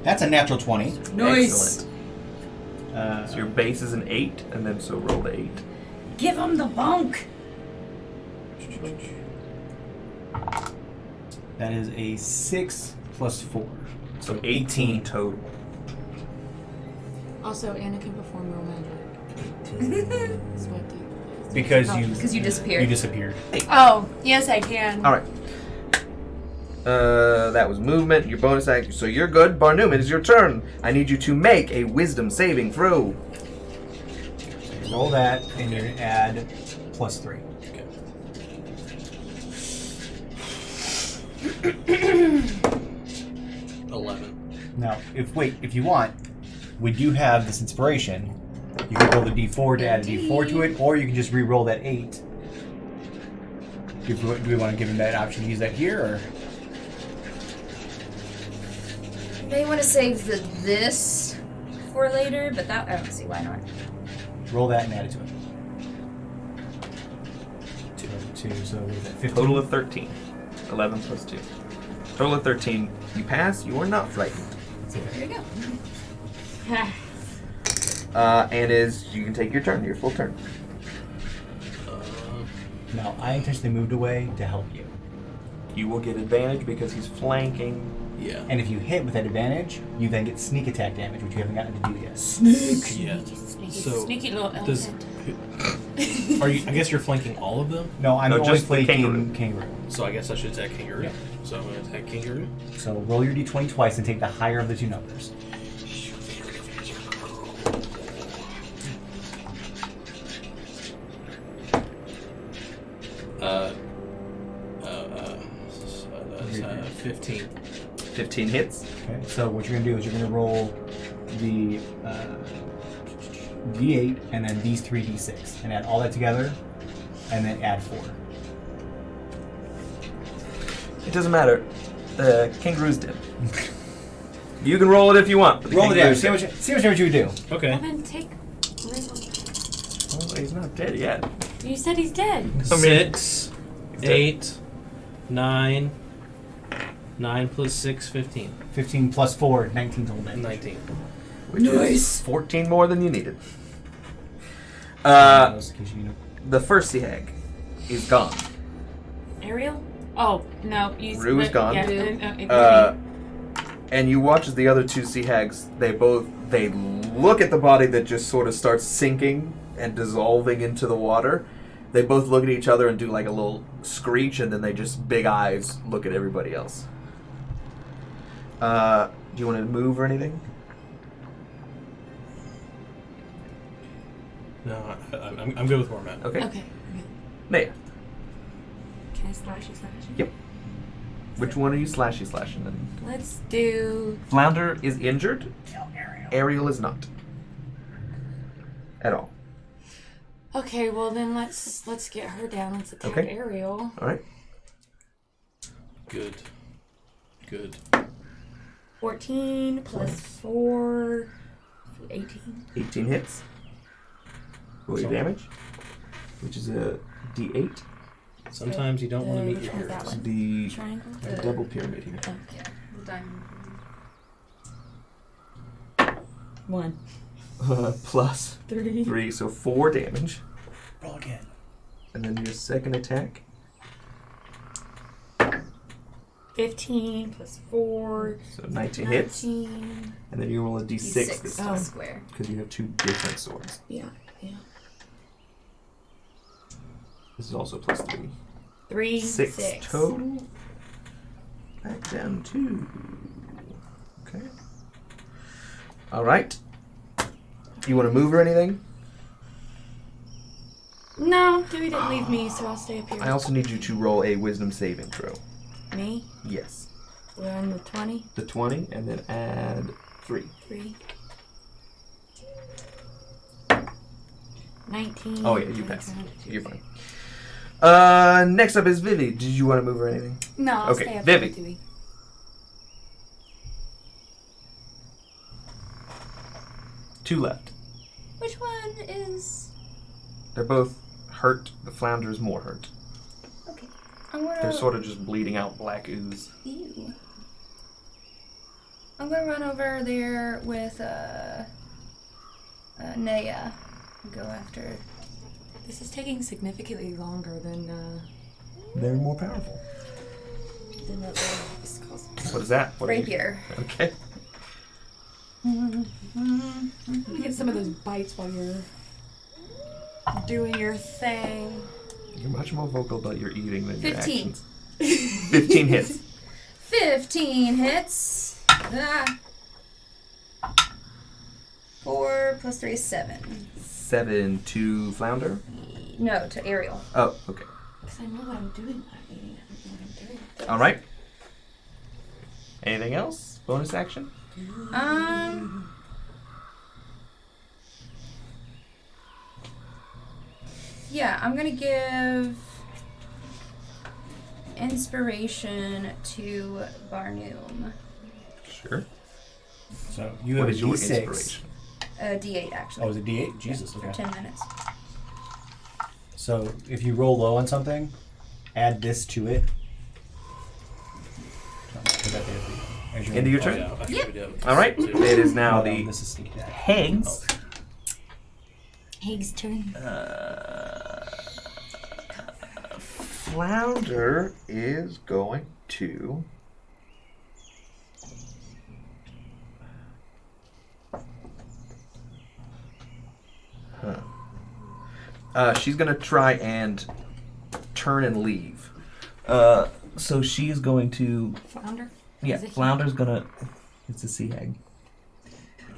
That's a natural 20. Nice. Excellent. So your base is an 8, and then so roll the 8. Give him the bunk. That is a 6 plus 4. So 18 total. Also, Anna can perform real magic. That's what they- Because Because you disappeared. You disappeared. Oh, yes, I can. All right. That was movement. Your bonus action. So you're good. Barnum, it is your turn. I need you to make a wisdom saving throw. Roll that, and you're going to add plus 3. Okay. 11. Now, if you want, we do have this inspiration. You can roll the d4 to add a d4 to it, or you can just re-roll that 8. Do we want to give him that option to use that here, or? May want to save this for later, but that I don't see why not. Roll that and add it to it. 2, so what is that, 15? Total of 13. 11 plus 2. Total of 13. You pass. You are not frightened. There you go. And you can take your turn. Your full turn. Now, I intentionally moved away to help you. You will get advantage because he's flanking. Yeah. And if you hit with that advantage, you then get sneak attack damage, which you haven't gotten to do yet. Yeah. So Sneaky little does elephant. are you? I guess you're flanking all of them. No, I'm No, only just the flanking kangaroo. So I guess I should attack Kangaroo. Yeah. So I'm going to attack Kangaroo. So roll your d20 twice and take the higher of the two numbers. That's 15. 15 hits. Okay. So what you're gonna do is you're gonna roll the d8 and then these 3 d6 and add all that together, and then add 4. It doesn't matter. The kangaroo's dead. You can roll it if you want. But the Roll the damage. kangaroo's See what you do. Okay. Evan, take. dead. Well, he's not dead yet. You said he's dead. I mean, 6, dead. 8, 9. 9 plus 6, 15. 15 plus 4, 19 total damage. 19. Which is 14 more than you needed. Just in case you know. The first sea hag is gone. Ariel? Oh, no. Rue's gone. Yeah, And you watch as the other two sea hags, they look at the body that just sort of starts sinking and dissolving into the water. They both look at each other and do like a little screech, and then they just big eyes look at everybody else. Do you want to move or anything? No, I'm good with where I'm at. Okay. Okay. Naya, Can I slashy? Yep. Which one are you slashing then? Let's do. Flounder is injured. Ariel is not. At all. Okay, well then let's get her down. Let's attack Okay. Ariel. All right. Good. 14 plus 4, 18. 18 hits. Roll your damage, which is a D8. Sometimes you don't want to meet your Which one's that heroes. one? The Triangle? double pyramid here. Okay. The diamond. 1. Plus 3. 3, so 4 damage. Roll again. And then your second attack 15 plus 4. So 19 hits. 19. And then you roll a d6 this time. square. Because you have 2 different swords. Yeah. This is also plus 3. 3, 6 total. Back down 2. Okay. Alright. You want to move or anything? No, Dewey didn't leave me, so I'll stay up here. I also need you to roll a wisdom saving throw. Me? Yes. We're on the 20. The 20, and then add 3. 3. 19. Oh, yeah, you pass. You're fine. Next up is Vivi. Did you want to move or anything? No, I'll Okay, stay up Vivi. here, Dewey. Two left. Which one is... They're both hurt. The flounder's more hurt. Okay. I'm gonna... They're sort of just bleeding out black ooze. Ew. I'm gonna run over there with Naya and go after. This is taking significantly longer than They're more powerful. what this calls. What is that? What are you- Rapier. Okay. Let me get some of those bites while you're doing your thing. You're much more vocal about your eating than your 15. actions. 15 hits. 15 hits. Ah. 4 plus 3 is 7. 7 to flounder? No, to Ariel. Oh, okay. Because I know what I'm doing when I'm eating. I don't know what I'm doing. Alright. Anything else? Bonus action? Yeah, I'm gonna give inspiration to Barnum. Sure. So you What have is a your D6. inspiration? D8 actually. Oh, is it D8? Jesus, For okay. 10 minutes. So if you roll low on something, add this to it. Put that there for you. As your- Into your Oh, turn? yeah, I Yep. we do. Alright. It is now Oh, no, the this is sneak attack. Hags. Haig's turn. Flounder is going to... she's going to try and turn and leave. So she's going to... Flounder? Yeah, Is it Flounder's gonna... It's a sea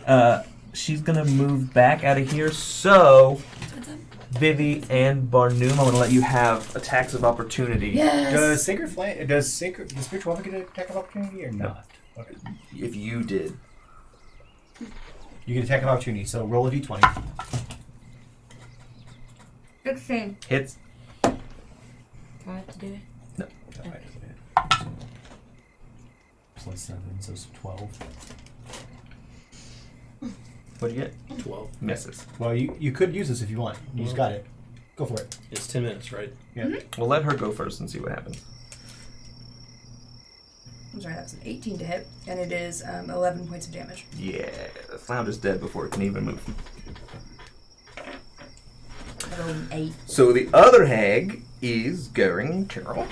hag. She's gonna move back out of here, so... What's up? Vivi and Barnum, I'm gonna let you have attacks of opportunity. Yes! Does Sacred Flame, does Spiritual Weapon get an attack of opportunity or not? Okay. If you did. You get attack of opportunity, so roll a d20. 16. Hits. Do I have to do it? Alright. Plus 7, so it's 12. What'd you get? 12. Misses. Well, you could use this if you want. You just got it. Go for it. It's 10 minutes, right? Yeah. We'll let her go first and see what happens. I'm sorry, that was an 18 to hit, and it is 11 points of damage. Yeah, the Flounder's dead before it can even move. I rolled an 8. So the other hag is going to...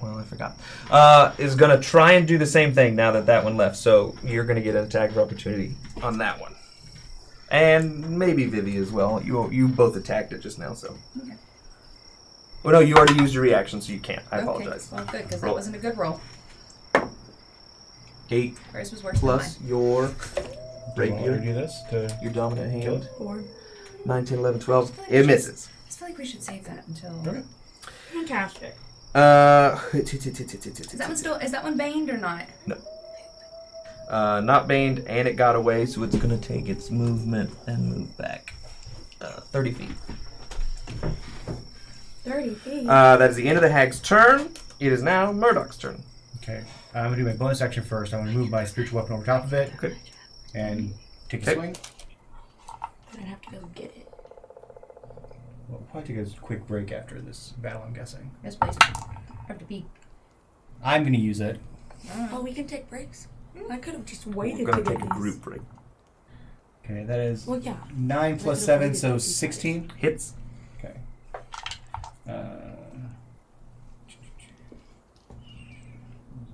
Well, I forgot. Is going to try and do the same thing now that that one left. So you're going to get an attack of opportunity on that one. And maybe Vivi as well. You both attacked it just now, so. Okay. Well, no, you already used your reaction, so you can't. I apologize. Well, good, because Roll. that wasn't a good roll. 8 Hers was worse plus your Do you want her to rapier, do this? To your dominant kill hand. it? 4. 9, 10, 11, 12. It misses. I just feel like we should save that until... Okay. Fantastic. Is Is that one baned or not? not baned, and it got away, so it's going to take its movement and move back 30 feet. 30 feet. That is the end of the hag's turn. It is now Murdoch's turn. Okay. I'm going to do my bonus action first. I'm going to move my spiritual weapon over top of it Okay. and take a Okay. swing. I'd have to go get it. We'll probably take a quick break after this battle, I'm guessing. Yes, please. I have to pee. I'm going to use it. Oh, we can take breaks? I could have just We're waited going to to get take a these. group break. Okay, that is Well, yeah. 9 plus 7, so 16. Hits. Okay.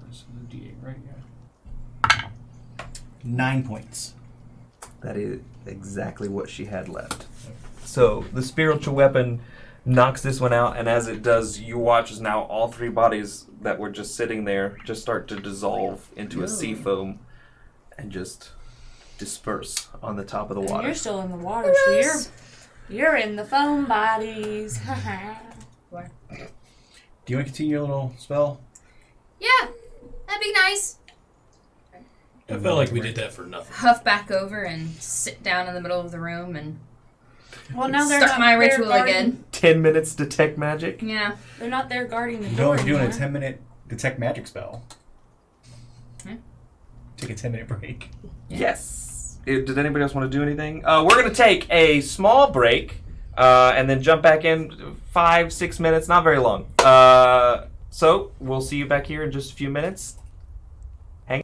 This is a D8, right? Yeah. 9 points. That is exactly what she had left. So the spiritual weapon knocks this one out, and as it does, you watch as now all three bodies that were just sitting there just start to dissolve into a sea foam and just disperse on the top of the And water. you're still in the water, so you're in the foam bodies. Do you want to continue your little spell? Yeah, that'd be nice. I felt like we did that for nothing. Huff back over and sit down in the middle of the room and Well, now they're start not my there ritual guarding- again. 10 minutes detect magic. Yeah. They're not there guarding the You door don't doing a anymore. 10-minute detect magic spell. Hmm? Take a 10-minute break. Yes. Did anybody else want to do anything? We're going to take a small break and then jump back in 5-6 minutes. Not very long. So we'll see you back here in just a few minutes. Hang.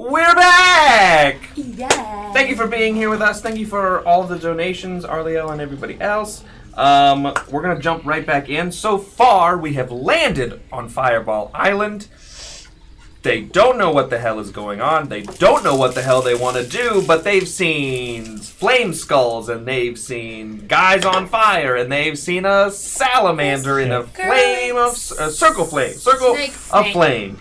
We're back! Yeah. Thank you for being here with us. Thank you for all the donations, Arliel and everybody else. We're going to jump right back in. So far, we have landed on Fireball Island. They don't know what the hell is going on. They don't know what the hell they want to do, but they've seen flame skulls, and they've seen guys on fire, and they've seen a salamander in a flame of circle of flame.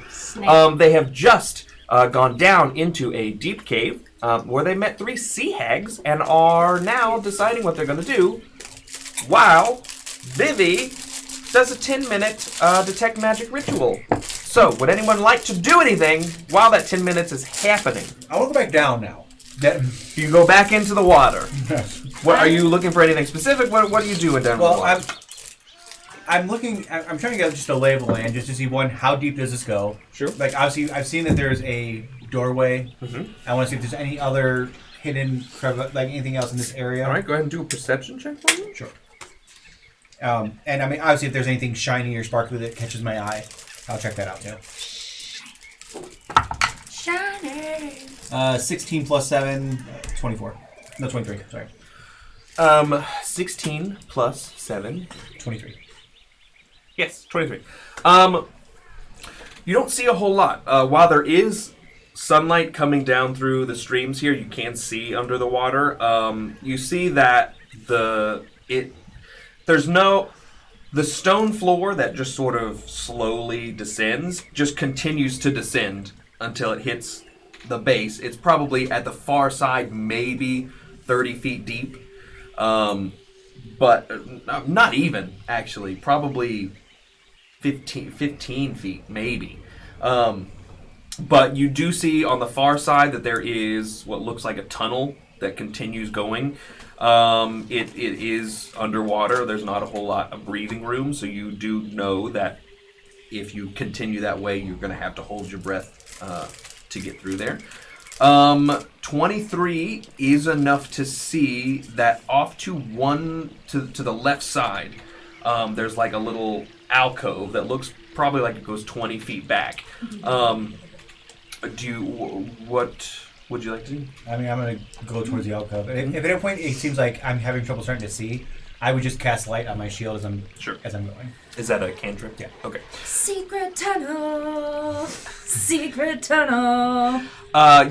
Snake. They have just gone down into a deep cave where they met 3 sea hags and are now deciding what they're going to do, while Vivi does a 10-minute detect magic ritual. So, would anyone like to do anything while that 10 minutes is happening? I want to go back down now. You go back into the water. Yes. What, are you looking for anything specific? What are you doing down in the Well, water? I'm trying to get just a lay of the land just to see, one, how deep does this go? Sure. Like, obviously, I've seen that there's a doorway. Mhm. I want to see if there's any other hidden, like anything else in this area. All right, go ahead and do a perception check for me. Sure. And I mean, obviously, if there's anything shiny or sparkly that catches my eye, I'll check that out too. Shiny. 16 plus 7, 24. No, 23. Sorry. 16 plus 7. 23. Yes, 23. You don't see a whole lot. While there is sunlight coming down through the streams here, you can see under the water. You see that the stone floor that just sort of slowly descends just continues to descend until it hits the base. It's probably at the far side, maybe 30 feet deep. But not even, actually. Probably 15 feet, maybe. But you do see on the far side that there is what looks like a tunnel that continues going. It is underwater. There's not a whole lot of breathing room, so you do know that if you continue that way, you're going to have to hold your breath to get through there. 23 is enough to see that off to the left side, there's like a little alcove that looks probably like it goes 20 feet back. What would you like to do? I mean, I'm going to go towards the alcove. If at any point it seems like I'm having trouble starting to see, I would just cast light on my shield as I'm going. Is that a cantrip? Yeah. Okay. Secret tunnel. Secret tunnel.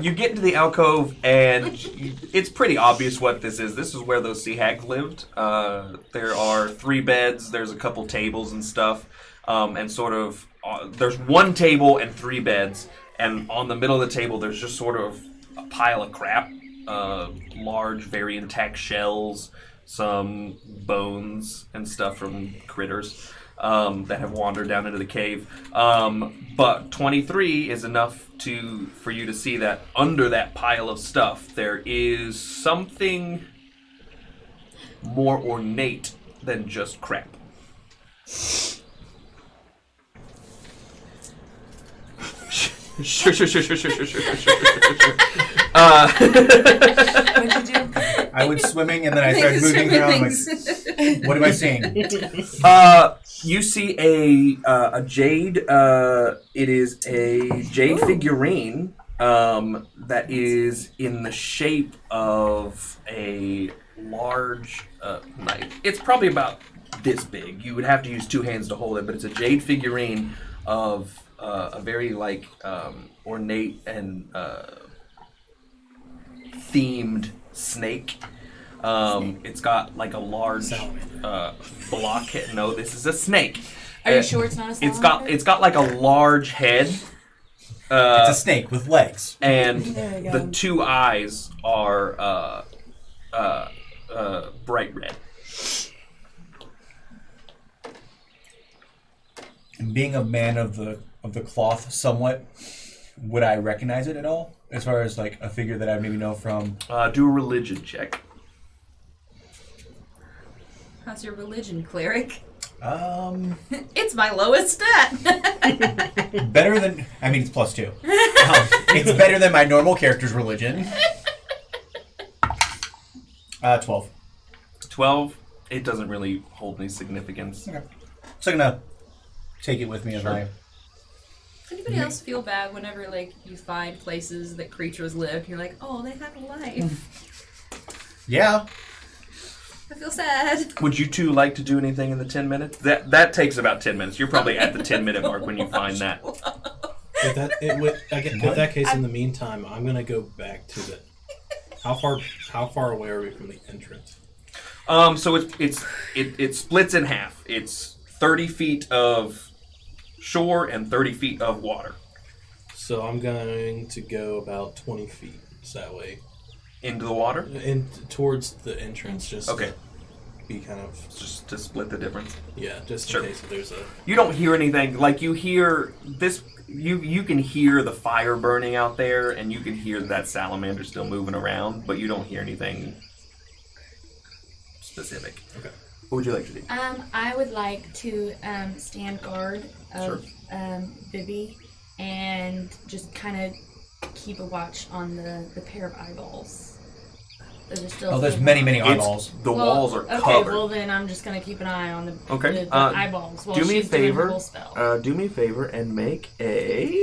You get into the alcove, and it's pretty obvious what this is. This is where those sea hags lived. There are 3 beds. There's a couple tables and stuff, and sort of there's 1 table and 3 beds, and on the middle of the table there's just sort of a pile of crap, large, very intact shells, some bones and stuff from critters that have wandered down into the cave. But 23 is enough for you to see that under that pile of stuff there is something more ornate than just crap. Sure. What'd you do? I went swimming and then I started moving around. I'm like, what am I seeing? You see a jade. It is a jade figurine that is in the shape of a large knife. It's probably about this big. You would have to use 2 hands to hold it, but it's a jade figurine of a very ornate and themed snake. It's got like a large blockhead. No, this is a snake. Are you sure it's not a salamander? It's got like a large head. It's a snake with legs. And There you go. the 2 eyes are bright red. And being a man of the cloth somewhat, would I recognize it at all? As far as like a figure that I maybe know from... Do a religion check. How's your religion, cleric? It's my lowest stat. better than... I mean, it's +2. It's better than my normal character's religion. 12. 12. It doesn't really hold any significance. Okay. So I'm going to take it with me as Sure. I Does anybody else feel bad whenever like you find places that creatures live? You're like, oh, they have a life. Yeah. I feel sad. Would you two like to do anything in the 10 minutes? That takes about 10 minutes. You're probably at the 10-minute mark when you find that. If that case, in the meantime, I'm gonna go back to the. How far away are we from the entrance? So it splits in half. It's 30 feet of shore and 30 feet of water. So I'm going to go about 20 feet that way. Into the water? Towards the entrance, just okay. To be kind of just to split the difference. Yeah, just sure. in case there's a. You don't hear anything like you hear this. You can hear the fire burning out there, and you can hear that salamander still moving around, but you don't hear anything specific. Okay. What would you like to do? I would like to stand guard of Sure. Vivi and just kind of keep a watch on the pair of eyeballs. That are still There's many eyeballs. The walls are okay, covered. well then I'm just gonna keep an eye on the, Okay. the eyeballs while Do me a she's doing her favor. whole spell. Do me a favor and make a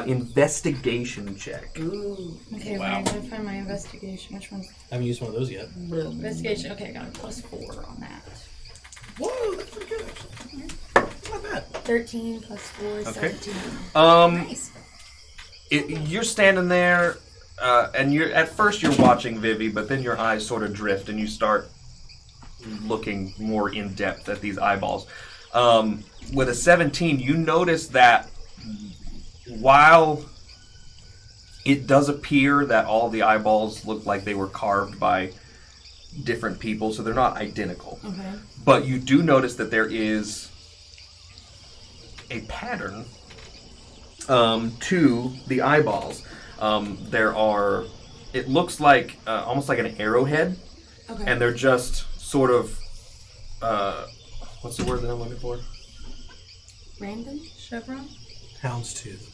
investigation check. Ooh. Okay, Wow. where did I find my investigation? Which one's I haven't used one of those yet. investigation? Okay, I got a +4 on that. Whoa, that's pretty good actually. Not bad. 13 + 4, Okay. 17. Nice. You're standing there, and at first you're watching Vivi, but then your eyes sort of drift, and you start looking more in depth at these eyeballs. With a 17, you notice that while it does appear that all the eyeballs look like they were carved by different people, so they're not identical. Okay. But you do notice that there is a pattern to the eyeballs. It looks like almost like an arrowhead, Okay. and they're just sort of, what's the word that I'm looking for? Random? Chevron? Houndstooth.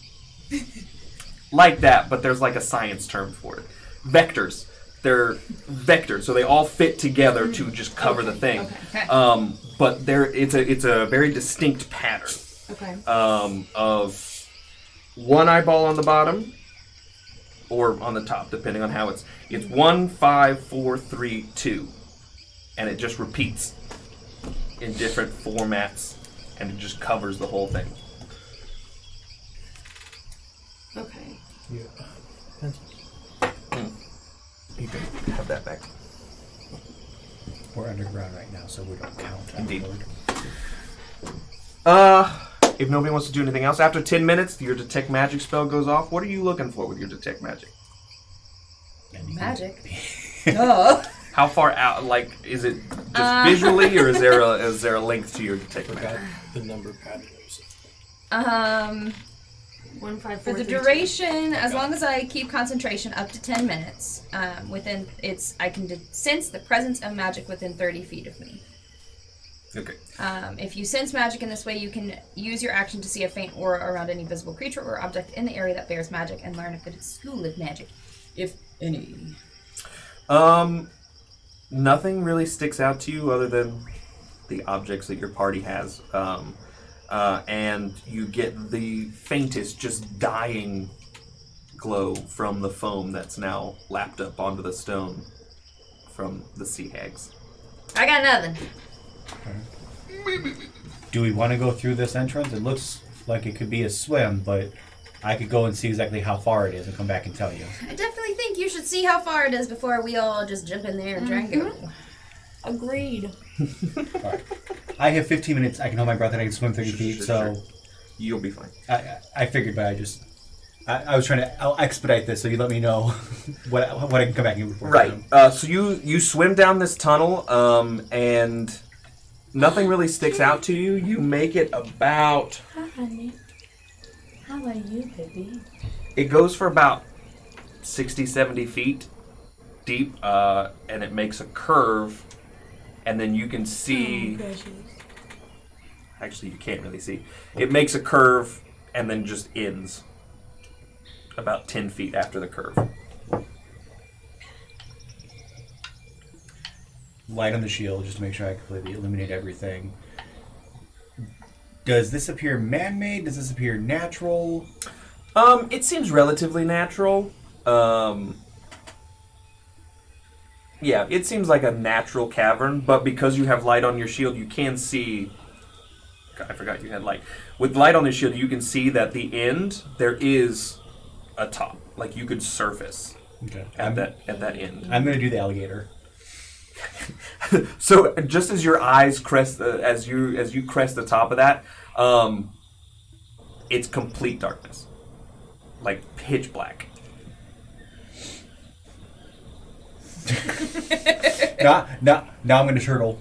Like that, but there's like a science term for it. Vectors. They're vectors, so they all fit together to just cover the thing. Okay. But it's a very distinct pattern Okay. of one eyeball on the bottom or on the top, depending on how it's 1, 5, 4, 3, 2, and it just repeats in different formats, and it just covers the whole thing. Okay. Yeah. Pencil. You can have that back. We're underground right now, so we don't count. Indeed. Onward. If nobody wants to do anything else, after 10 minutes, your detect magic spell goes off. What are you looking for with your detect magic? Magic. Duh. How far out? Like, is it just visually, or is there a length to your detect Forgot magic? the number pattern. 1, 5, 4, For the 3, 2. duration, as long as I keep concentration up to 10 minutes, I can sense the presence of magic within 30 feet of me. Okay. If you sense magic in this way, you can use your action to see a faint aura around any visible creature or object in the area that bears magic and learn if it is school of magic, if any. Nothing really sticks out to you other than the objects that your party has. And you get the faintest, just dying glow from the foam that's now lapped up onto the stone from the sea hags. I got nothing. Do we want to go through this entrance? It looks like it could be a swim, but I could go and see exactly how far it is and come back and tell you. I definitely think you should see how far it is before we all just jump in there and try and go. Agreed. All right. I have 15 minutes. I can hold my breath and I can swim 30 feet, so You'll be fine. I figured, but I was trying to expedite this, so you let me know what I can come back and report. Right. So you swim down this tunnel, and nothing really sticks out to you. You make it about. Hi, honey. How are you, baby? It goes for about 60, 70 feet deep, and it makes a curve, and then you can see. Actually, you can't really see. It makes a curve and then just ends about 10 feet after the curve. Light on the shield just to make sure I completely eliminate everything. Does this appear man-made? Does this appear natural? It seems relatively natural. Yeah, it seems like a natural cavern, but because you have light on your shield, you can see... God, I forgot you had light. With light on the shield, you can see that the end, there is a top. Like, you could surface at that end. I'm going to do the alligator. So, just as your eyes crest, as you crest the top of that, it's complete darkness. Like, pitch black. Now I'm going to turtle.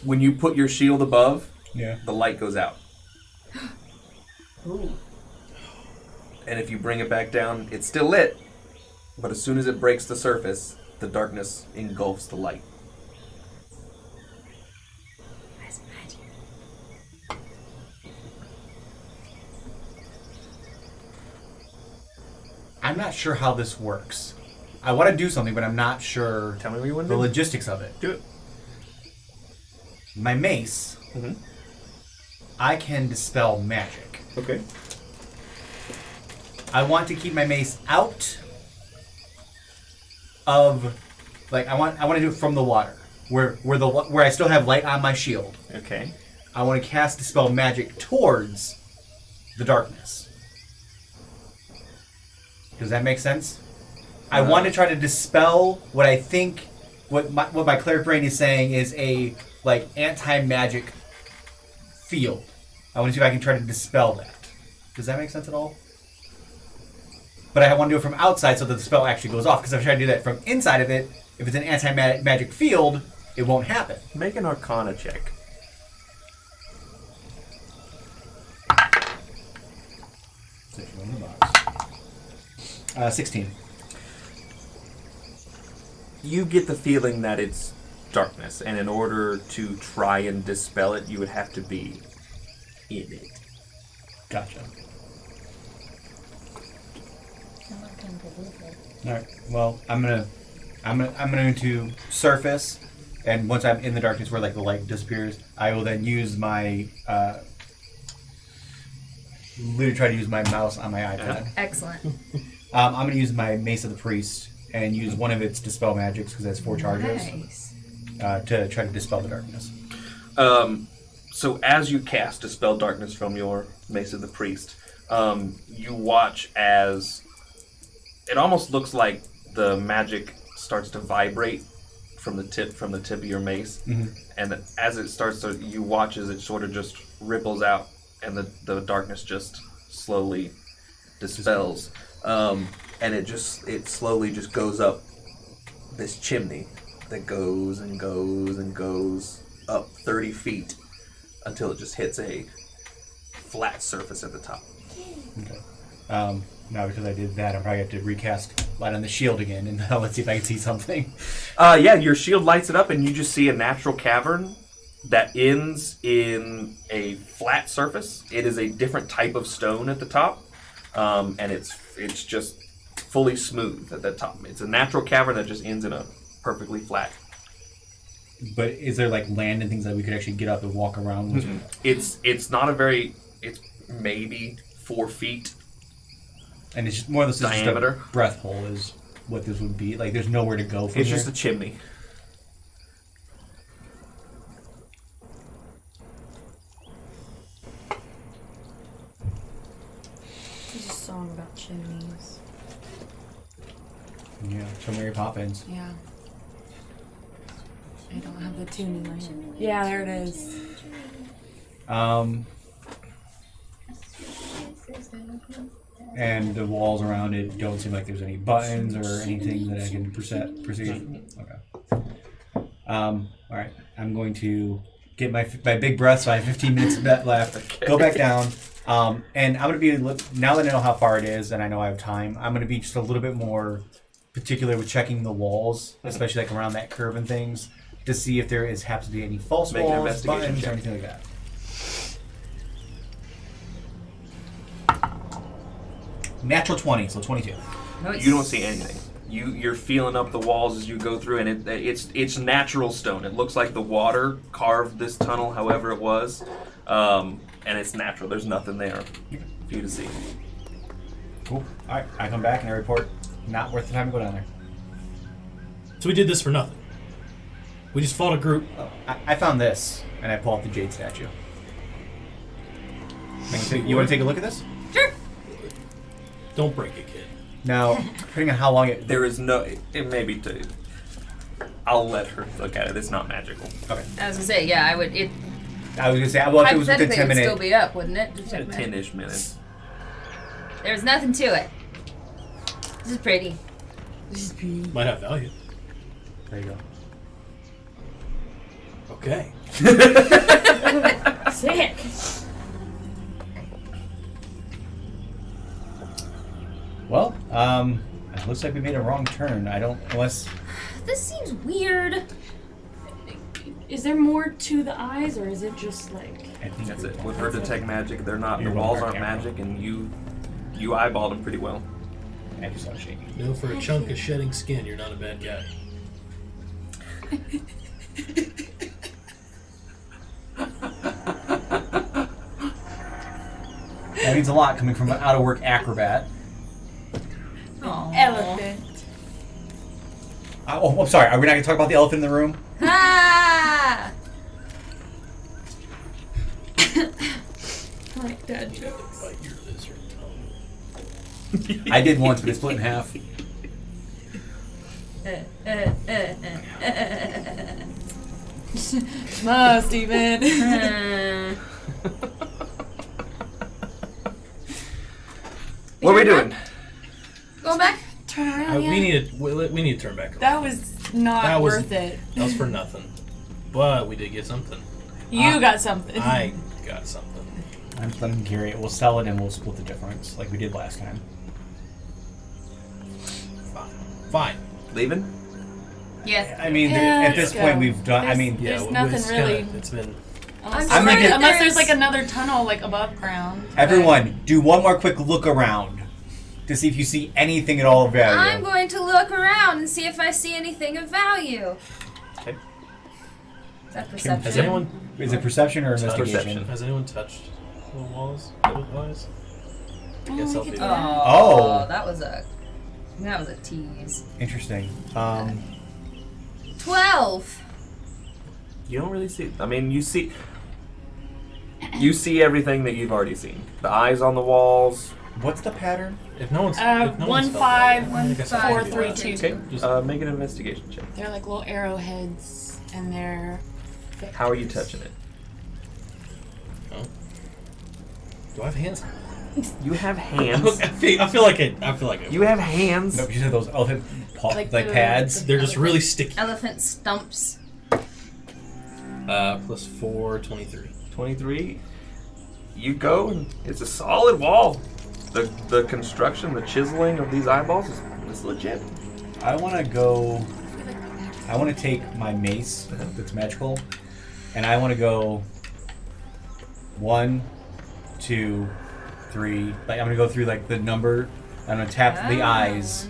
When you put your shield above, Yeah. the light goes out. Ooh. And if you bring it back down, it's still lit. But as soon as it breaks the surface, the darkness engulfs the light. That's magic. I'm not sure how this works. I want to do something, but I'm not sure Tell me what you want the to do. logistics of it. Do it. My mace, Mhm. I can dispel magic. Okay. I want to keep my mace out of, like, I want to do it from the water, where I still have light on my shield. Okay. I want to cast dispel magic towards the darkness. Does that make sense? I want to try to dispel what I think, what my cleric brain is saying is a like anti-magic field. I want to see if I can try to dispel that. Does that make sense at all? But I want to do it from outside so that the spell actually goes off. Because if I try to do that from inside of it, if it's an anti-magic field, it won't happen. Make an Arcana check. In the box. 16. You get the feeling that it's darkness, and in order to try and dispel it, you would have to be in it. Gotcha. All right. Well, I'm going to surface, and once I'm in the darkness where like the light disappears, I will then use my literally try to use my mouse on my iPad. Excellent. I'm going to use my Mace of the Priest and use one of its dispel magics because that's 4 charges Nice. to try to dispel the darkness. So as you cast Dispel Darkness from your Mace of the Priest, you watch as it almost looks like the magic starts to vibrate from the tip of your mace, and as it starts to, you watch as it sort of just ripples out, and the darkness just slowly dispels, and it slowly just goes up this chimney that goes and goes and goes up 30 feet until it just hits a flat surface at the top. Okay. Now because I did that, I'm probably have to recast light on the shield again, and let's see if I can see something. Yeah, your shield lights it up, and you just see a natural cavern that ends in a flat surface. It is a different type of stone at the top, and it's just fully smooth at the top. It's a natural cavern that just ends in a perfectly flat. But is there like land and things that we could actually get up and walk around? It's not a very. It's maybe 4 feet. And it's just more or less just Diameter. a breath hole is what this would be. Like, there's nowhere to go from It's here. just a chimney. There's a song about chimneys. Yeah, so Mary Poppins. Yeah. I don't have the tune in my head. Yeah, there it is. And the walls around it don't seem like there's any buttons or anything that I can perceive. Okay. All right. I'm going to get my big breath, so I have 15 minutes left. Okay. Go back down. And I'm going to be, now that I know how far it is and I know I have time, I'm going to be just a little bit more particular with checking the walls, especially like around that curve and things, to see if there happens to be any false Make an walls, investigation buttons, or check. anything like that. Natural 20, so 22. You don't see anything. You're feeling up the walls as you go through, and it's natural stone. It looks like the water carved this tunnel, however it was. and it's natural. There's nothing there for you to see. Cool. All right, I come back and I report. Not worth the time to go down there. So we did this for nothing. We just fought a group. Oh, I found this, and I pull out the jade statue. You want to take a look at this? Sure. Don't break it, kid. Now, depending on how long it... There is no. It may be. I'll let her look at it. It's not magical. Okay. I was gonna say, yeah, I would. It I was going to say, well, if it was within hypothetically 10 would minutes... still be up, wouldn't it? 10-ish minutes. There's nothing to it. This is pretty. Might have value. There you go. Okay. Sick. Well, it looks like we made a wrong turn. I don't... Unless... This seems weird. Is there more to the eyes, or is it just like? I think That's it. With her detect magic, they're not. You're The walls welcome, aren't Cameron. magic, and you eyeballed them pretty well. I just started shaking. You know, for a chunk of shedding skin, you're not a bad guy. That means a lot coming from an out-of-work acrobat. Aww. Elephant. I'm sorry. Are we not going to talk about the elephant in the room? Ah! Like dad You have jokes. to bite your lizard tongue. I did once, but it split in half. No, Steven. What are we doing? Going back? Turn around. We need to turn back around. That was not That was- worth it. That was for nothing. But we did get something. You got something. I got something. I'm just letting him carry it. We'll sell it and we'll split the difference, like we did last time. Fine. Leaving? Yes. I mean, Yeah, at this let's point, go. we've done. I There's- mean, Yeah, There's nothing it's really. It's been. Unless, I'm gonna get- unless there's like another tunnel like above ground. everyone, do one more quick look around to see if you see anything at all of value. I'm going to look around and see if I see anything of value. Okay. Is that perception? Has anyone Is it perception or Touch. investigation? Perception. Has anyone touched the walls? Otherwise, I guess I'll we do could that. Oh. That was a tease. Interesting. 12. You don't really see. I mean, you see. You see everything that you've already seen. The eyes on the walls. What's the pattern? If no one's if no 1, one's felt 5, that, I guess I'll 4, do 3, that. 2. Okay. Just- Make an investigation check. They're like little arrowheads, and they're. How are you touching it? Oh. Do I have hands? You have hands. I feel like it. You have hands. No, you said those elephant Like like the- pads. They're just really sticky. Elephant stumps. Plus 4, 23. 23. You go, and it's a solid wall. The construction, the chiseling of these eyeballs is legit. I want to go. I want to take my mace that's magical, and I want to go 1, 2, 3. Like I'm gonna go through like the number. I'm gonna tap the eyes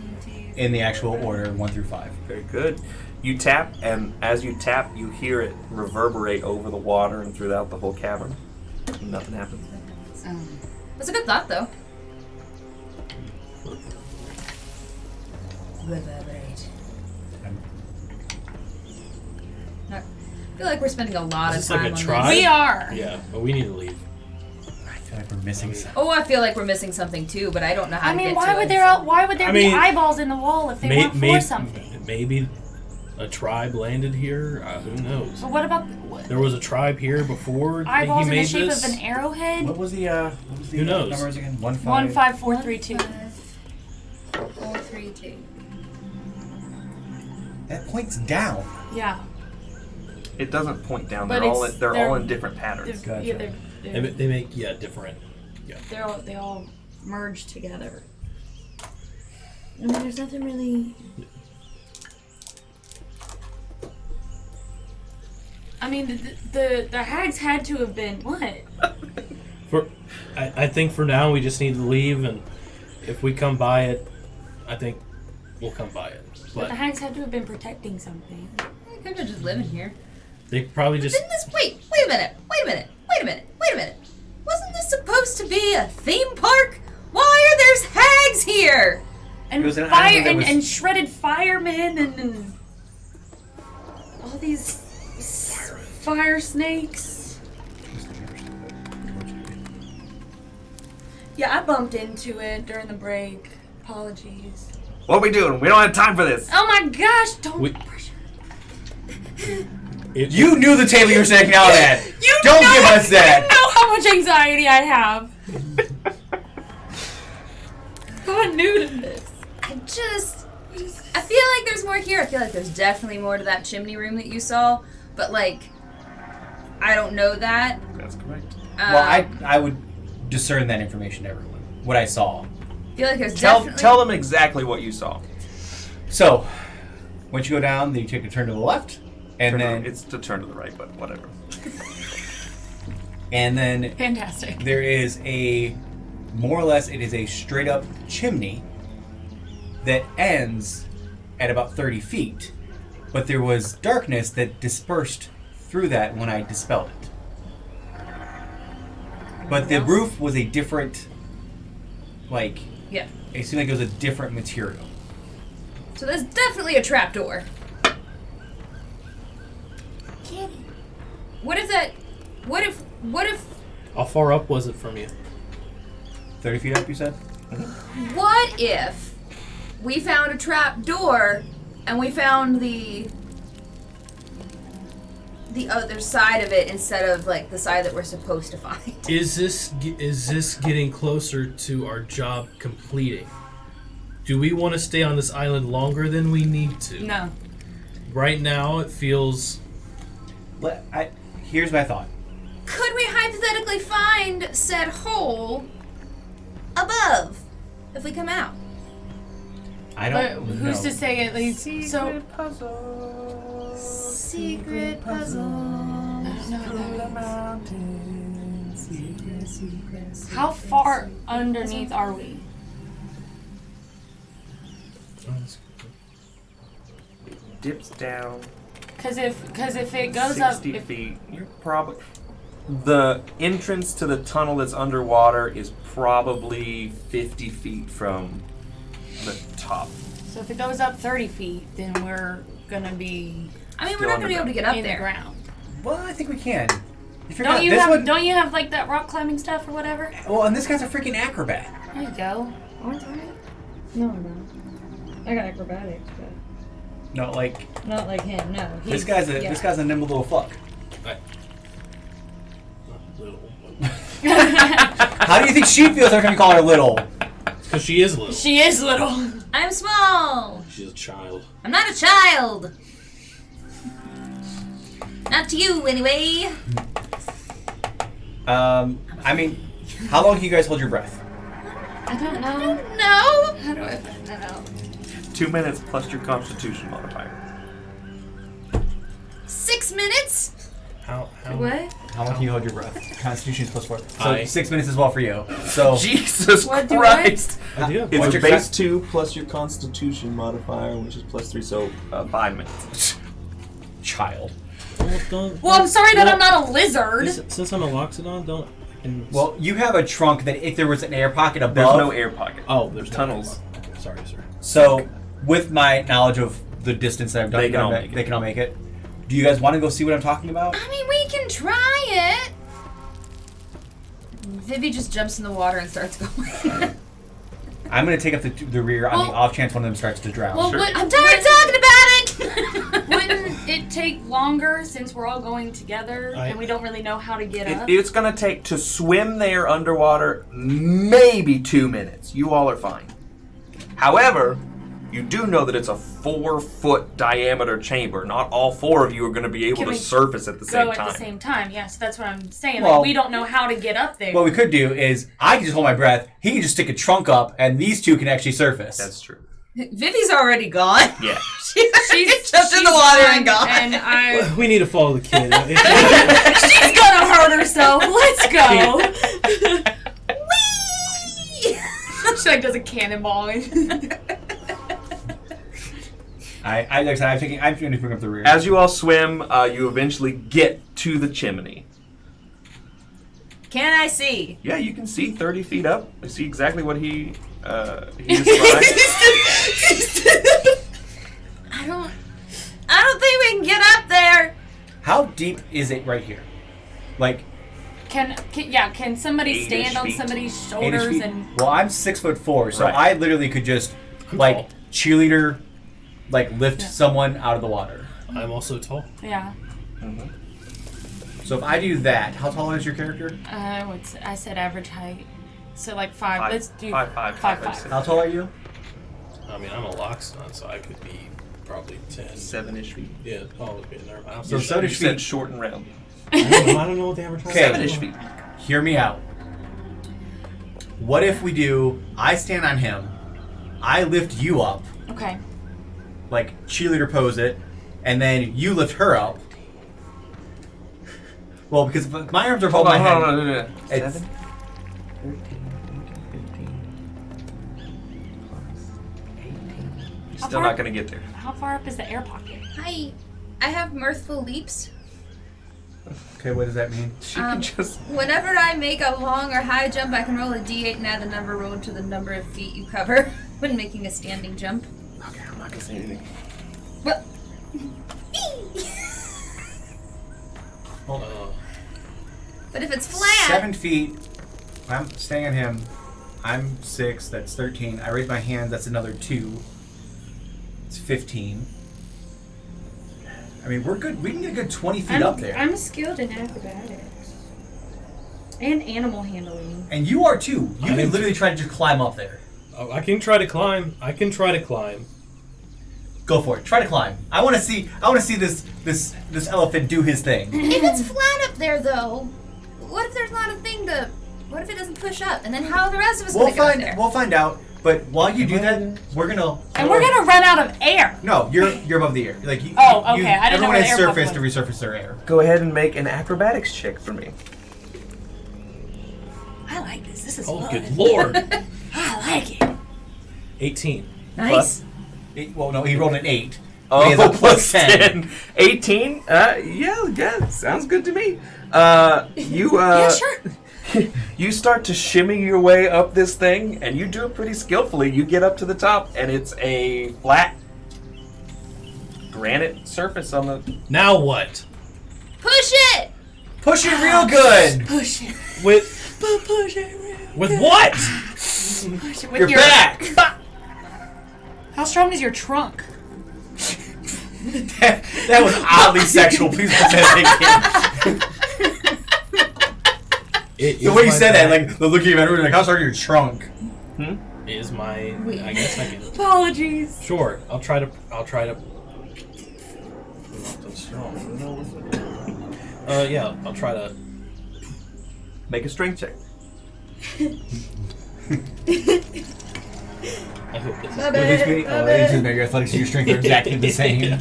in the actual order 1 through 5. Very good. You tap, and as you tap, you hear it reverberate over the water and throughout the whole cavern. Nothing happens. That's a good thought, though. Reverberate. I feel like we're spending a lot Is of this like time a on tribe? this. We are. Yeah, but we need to leave. I feel like we're missing something. Oh, I feel like we're missing something too, but I don't know how I to mean, get why to would it. there why would there I be mean, eyeballs in the wall if they weren't for something? Maybe a tribe landed here. Who knows? But what about There was a tribe here before eyeballs he in made the shape this. of an arrowhead? What was the Who knows? numbers again? 1, 5. 1, 5, 4, 3, 2. 4, 3, 2. That points down. Yeah. It doesn't point down. But They're all it's- they're they're- all in different patterns. Gotcha. Yeah, They make different. they all merge together. I mean, there's nothing really. I mean, the hags had to have been what? I think for now we just need to leave, and if we come by it, I think we'll come by it. But the But hags had to have been protecting something. I could have just living here. they probably just Didn't this? Wait a minute. be a theme park? Why are there hags here? And It was an fire island that was- and shredded firemen and all these fire snakes. Yeah, I bumped into it during the break. Apologies. What are we doing? We don't have time for this. Oh my gosh! Don't We- pressure. You knew the table you were sitting out at. You Don't know- give us that. You know how much anxiety I have. I'm new to this. I feel like there's more here. I feel like there's definitely more to that chimney room that you saw, but like, I don't know that. That's correct. Well, I would discern that information to everyone. What I saw. I feel like there's Tell definitely. them exactly what you saw. So, once you go down, then you take a turn to the left, and Turn then to- it's to turn to the right, but whatever. Fantastic. there is a, more or less, it is a straight up chimney that ends at about 30 feet. But there was darkness that dispersed through that when I dispelled it. But the roof was a different, like, Yeah. it seemed like it was a different material. So there's definitely a trapdoor. What if that? What if? How far up was it from you? 30 feet up, you said? What if we found a trap door and we found the other side of it instead of like the side that we're supposed to find? Is this getting closer to our job completing? Do we want to stay on this island longer than we need to? No. Right now, it feels. Here's my thought. Could we hypothetically find said hole above if we come out? I But don't who's know. to say it leads? So Secret puzzle. how far underneath are we? Dips down Because if it goes 60 up, if, feet. You're probably. The entrance to the tunnel that's underwater is probably 50 feet from the top. so if it goes up 30 feet, then we're gonna be I mean, Still we're not gonna be able to get up in the there. ground. Well, I think we can. If you're Don't not, you this have? one, Don't you have like that rock climbing stuff or whatever? well, and this guy's a freaking acrobat. There you go. Aren't I? No, I'm not. I got acrobatics, but No, like not like him. No, this he's- guy's a yeah. this guy's a nimble little fuck. Not little. How do you think she feels every time you call her little? Because she is little. She is little. I'm small. She's a child. I'm not a child. Not to you, anyway. I mean, how long can you guys hold your breath? I don't know. No. How do I find that out? 2 minutes plus your constitution modifier. 6 minutes. How? What? How long can you hold your breath? Constitution is +4. So I- 6 minutes as well for you. So Jesus What do Christ! I do. It's What's a your base con- 2 plus your constitution modifier, which is +3, so 5 minutes. child. Well, I'm sorry that I'm not a lizard. Since I'm a Loxodon, don't. I can, Well, you have a trunk that if there was an air pocket above. There's no air pocket. oh, there's no tunnels. Okay, sorry, sir. So, with my knowledge of the distance that I've done, They can all make it. they can all make it. Do you guys want to go see what I'm talking about? I mean, we can try it. Vivi just jumps in the water and starts going. I'm going to take up the rear on the Well- off chance one of them starts to drown. Well, Sure. I'm tired of talking about it. Wouldn't it take longer since we're all going together I- and we don't really know how to get up? It's gonna take to swim there underwater maybe 2 minutes. You all are fine. However, you do know that it's a 4-foot diameter chamber. Not all 4 of you are gonna be able Can to we surface at the Go same at time. the same time, yes. That's what I'm saying. Well- Like we don't know how to get up there. What we could do is I can just hold my breath. He can just stick a trunk up, and these two can actually surface. That's true. Vivi's already gone. Yeah. She's jumped in the water and gone. And I, We need to follow the kid. she's gonna hurt herself. Let's go. She like does a cannonball. Like I said, I'm going to bring up the rear. As you all swim, you eventually get to the chimney. Can I see? Yeah, you can see 30 feet up. You see exactly what he described. I don't. I don't think we can get up there. How deep is it right here? Like Can somebody 8-ish stand on feet. somebody's 8-ish shoulders feet? and Well, I'm 6'4", so Right. I literally could just like tall. cheerleader, like lift someone out of the water. I'm also tall. yeah. So if I do that, how tall is your character? I said average height, so like 5. Five. Let's do 5'5", 5'5". How tall are you? I mean, I'm a Loxodon, so I could be probably 10. 7-ish feet. Yeah, oh, okay, never mind. So You 7-ish said feet. short and round. I don't know what the average height Okay. is. 7-ish feet. Hear me out. What if we do? I stand on him, I lift you up, Okay. like cheerleader pose it, and then you lift her up. Well, because if my arms are above Hold my on, head. hold on. It's- 7, 13, 15, plus 18. You're still not going to get there. How far up is the air pocket? I have mirthful leaps. Okay, what does that mean? She can just... Whenever I make a long or high jump, I can roll a d8 and add the number rolled to the number of feet you cover when making a standing jump. Okay, I'm not going to say anything. What? But if it's flat, 7 feet. I'm staying on him. I'm 6. That's 13. I raise my hand. That's another 2. It's 15. I mean, we're good. We can get a good 20 feet up there. I'm skilled in acrobatics and animal handling. And you are too. You I can am literally try to just climb up there. Oh, I can try to climb. Go for it. Try to climb. I want to see. This elephant do his thing. if it's flat up there, though, what if there's not a thing to? What if it doesn't push up? And then how are the rest of us We'll gonna get up find. there? We'll find out. But while you do that, we're gonna. And we're gonna run out of air. No, you're above the air. Like you. Oh, okay. You, I didn't know everyone where has the air surface to bubble resurface their air. Go ahead and make an acrobatics check for me. I like this. This is Oh, fun. good lord. I like it. 18. Nice. Well, no, he rolled an 8. Oh, He has a plus 10. 18? Yeah, sounds good to me. Yeah, sure. You start to shimmy your way up this thing, and you do it pretty skillfully. You get up to the top, and it's a flat granite surface on the... Now what? Push it. Push it real good. Push it. With Push it. with what? Push it with Your your back. How strong is your trunk? That was oddly sexual. Please don't say that again. The way you said that, like the look at you, like how strong your trunk. Is my. I guess I can. Apologies. Sure, I'll try to. Yeah, I'll try to. Make a strength check. I hope this is. At least make your athletics and your strength are exactly the same.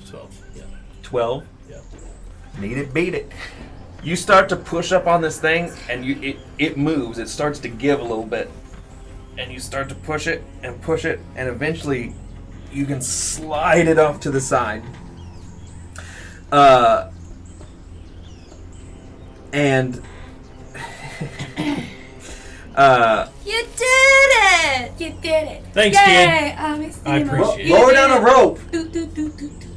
12. Yeah. 12. Yeah. Need it, beat it. You start to push up on this thing, and it moves. It starts to give a little bit. And you start to push it, and eventually you can slide it off to the side. And... You did it. You did it. Thanks, Yay. kid. I Esteemo. appreciate it. Lower down a rope.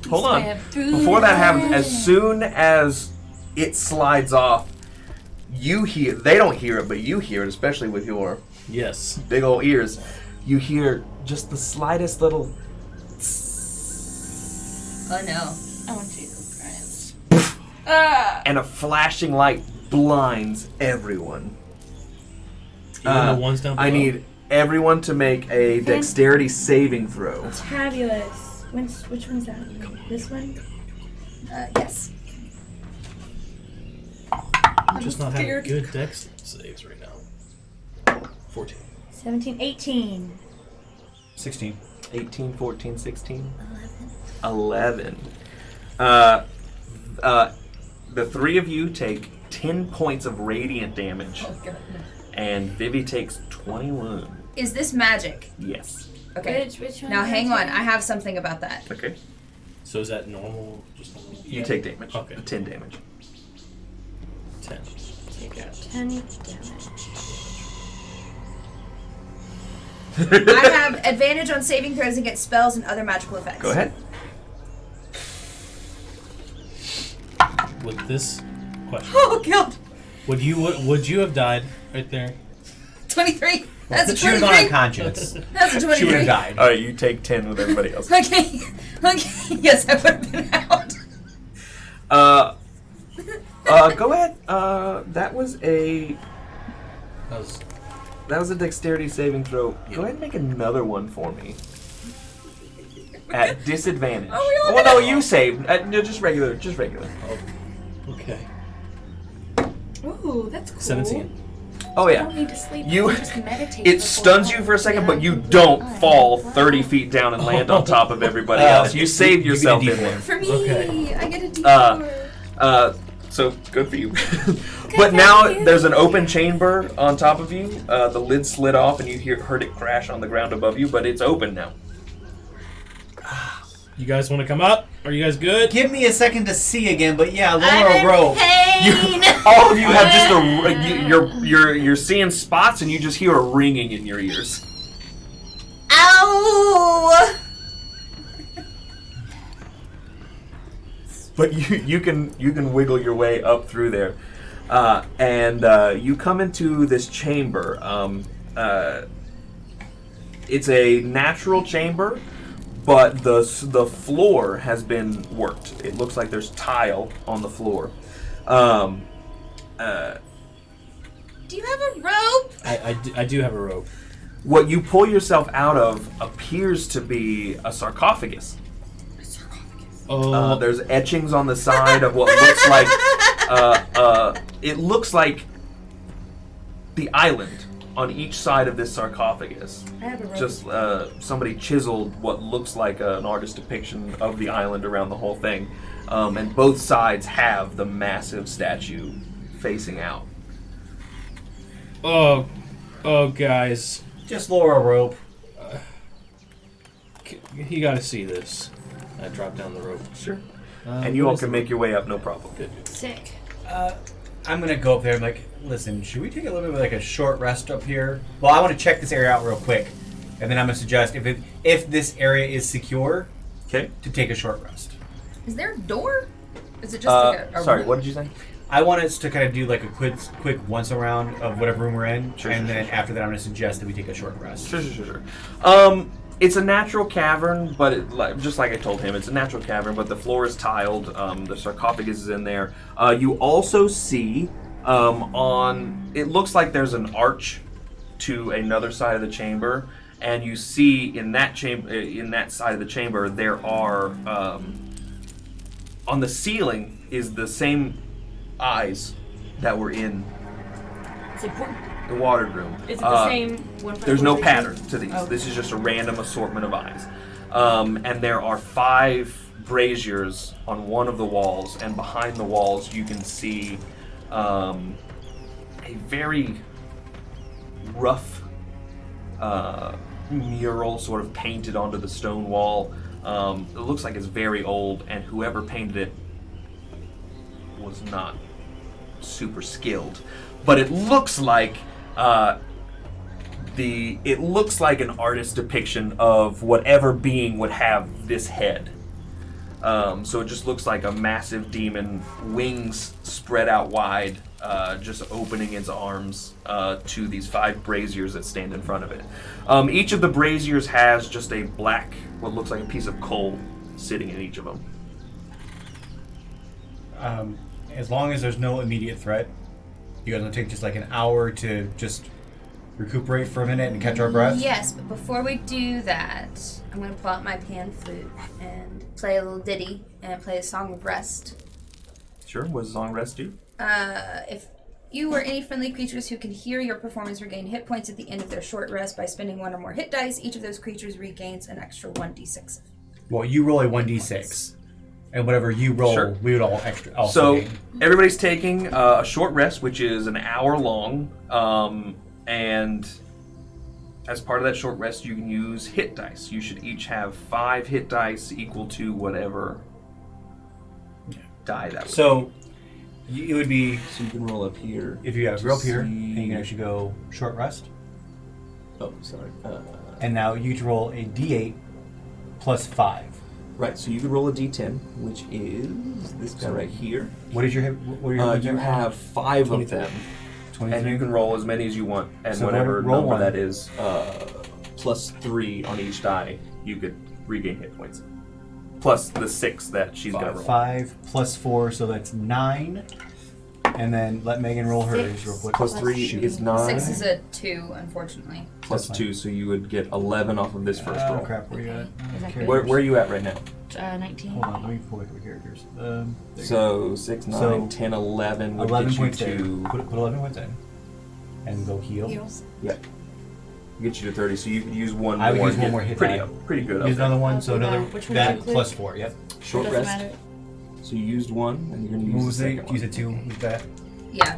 Hold on. Step through Before that happens, the as soon as it slides off, you hear... They don't hear it, but you hear it, especially with your Yes. big old ears. You hear just the slightest little... Oh no. Oh, Jesus Christ. and a flashing light blinds everyone. Even the ones down below. I need everyone to make a dexterity saving throw. Fabulous. Which one's that? This one? Yes. I'm just not having good dex saves right now. 14. 17, 18. 16. 18, 14, 16? 11. The three of you take 10 points of radiant damage. And Vivi takes 21. Is this magic? Yes. Okay. Which one? Now hang on. I have something about that. Okay. So is that normal? Just normal? You take damage. Okay. 10 damage. 10. Take out 10 damage. I have advantage on saving throws against spells and other magical effects. Go ahead. With this question, Oh god. would you have died right there? 23. That's a She would have gone 23. unconscious. That's a 23. She would have died. All right, you take 10 with everybody else. Okay. Okay. Yes, I would have been out. Go ahead. That was a dexterity saving throw. Go ahead and make another one for me. At disadvantage. Oh, we all well, no, did. you saved. No, just regular. Oh, okay. Ooh, that's cool. 17. Oh I yeah. don't need to sleep. You- I can just meditate It before stuns bed. you for a second, Yeah. but you don't fall Wow. 30 feet down and land on top of everybody else. You give save me a yourself in D4. there. For me, Okay. I get a D4. So good for you. But now you. there's an open chamber on top of you. The lid slid off, and you heard it crash on the ground above you. But it's open now. You guys want to come up? Are you guys good? Give me a second to see again, but yeah, lower I'm a in rope. pain. All of you have just you're seeing spots, and you just hear a ringing in your ears. Ow! But you can wiggle your way up through there, and you come into this chamber. It's a natural chamber, but the floor has been worked. It looks like there's tile on the floor. Do you have a rope? I do have a rope. What you pull yourself out of appears to be a sarcophagus. Oh, There's etchings on the side of what looks like it looks like the island on each side of this sarcophagus. I have a rope. Just somebody chiseled what looks like an artist depiction of the island around the whole thing, and both sides have the massive statue facing out. oh, guys, Just lower a rope. you got to see this. I drop down the rope. Sure. And you all can make your way up, no problem. Good. Sick. I'm gonna go up there. I'm like, listen, should we take a little bit of like a short rest up here? Well, I want to check this area out real quick, and then I'm gonna suggest if this area is secure, Okay. to take a short rest. Is there a door? Is it just like a Sorry, room? what did you say? I want us to kind of do like a quick once around of whatever room we're in, Sure, and sure, then sure. after that, I'm gonna suggest that we take a short rest. Sure. It's a natural cavern, but just like I told him, it's a natural cavern, but the floor is tiled. The sarcophagus is in there. You also see it looks like there's an arch to another side of the chamber, and you see in that side of the chamber there are on the ceiling is the same eyes that were in It's important. the watered room. Is it the same one for There's the no wizard? pattern to these. Oh. This is just a random assortment of eyes. And there are 5 braziers on one of the walls, and behind the walls you can see a very rough mural sort of painted onto the stone wall. It looks like it's very old, and whoever painted it was not super skilled. But it looks like it looks like an artist's depiction of whatever being would have this head. So it just looks like a massive demon, wings spread out wide, just opening its arms to these 5 braziers that stand in front of it. Each of the braziers has just a black, what looks like a piece of coal sitting in each of them. As long as there's no immediate threat, you guys want to take just like an hour to just recuperate for a minute and catch our breath? Yes, but before we do that, I'm going to pull out my pan flute and play a little ditty and play a song of rest. Sure, what does Long Rest do? If you or any friendly creatures who can hear your performance regain hit points at the end of their short rest by spending 1 or more hit dice, each of those creatures regains an extra 1d6. Well, you roll a 1d6. And whatever you roll, Sure. we would all extra also So gain. everybody's taking a short rest, which is an hour long, and as part of that short rest, you can use hit dice. You should each have 5 hit dice equal to whatever die that would So it would be So you can roll up here. if you have real up here, See- and you can actually go short rest, Oh, sorry. and now you get to roll a D8 plus 5. Right, so you can roll a d10, which is this guy right here. What is your hit? What are your hit You points? have 5 of them. 23. And you can roll as many as you want, and So whatever roll number one. that is, Plus 3 on each die, you could regain hit points. Plus the 6 that she's going to roll. 5 plus 4, so that's 9. And then let Megan roll hers 6. real quick. plus 3 is 9. 6 is a 2, unfortunately. Plus That's 2, so you would get 11 off of this first roll. Crap, where you at? Is that Okay. good? Where are you at right now? 19. Hold on, let me pull back my characters. There you go. So 6, 9, So, 10, 11 would 11 get you points in. to... Put 11 points in. And go heal. Heals. Yeah. Get you to 30, so you could use one I would more. use and one get more hit pretty die. up, pretty good. Use up there. another one, so Doesn't another matter. Which one that did you plus click? 4, yep. Short Doesn't rest. matter. So you used 1, and you're going to What use was the it? second one. Use a 2 with that. Yeah.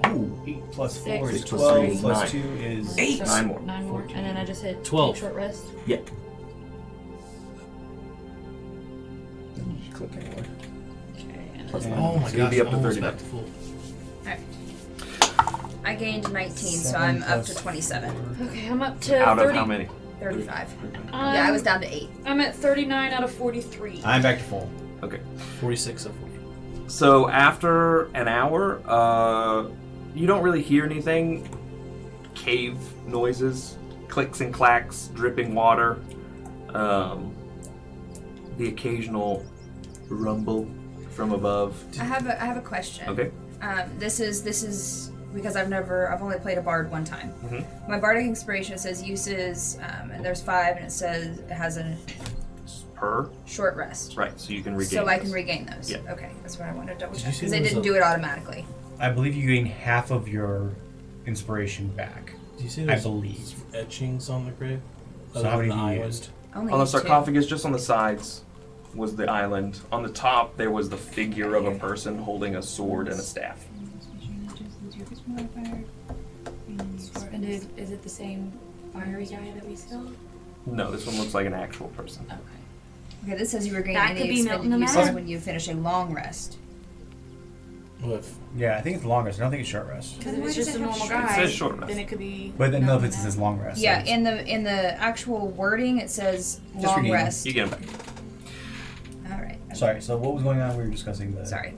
Ooh, 8 plus 4 is 6 plus 12, three is plus 9. 2 is 8. 9 more. 9 more. And then I just hit 12. take short rest. Yeah. You click anywhere. Okay. And Plus then- nine. Oh my So you'll gosh, be up to almost 30 back to full. I gained 19, so 7 I'm up to plus 27. Okay, I'm up to Out 30. of how many? 35. Yeah, I was down to 8. I'm at 39 out of 43. I'm back to full. Okay. 46 of 40. So after an hour, you don't really hear anything. Cave noises, clicks and clacks, dripping water, the occasional rumble from above. I have a question. Okay. This is because I've only played a bard one time. Mhm. My bardic inspiration says uses, and there's 5, and it says it has a Per. short rest. Right. So you can regain. So I can those. regain those. Yeah. Okay, that's what I wanted to double Did check you say because they there was didn't a- do it automatically. I believe you gain half of your inspiration back. Do you see I those believe. etchings on the grave? So Other how many than do the you island? use? Only On the 2. sarcophagus, just on the sides, was the island. On the top, there was the figure of a person holding a sword and a staff. And is it the same fiery guy that we saw? No, this one looks like an actual person. Okay. Okay, this says you regain That any could be expended Milton the uses Man. when you finish a long rest. Well, if Yeah, I think it's long rest. I don't think it's short rest. Because Then if why it's does just it a have normal short- guy, It says short rest. then it could be. But then no, if it Milton says Man. long rest. Yeah, so in the actual wording it says Just long redeem. rest. You get them back. All right. Sorry, so what was going on? We were discussing the... Sorry.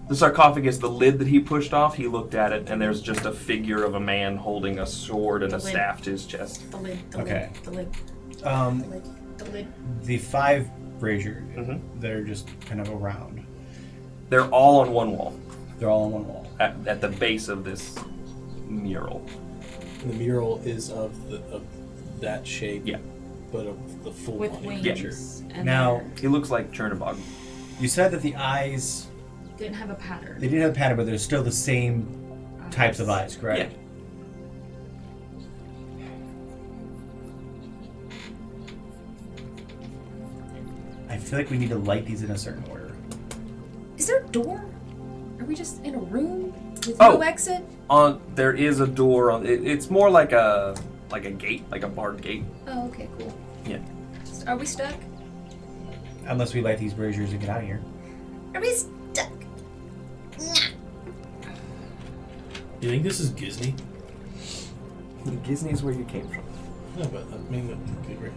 The sarcophagus, the lid that he pushed off, he looked at it, and there's just a figure of a man holding a sword and a The lid. staff to his chest. The lid. The Okay. lid. The lid. Um, The lid. The lid. the 5 braziers Mhm. that are just kind of around. They're all on one wall, They're all on one wall. at the base of this mural. the mural is of that shape, Yeah. but of the full With body wings. creature. And Now- He looks like Chernobog. You said that the eyes, they didn't have a pattern. they didn't have a pattern, but they're still the same types of eyes, correct? Yeah. I feel like we need to light these in a certain order. Is there a door? Are we just in a room with Oh. no exit? There is a door on. It's more like a gate, like a barred gate. Oh, okay, cool. Yeah. Are we stuck? Unless we light these braziers and get out of here. Are we stuck? You think this is Disney? Disney's where you came from. No, but I mean,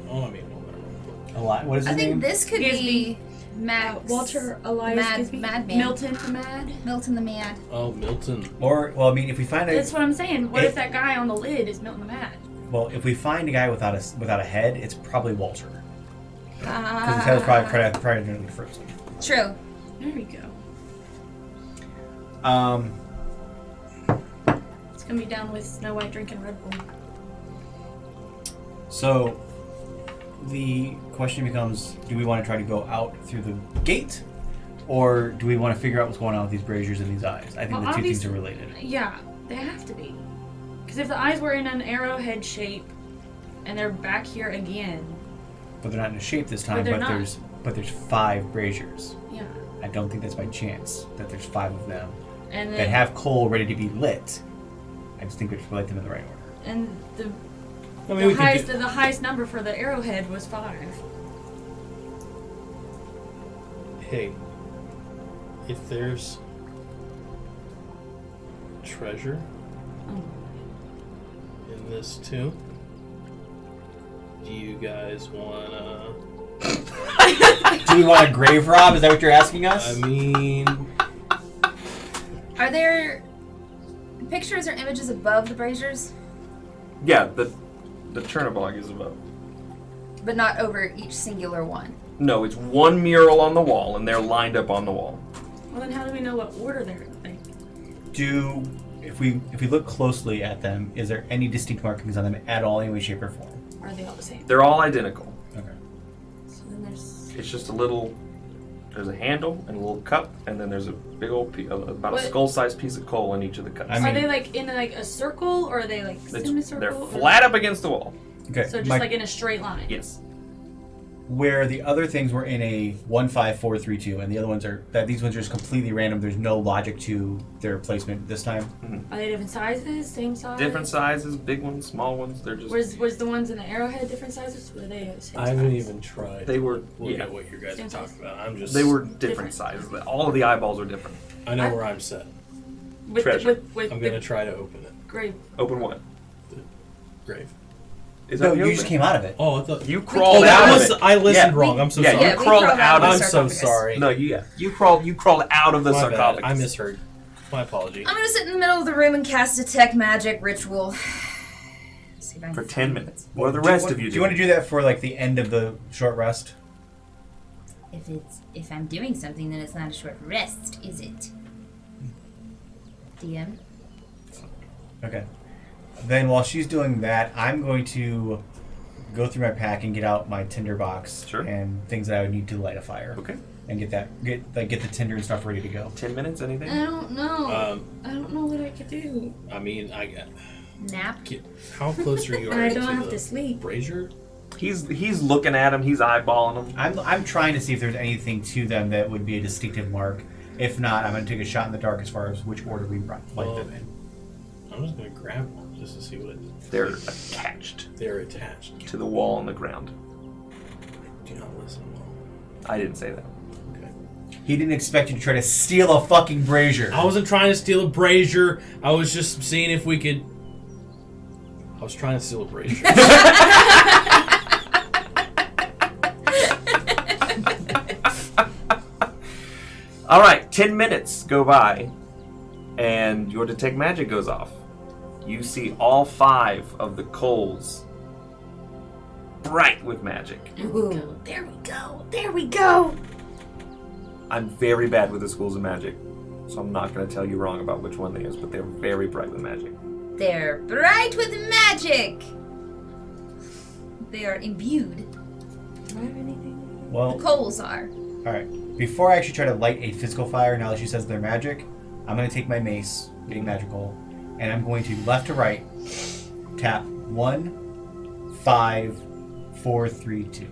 oh, I mean, well, never mind. A lot. What is his I think name? this could Gisby. be Max. Walter Elias Gisby? Madman. Milton the Mad. Milton the Mad. Oh, Milton. Or, well, I mean, if we find a, That's what I'm saying. What It- if that guy on the lid is Milton the Mad? well, if we find a guy without a head, it's probably Walter. Because his head was Ah. probably nearly frozen. True. There we go. It's gonna be down with Snow White drinking Red Bull. So the question becomes: do we want to try to go out through the gate, or do we want to figure out what's going on with these braziers and these eyes? I think Well, the two things obvious- are related. Yeah, they have to be. Because if the eyes were in an arrowhead shape, and they're back here again, But they're not in a shape this time. But they're But not. there's 5 braziers. yeah, I don't think that's by chance that there's 5 of them and that then have coal ready to be lit. I just think we should light them in the right order. and the I mean, we can do... The highest number for the arrowhead was 5. Hey, if there's treasure in this too, do you guys wanna... Do we want a grave rob? Is that what you're asking us? I mean... Are there pictures or images above the braziers? Yeah, the Chernobog is above. But not over each singular one. No, it's one mural on the wall, and they're lined up on the wall. Well, then how do we know what order they're in? If we look closely at them, is there any distinct markings on them at all, any way, shape, or form? Are they all the same? They're all identical. Okay. So then there's... It's just there's a handle and a little cup, and then there's a big old, about What? a skull-sized piece of coal in each of the cups. I mean- Are they like in like a circle, or are they like semicircle? They're or- flat up against the wall. Okay. So just like in a straight line. Yes. Where the other things were in a 1, 5, 4, 3, 2, and the other ones these ones are just completely random. There's no logic to their placement this time. Are they different sizes? Same size? Different sizes, big ones, small ones. They're just. Was the ones in the arrowhead different sizes? Were they the same I haven't size? even tried. They were. Look Yeah. at what you guys Same are size. talking about. I'm just... They were different sizes. All of the eyeballs are different. I know where I'm set. With treasure. With I'm gonna try to open it. grave. Open what? Grave. Is No, that you open? just came out of it. Oh, I thought... You crawled that out was... of it. I listened Yeah. wrong. I'm so Yeah, sorry. you we crawled crawled out out of of the the I'm so sarcophagus. sorry. No, you crawled out of the My bad. sarcophagus. I misheard. My apology. I'm gonna sit in the middle of the room and cast Detect Magic Ritual. See if I can For 10 minutes. What are the Do you rest want- of you Do you want to do that for like the end of the short rest? If I'm doing something, then it's not a short rest, is it? DM? Okay. Then while she's doing that, I'm going to go through my pack and get out my tinder box Sure. and things that I would need to light a fire. Okay. And get the tinder and stuff ready to go. 10 minutes, anything? I don't know. I don't know what I could do. I mean, Nap? how close are you I already don't to have the to sleep. brazier? He's looking at him. He's eyeballing him. I'm trying to see if there's anything to them that would be a distinctive mark. If not, I'm going to take a shot in the dark as far as which order we light them in. I'm just gonna grab one just to see what it is. They're attached They're attached. to the wall on the ground. Do not listen well. I didn't say that. Okay. He didn't expect you to try to steal a fucking brazier. I wasn't trying to steal a brazier. I was just seeing if we could. I was trying to steal a brazier. All right, 10 minutes go by, and your Detect Magic goes off. You see all 5 of the coals bright with magic. Ooh, there we go. There we go. I'm very bad with the schools of magic, so I'm not going to tell you wrong about which one they is, but they're very bright with magic. They're bright with magic. They are imbued. Do I have anything? Well, The coals are. all right. Before I actually try to light a physical fire, now that she says they're magic, I'm going to take my mace, being magical, and I'm going to left to right tap 1, 5, 4, 3, 2.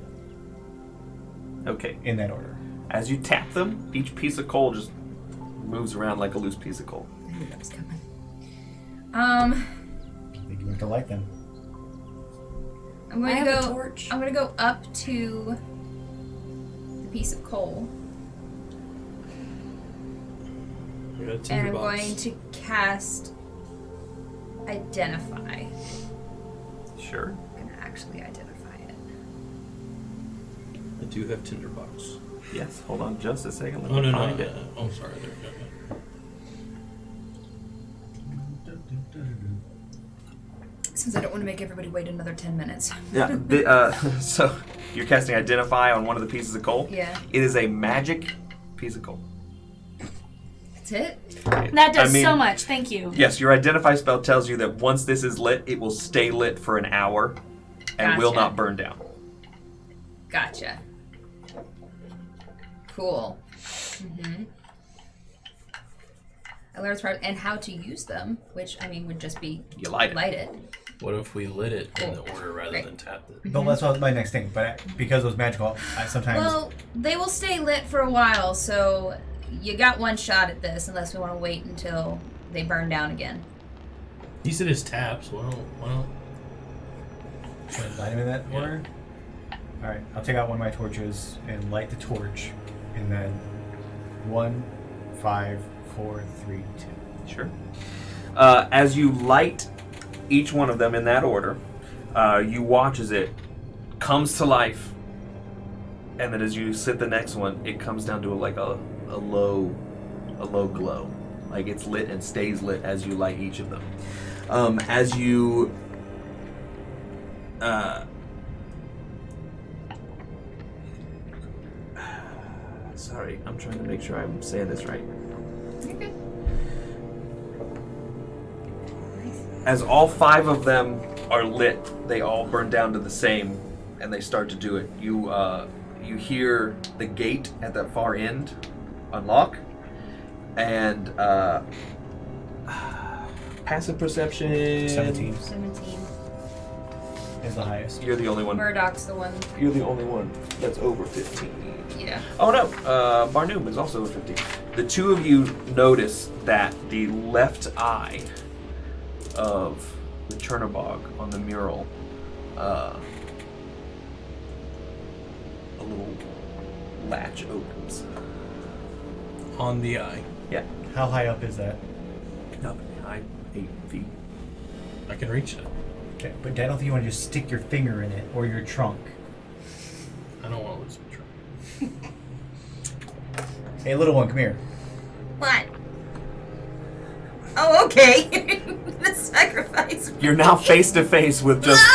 Okay. In that order. As you tap them, each piece of coal just moves around like a loose piece of coal. I knew that was coming. I think you want to light them. I'm I going to have a go. torch. I'm going to go up to the piece of coal, We got a and tinder I'm box. going to cast Identify. Sure. I'm going to actually identify it. I do have tinderbox. Yes. Hold on just a second. Let Oh me no, find no. it. Oh, sorry. There we go. Since I don't want to make everybody wait another 10 minutes. Yeah. So you're casting Identify on one of the pieces of coal. Yeah. It is a magic piece of coal. That's it? That does I mean- so much. Thank you. Yes, your Identify spell tells you that once this is lit, it will stay lit for an hour and will Gotcha. not burn down. Gotcha. Cool. Mm-hmm. I learned part and how to use them, which I mean would just be You light it. light it. What if we lit it in the Cool. order rather Great. than tapped it? No, that's what my next thing. But because it was magical, I sometimes... Well, they will stay lit for a while, so you got one shot at this unless we want to wait until they burn down again. He said his taps. Why don't Should I light him in that order? Alright, I'll take out one of my torches and light the torch. And then 1, 5, 4, 3, 2. Sure. As you light each one of them in that order, you watch as it comes to life, and then as you sit the next one, it comes down to a low glow, like it's lit and stays lit as you light each of them. As you sorry, I'm trying to make sure I'm saying this right. Okay. As all 5 of them are lit, they all burn down to the same, and they start to do it. You hear the gate at that far end unlock, and passive perception. 17 17. is the highest. You're the only one. Murdoch's the one. You're the only one that's over 15. Yeah. Oh no, Barnum is also over 15. The two of you notice that the left eye of the Chernobog on the mural, a little latch opens. On the eye. Yeah. How high up is that? Up high, 8 feet. I can reach it. Okay, but I don't think you want to just stick your finger in it or your trunk. I don't want to lose my trunk. Hey, little one, come here. What? Oh, okay. The sacrifice. You're now face to face with just.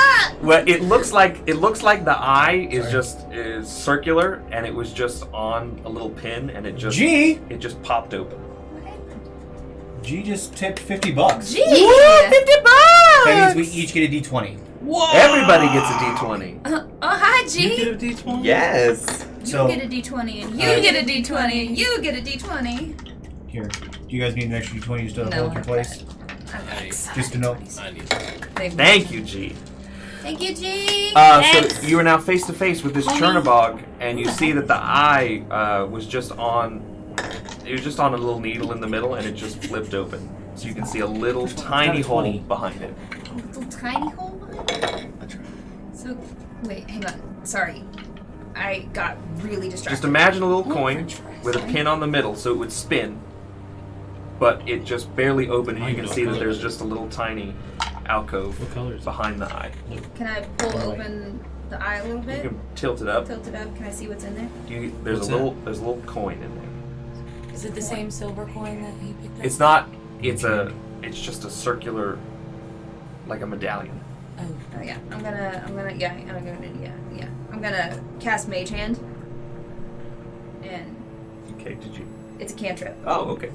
Well, it looks like the eye is circular, and it was just on a little pin, and it just popped open. What happened? G just tipped $50. Gee! $50! That means we each get a D20. Whoa! Everybody gets a D20. Oh, hi, You G. get a D20? Yes. You So- get a D20, and you get a D20, and you get a D20. Here. Do you guys need an extra D20 just to No, hold your place? Just to know. I need Thank you, G. Thank you, G. So you are now face to face with this Chernobog, and you see that the eye was just on. It was just on a little needle in the middle, and it just flipped open. So you can see a little tiny hole behind it. A little tiny hole behind it? So, wait, hang on. Sorry. I got really distracted. Just imagine a little coin with a pin on the middle, so it would spin, but it just barely opened, and you can see that there's just a little tiny alcove What color is it? behind the eye. Can I pull open the eye a little You bit? can tilt it up. Tilt it up. Can I see what's in there? There's What's a little coin in there. Is it the same silver coin that he picked up? It's not. It's just a circular, like a medallion. Oh yeah. I'm gonna cast Mage Hand. And Okay, did you? it's a cantrip. Oh, okay.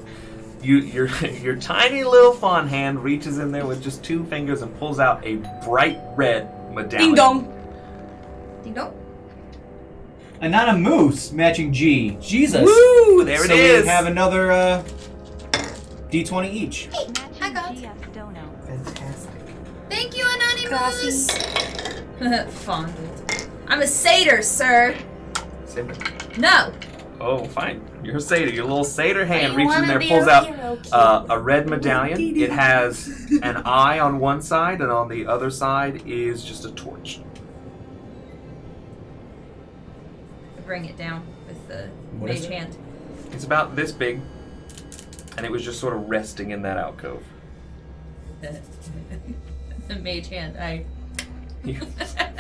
Your tiny little fawn hand reaches in there with just 2 fingers and pulls out a bright red medallion. Ding dong! Ding dong. And not a moose matching G. Jesus. Woo! There it so is. we have another D20 each. Hey, I got. Fantastic. Thank you, Anonymous. Fondled. I'm a satyr, sir. Satyr. No. Oh, fine. You're a satyr. Your little satyr hand I reaches in wanna there, be pulls a out hero kid. a red medallion. It has an eye on one side, and on the other side is just a torch. Bring it down with the What Mage is it? Hand. It's about this big, and it was just sort of resting in that alcove. The Mage Hand. I. You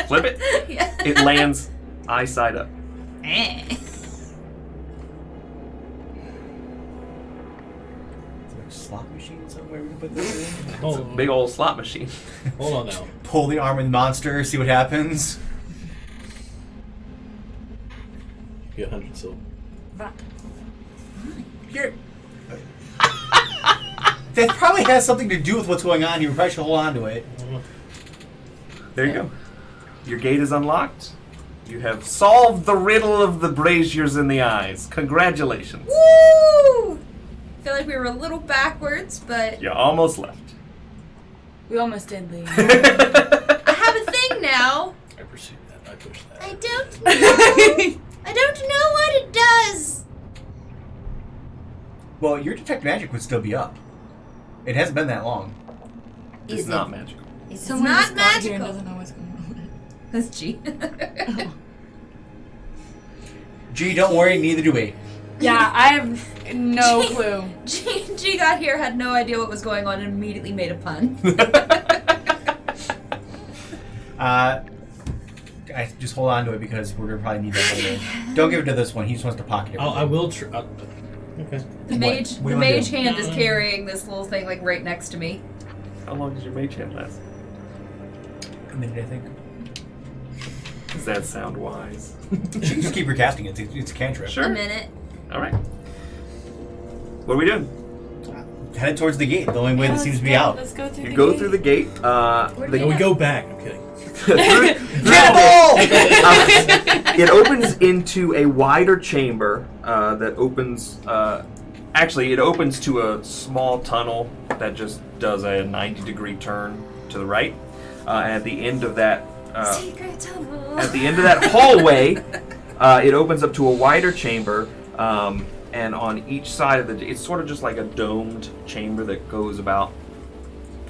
flip it. Yeah. It lands eye side up. Eh. Is there a slot machine somewhere we can put this in? It's a Hold, big old slot machine. hold on now. Pull the armored monster, see what happens. Get 100 silver. Here. That probably has something to do with what's going on here. We probably should hold on to it. There you go. Your gate is unlocked. You have solved the riddle of the braziers in the eyes. Congratulations. Woo! Feel like we were a little backwards, but You almost left. We almost did leave. I have a thing now. I pursued that. I pushed that. I don't know. I don't know what it does. Well, your detect magic would still be up. It hasn't been that long. It's Is not it? magical. It's Someone not just got here and magical. doesn't know what's going on. That's G. Gee, don't worry, neither do we. Yeah, I have no clue. G got here, had no idea what was going on, and immediately made a pun. I just hold on to it because we're gonna probably need that later. Don't give it to this one. He just wants to pocket it. I will try. Okay. The mage, What do you the wanna mage do? hand is carrying this little thing like right next to me. How long does your mage hand last? A minute, I think. Does that sound wise? You can just keep recasting it. It's a cantrip. Sure. A minute. All right. What are we doing? Headed towards the gate. The only way that seems to be out. Let's go through You the go gate. through the gate. No, we go back. I'm kidding. It opens into a wider chamber that opens. Actually, it opens to a small tunnel that just does a 90-degree turn to the right. At the end of that, Secret tunnel. at the end of that hallway, it opens up to a wider chamber. And on each side of it's sort of just like a domed chamber that goes about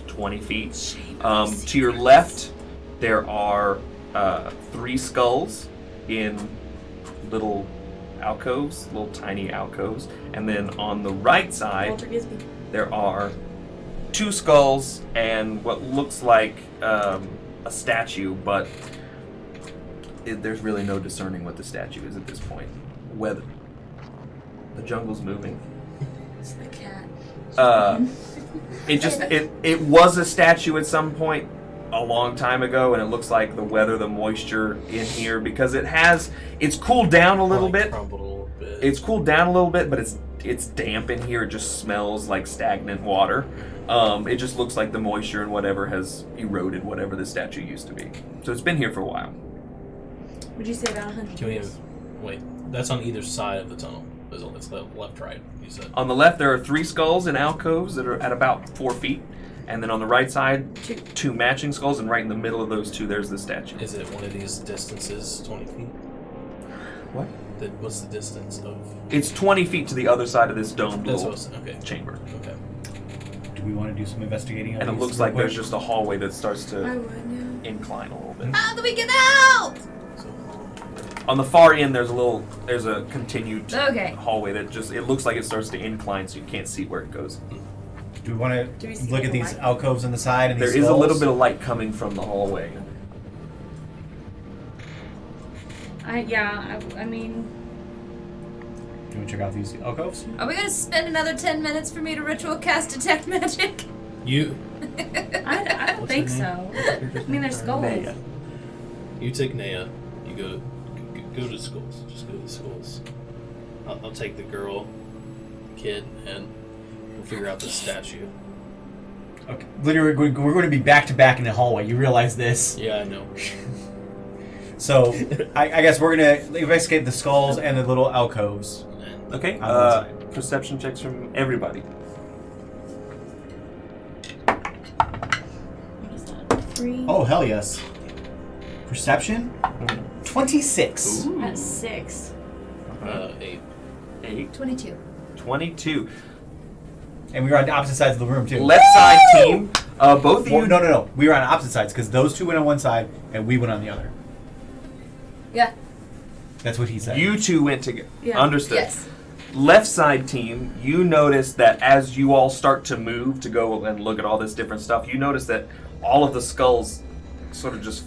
20 feet. To your left, there are 3 skulls in little alcoves, little tiny alcoves. And then on the right side, Walter Gisby. there are 2 skulls and what looks like a statue, but there's really no discerning what the statue is at this point. Whether the jungle's moving. It's the cat. It was a statue at some point a long time ago, and it looks like the weather, the moisture in here, because it's cooled down a little bit. Crumbled a little bit. It's cooled down a little bit, but it's damp in here. It just smells like stagnant water. It just looks like the moisture and whatever has eroded whatever the statue used to be. So it's been here for a while. Would you say about 100 Can we years? wait? That's on either side of the tunnel. It's the left, right. You said. On the left, there are 3 skulls in alcoves that are at about 4 feet. And then on the right side, 2 matching skulls, and right in the middle of those 2, there's the statue. Is it one of these distances? 20 feet. What? What's the distance of? It's 20 feet to the other side of this domed That's little what I was, okay. chamber. Okay. Do we want to do some investigating? And it looks like there's just a hallway that starts I to would, yeah. incline a little bit. How do we get out? So, On the far end, there's a continued Okay. hallway that it looks like it starts to incline, so you can't see where it goes. Do we want Do we to see look at the these light? alcoves on the side and There these is a little skulls? bit of light coming from the hallway. I mean, Do we check out these alcoves? Are we gonna spend another 10 minutes for me to ritual cast detect magic? you I don't What's think her so. name? I mean, they're skulls. Naya. you take Naya. You go to schools. Just go to schools. I'll take the girl, kid, and we'll figure out the statue. Okay. Literally, we're going to be back to back in the hallway. You realize this? Yeah, I know. So, I guess we're going to investigate the skulls and the little alcoves. Okay, On one side. perception checks from everybody. What is that? 3. Oh, hell yes. Perception? 26. Ooh. That's 6. 8. 8, 22. 22. And we were on the opposite sides of the room, too. Left side team, both of Well, you. no. We were on opposite sides because those 2 went on one side and we went on the other. Yeah. That's what he said. You 2 went together. Yeah. Understood. Yes. Left side team, you notice that as you all start to move to go and look at all this different stuff, you notice that all of the skulls sort of just,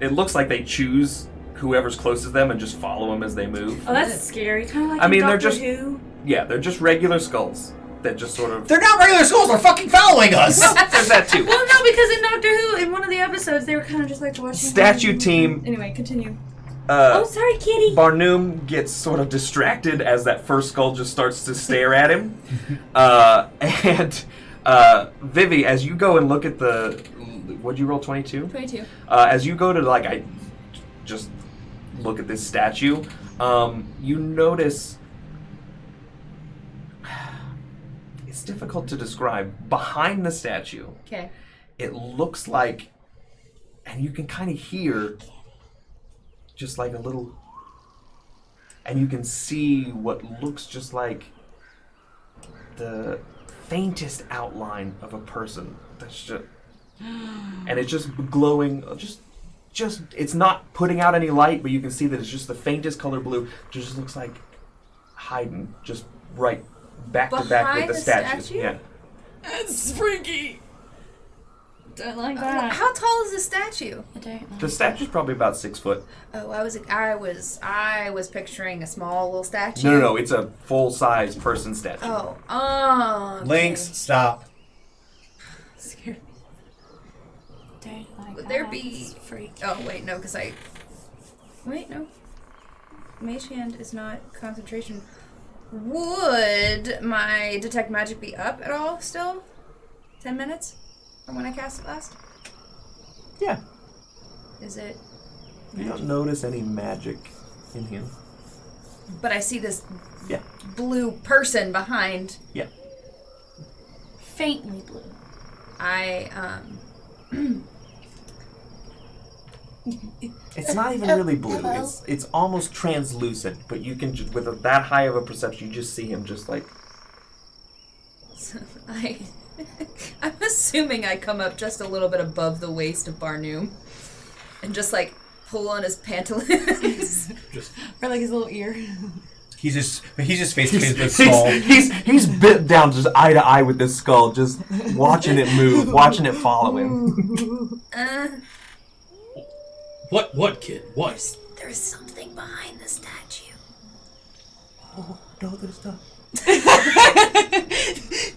it looks like they choose whoever's closest to them and just follow them as they move. Oh, that's scary. Kind of like I in mean, they're Doctor just- Who. Yeah, they're just regular skulls that just sort of. They're not regular skulls. They're fucking following us. There's that too. Well, no, because in Doctor Who, in one of the episodes, they were kind of just like watching. Statue team. Anyway, continue. Uh, Oh, sorry, kitty. Barnum gets sort of distracted as that first skull just starts to stare at him. And Vivi, as you go and look at the. What'd you roll, 22? 22. As you go to, I just look at this statue, you notice. It's difficult to describe. Behind the statue, Okay. it looks like. And you can kind of hear. Just like a little, and you can see what looks just like the faintest outline of a person. That's just, and it's just glowing, just it's not putting out any light, but you can see that it's just the faintest color blue. It just looks like hiding just right back to back with Behind the the statue. statue? Yeah. That's freaky. Don't like that. How tall is the statue? I don't know. The statue's probably about 6 foot. Oh, I was picturing a small little statue. No. It's a full-size person statue. Oh, okay. Links, stop. Scared me. Don't like Would that. there be? It's freaky. Oh wait, no, because Wait, no. Mage Hand is not concentration. Would my detect magic be up at all? Still, 10 minutes from when I cast it last. Yeah. Is it? You don't notice any magic in him. But I see this Yeah. blue person behind. Yeah. Faintly blue. It's not even really blue. It's almost translucent, but you can with that high of a perception, you just see him just like. So I'm assuming I come up just a little bit above the waist of Barnum, and just like pull on his pantaloons. Or like his little ear. He's just face to face with Skull. He's bit down just eye to eye with this skull, just watching it move, watching it follow him. What, kid? What? There's something behind the statue. Oh, no, there's not.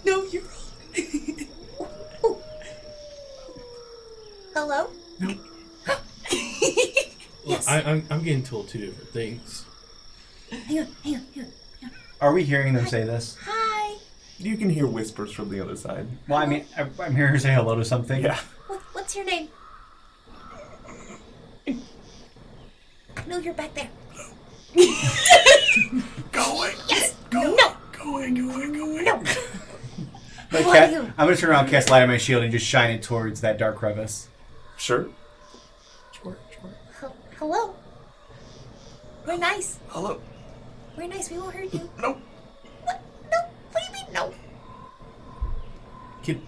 No, you're wrong. Hello? No. Look, I'm getting told two different things. Hang on. Are we hearing them say this? Hi. You can hear whispers from the other side. Well, I mean, I'm hearing her say hello to something. Yeah. What's your name? No, you're back there. Go away. Yes. Go. No. Go away. No. I'm gonna turn around, cast light on my shield, and just shine it towards that dark crevice. Sure. Hello. We're nice. Hello. We're nice. We won't hurt you. No. What? No. What do you mean no? Kid,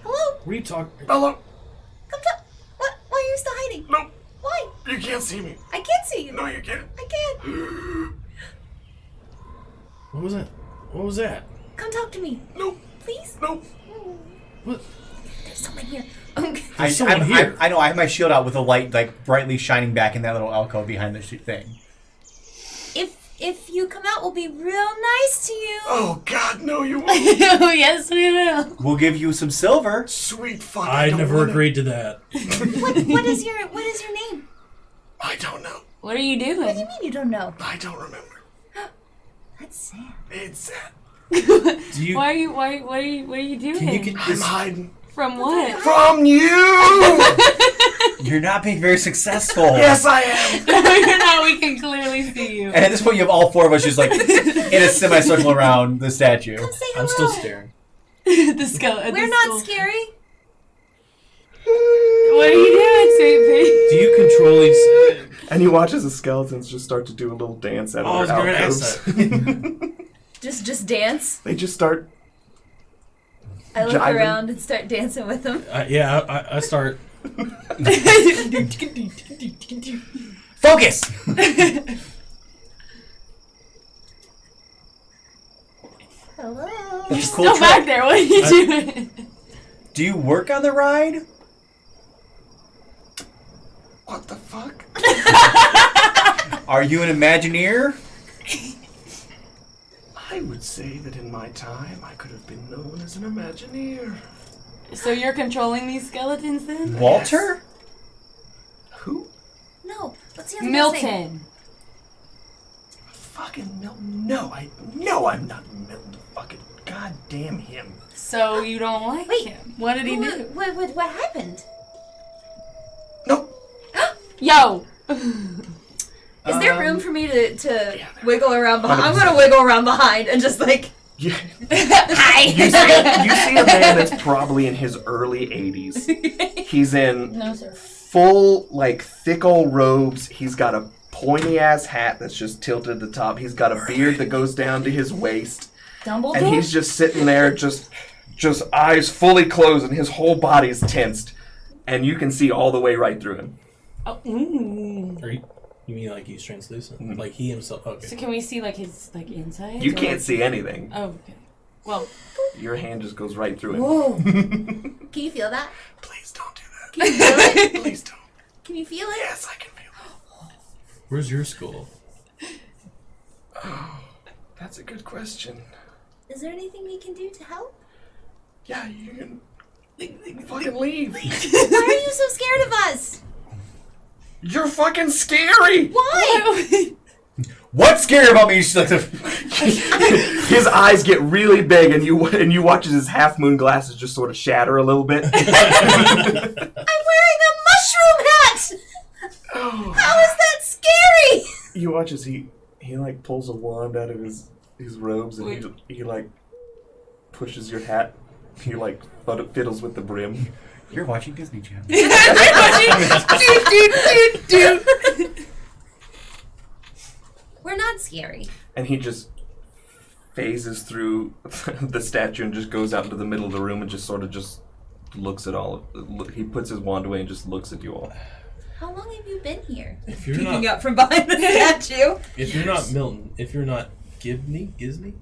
Hello. what are you talking? Hello. Come talk. What? Why are you still hiding? No. Why? You can't see me. I can't see you. No, you can't. I can't. What was that? What was that? Come talk to me. No. Please. No. What? There's someone here. Okay. There's someone here. I know. I have my shield out with a light, like brightly shining back in that little alcove behind the thing. If you come out, we'll be real nice to you. Oh God, no, you won't. Oh, yes, we will. We'll give you some silver. Sweet fuck. I don't never wanna- agreed to that. What is your name? I don't know. What are you What do you doing? mean you don't know? I don't remember. That's sad. It's sad. Do you? Why are you doing? Can you get I'm this? hiding From what? from you. You're not being very successful. Yes, I am. No, you're not. We can clearly see you. And at this point, you have all four of us just like in a semicircle around the statue. Come say hello. I'm still staring. The skeleton. We're not scary. What are you doing, sweet pea? Do you control these? And you watch as the skeletons just start to do a little dance out Oh, I of was their gonna ask alcoves. Just dance. They just start. I look Jiving. around and start dancing with them. I start. Focus. Hello. That's a cool Still back trick. there. What are you doing? Do you work on the ride? What the fuck? Are you an Imagineer? I would say that in my time I could have been known as an Imagineer. So you're controlling these skeletons then? Walter? Who? No. What's the other guy's name? Milton. Fucking Milton. No, I'm not Milton. Fucking goddamn him. So you don't like Wait. him? What did he do? What happened? No. Yo. Is there room for me to wiggle around behind? I'm gonna wiggle around behind and just like Yeah. hi. You see a man that's probably in his early 80s. He's in No, sir. full, like, thick old robes. He's got a pointy-ass hat that's just tilted at the top. He's got a beard that goes down to his waist. Dumbledore? And he's just sitting there, just eyes fully closed, and his whole body's tensed. and you can see all the way right through him. Oh, mm. You mean like he's translucent? Mhm. Like he himself? Okay. So can we see like his like inside? You can't see anything. Oh, okay. Well, Your hand just goes right through him. Whoa. Can you feel that? Please don't do that. Can you feel it? Please don't. Can you feel it? Yes, I can feel it. Where's your skull? That's a good question. Is there anything we can do to help? Yeah, you can fucking leave. Why are you so scared of us? You're fucking scary. Why? What's scary about me? She's like, His eyes get really big, and you watch as his half moon glasses just sort of shatter a little bit. I'm wearing a mushroom hat! How is that scary? You watch as he like pulls a wand out of his robes, and he like pushes your hat. He like fiddles with the brim. you're watching Disney Channel. We're not scary. And he just phases through the statue and just goes out into the middle of the room and just sort of just looks at all. He puts his wand away and just looks at you all. How long have you been here? If you're Peeking not, up from behind the statue. if you're not Milton, if you're not Gisney, Gizni.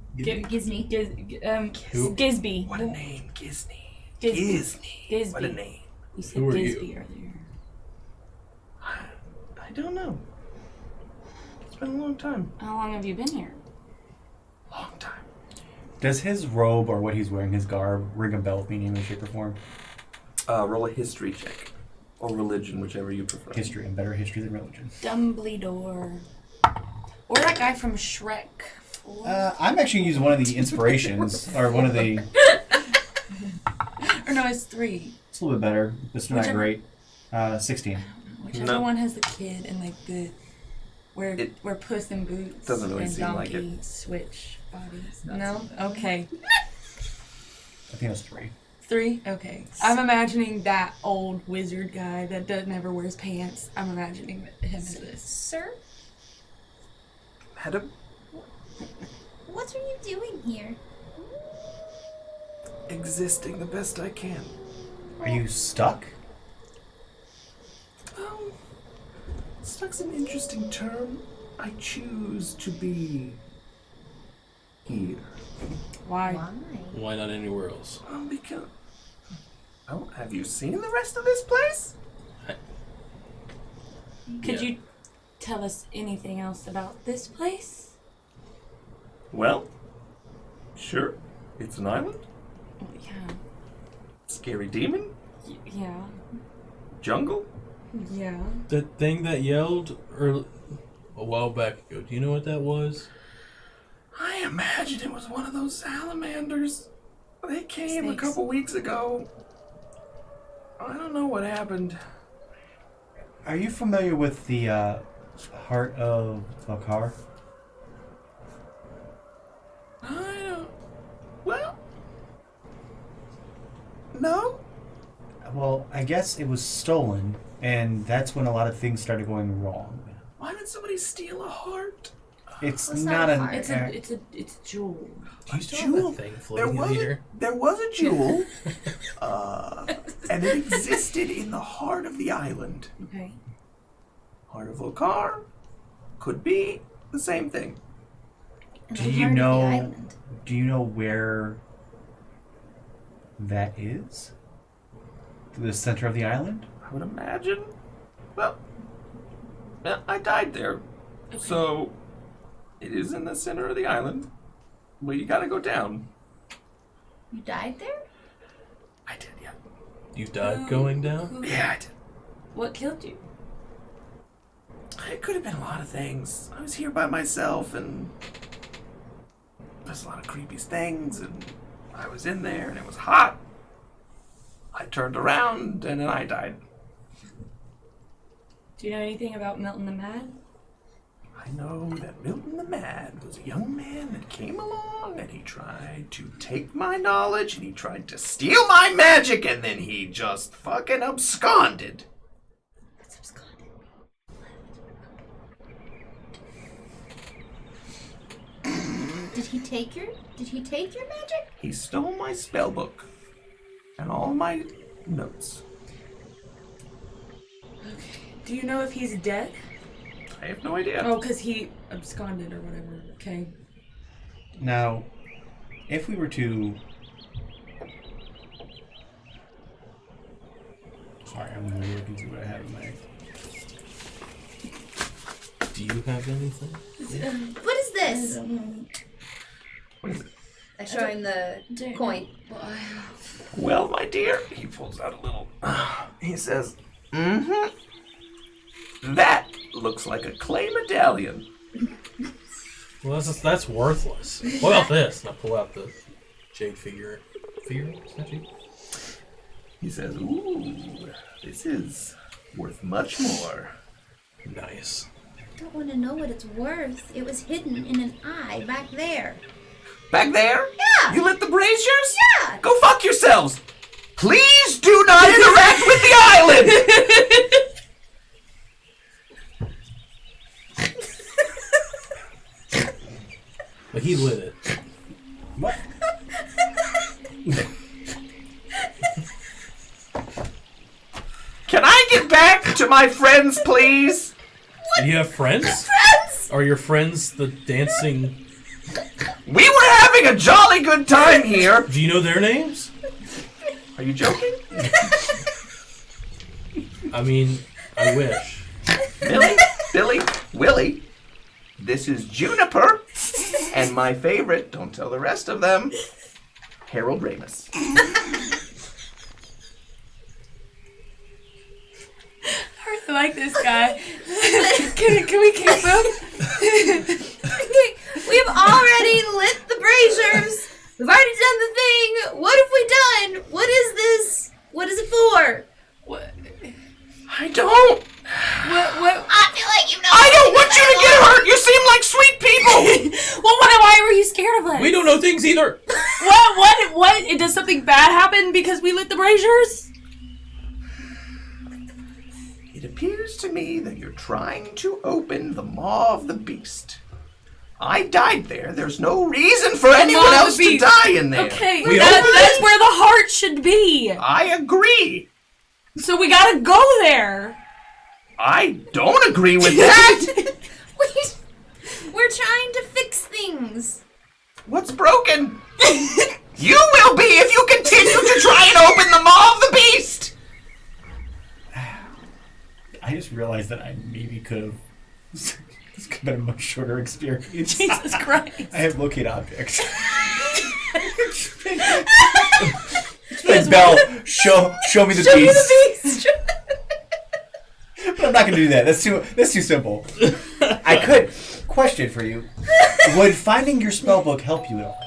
Who- Gisby. What a name, Gisney. Gisby. Gisney. What a Gisby. name. You said Who are Gisby you? earlier. I don't know. It's been a long time. How long have you been here? Long time. Does his robe or what he's wearing, his garb, ring a bell with me in any way, shape, or form? Roll a history check. Or religion, whichever you prefer. History, and better history than religion. Dumbledore. Or that guy from Shrek. I'm actually using one of the inspirations, or one of the... Or no, it's 3. It's a little bit better. It's not Whichever- great. 16. Whichever No. one has the kid and like the where Puss in Boots doesn't really and seem like Donkey it. switch bodies. No? Okay. I think it was 3. 3? Okay. I'm imagining that old wizard guy that never wears pants. I'm imagining him as this. Sir, Madam, what are you doing here? existing the best I can. Are you stuck? Stuck's an interesting term. I choose to be here. Why? Why not anywhere else? Because... Oh, have you seen the rest of this place? Could Yeah. you tell us anything else about this place? Well, sure. It's an island. Yeah. Scary demon. Yeah. Jungle. Yeah. The thing that yelled a while back ago. Do you know what that was? I imagine it was one of those salamanders. They came Snakes. a couple weeks ago. I don't know what happened. Are you familiar with the Heart of Vul-Kar? I don't... Well... No? Well, I guess it was stolen, and that's when a lot of things started going wrong. Why would somebody steal a heart? It's It's not not a an... heart. It's a jewel. Do you still jewel. have that thing floating in the air? There was a jewel, and it existed in the heart of the island. Okay. Heart of Vul-Kar could be the same thing. Do you know where that is? The center of the island? I would imagine. Well, I died there, so it is in the center of the island. Well, you gotta go down. You died there? I did, yeah. You died going down? Yeah, I did. What killed you? It could have been a lot of things. I was here by myself, and there's a lot of creepy things, and I was in there, and it was hot. I turned around, and then I died. Do you know anything about Milton the Mad? I know that Milton the Mad was a young man that came along, and he tried to take my knowledge, and he tried to steal my magic, and then he just fucking absconded. What's absconded? Did he take your magic? He stole my spell book and all my notes. Do you know if he's dead? I have no idea. Oh, because he absconded or whatever. Okay. Now, if we were to... Sorry, I'm really looking through what I have in my... Do you have anything? What is this? What is it? I show him the coin. Well, my dear, he pulls out a little. He says, that looks like a clay medallion. Well, that's worthless. What about this? And I pull out the jade figure. Figure? Is that jade? He says, ooh, this is worth much more. Nice. I don't want to know what it's worth. It was hidden in an eye back there. Back there? Yeah. You lit the braziers? Yeah. Go fuck yourselves. Please do not interact with the island. But he lit it. What? Can I get back to my friends, please? Do you have friends? Friends! Are your friends the dancing... We were having a jolly good time here. Do you know their names? Are you joking? I mean, I wish. Billy, Willie, this is Juniper, and my favorite, don't tell the rest of them, Harold Ramis. I really like this guy. Can we keep him? We've already lit the braziers. We've already done the thing. What have we done? What is this? What is it for? What? I don't. What? I feel like you know. I don't want you to get hurt. You seem like sweet people. Well, why were you scared of us? We don't know things either. What? Does something bad happen because we lit the braziers? It appears to me that you're trying to open the maw of the beast. I died there. There's no reason for anyone maw of the else to beast. die in there. Okay, We that's where the heart should be. I agree. So we gotta go there. I don't agree with that. We're trying to fix things. What's broken? You will be if you continue to try and open the maw of the beast. I just realized that I maybe could have... This could have been a much shorter experience. Jesus Christ. I have locate objects. Like, Belle, show me the beast. But I'm not gonna do that. That's too simple. I could. Question for you. Would finding your spellbook help you at all?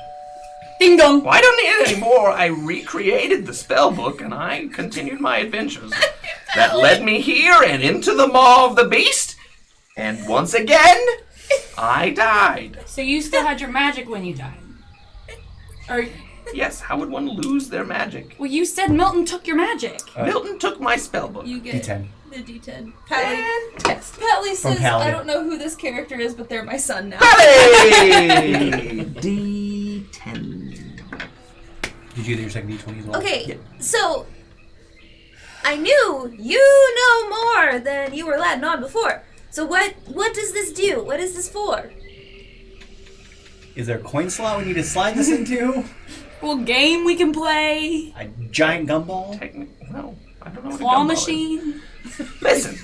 Ding dong. Well, I don't need it anymore. I recreated the spell book and I continued my adventures. That led me here and into the maw of the beast. And once again, I died. So you still had your magic when you died? Or, Yes, how would one lose their magic? well, you said Milton took your magic. Milton took my spell book. You get D10. the D10. Fantastic. Pally says, Paladin. I don't know who this character is, but they're my son now. Hey! D10. Did you get your second D20 as well? Okay, so I knew you know more than you were letting on before. So what does this do? What is this for? Is there a coin slot we need to slide this into? Well, game we can play. A giant gumball? No, I don't know what a Claw gumball machine. is. Listen.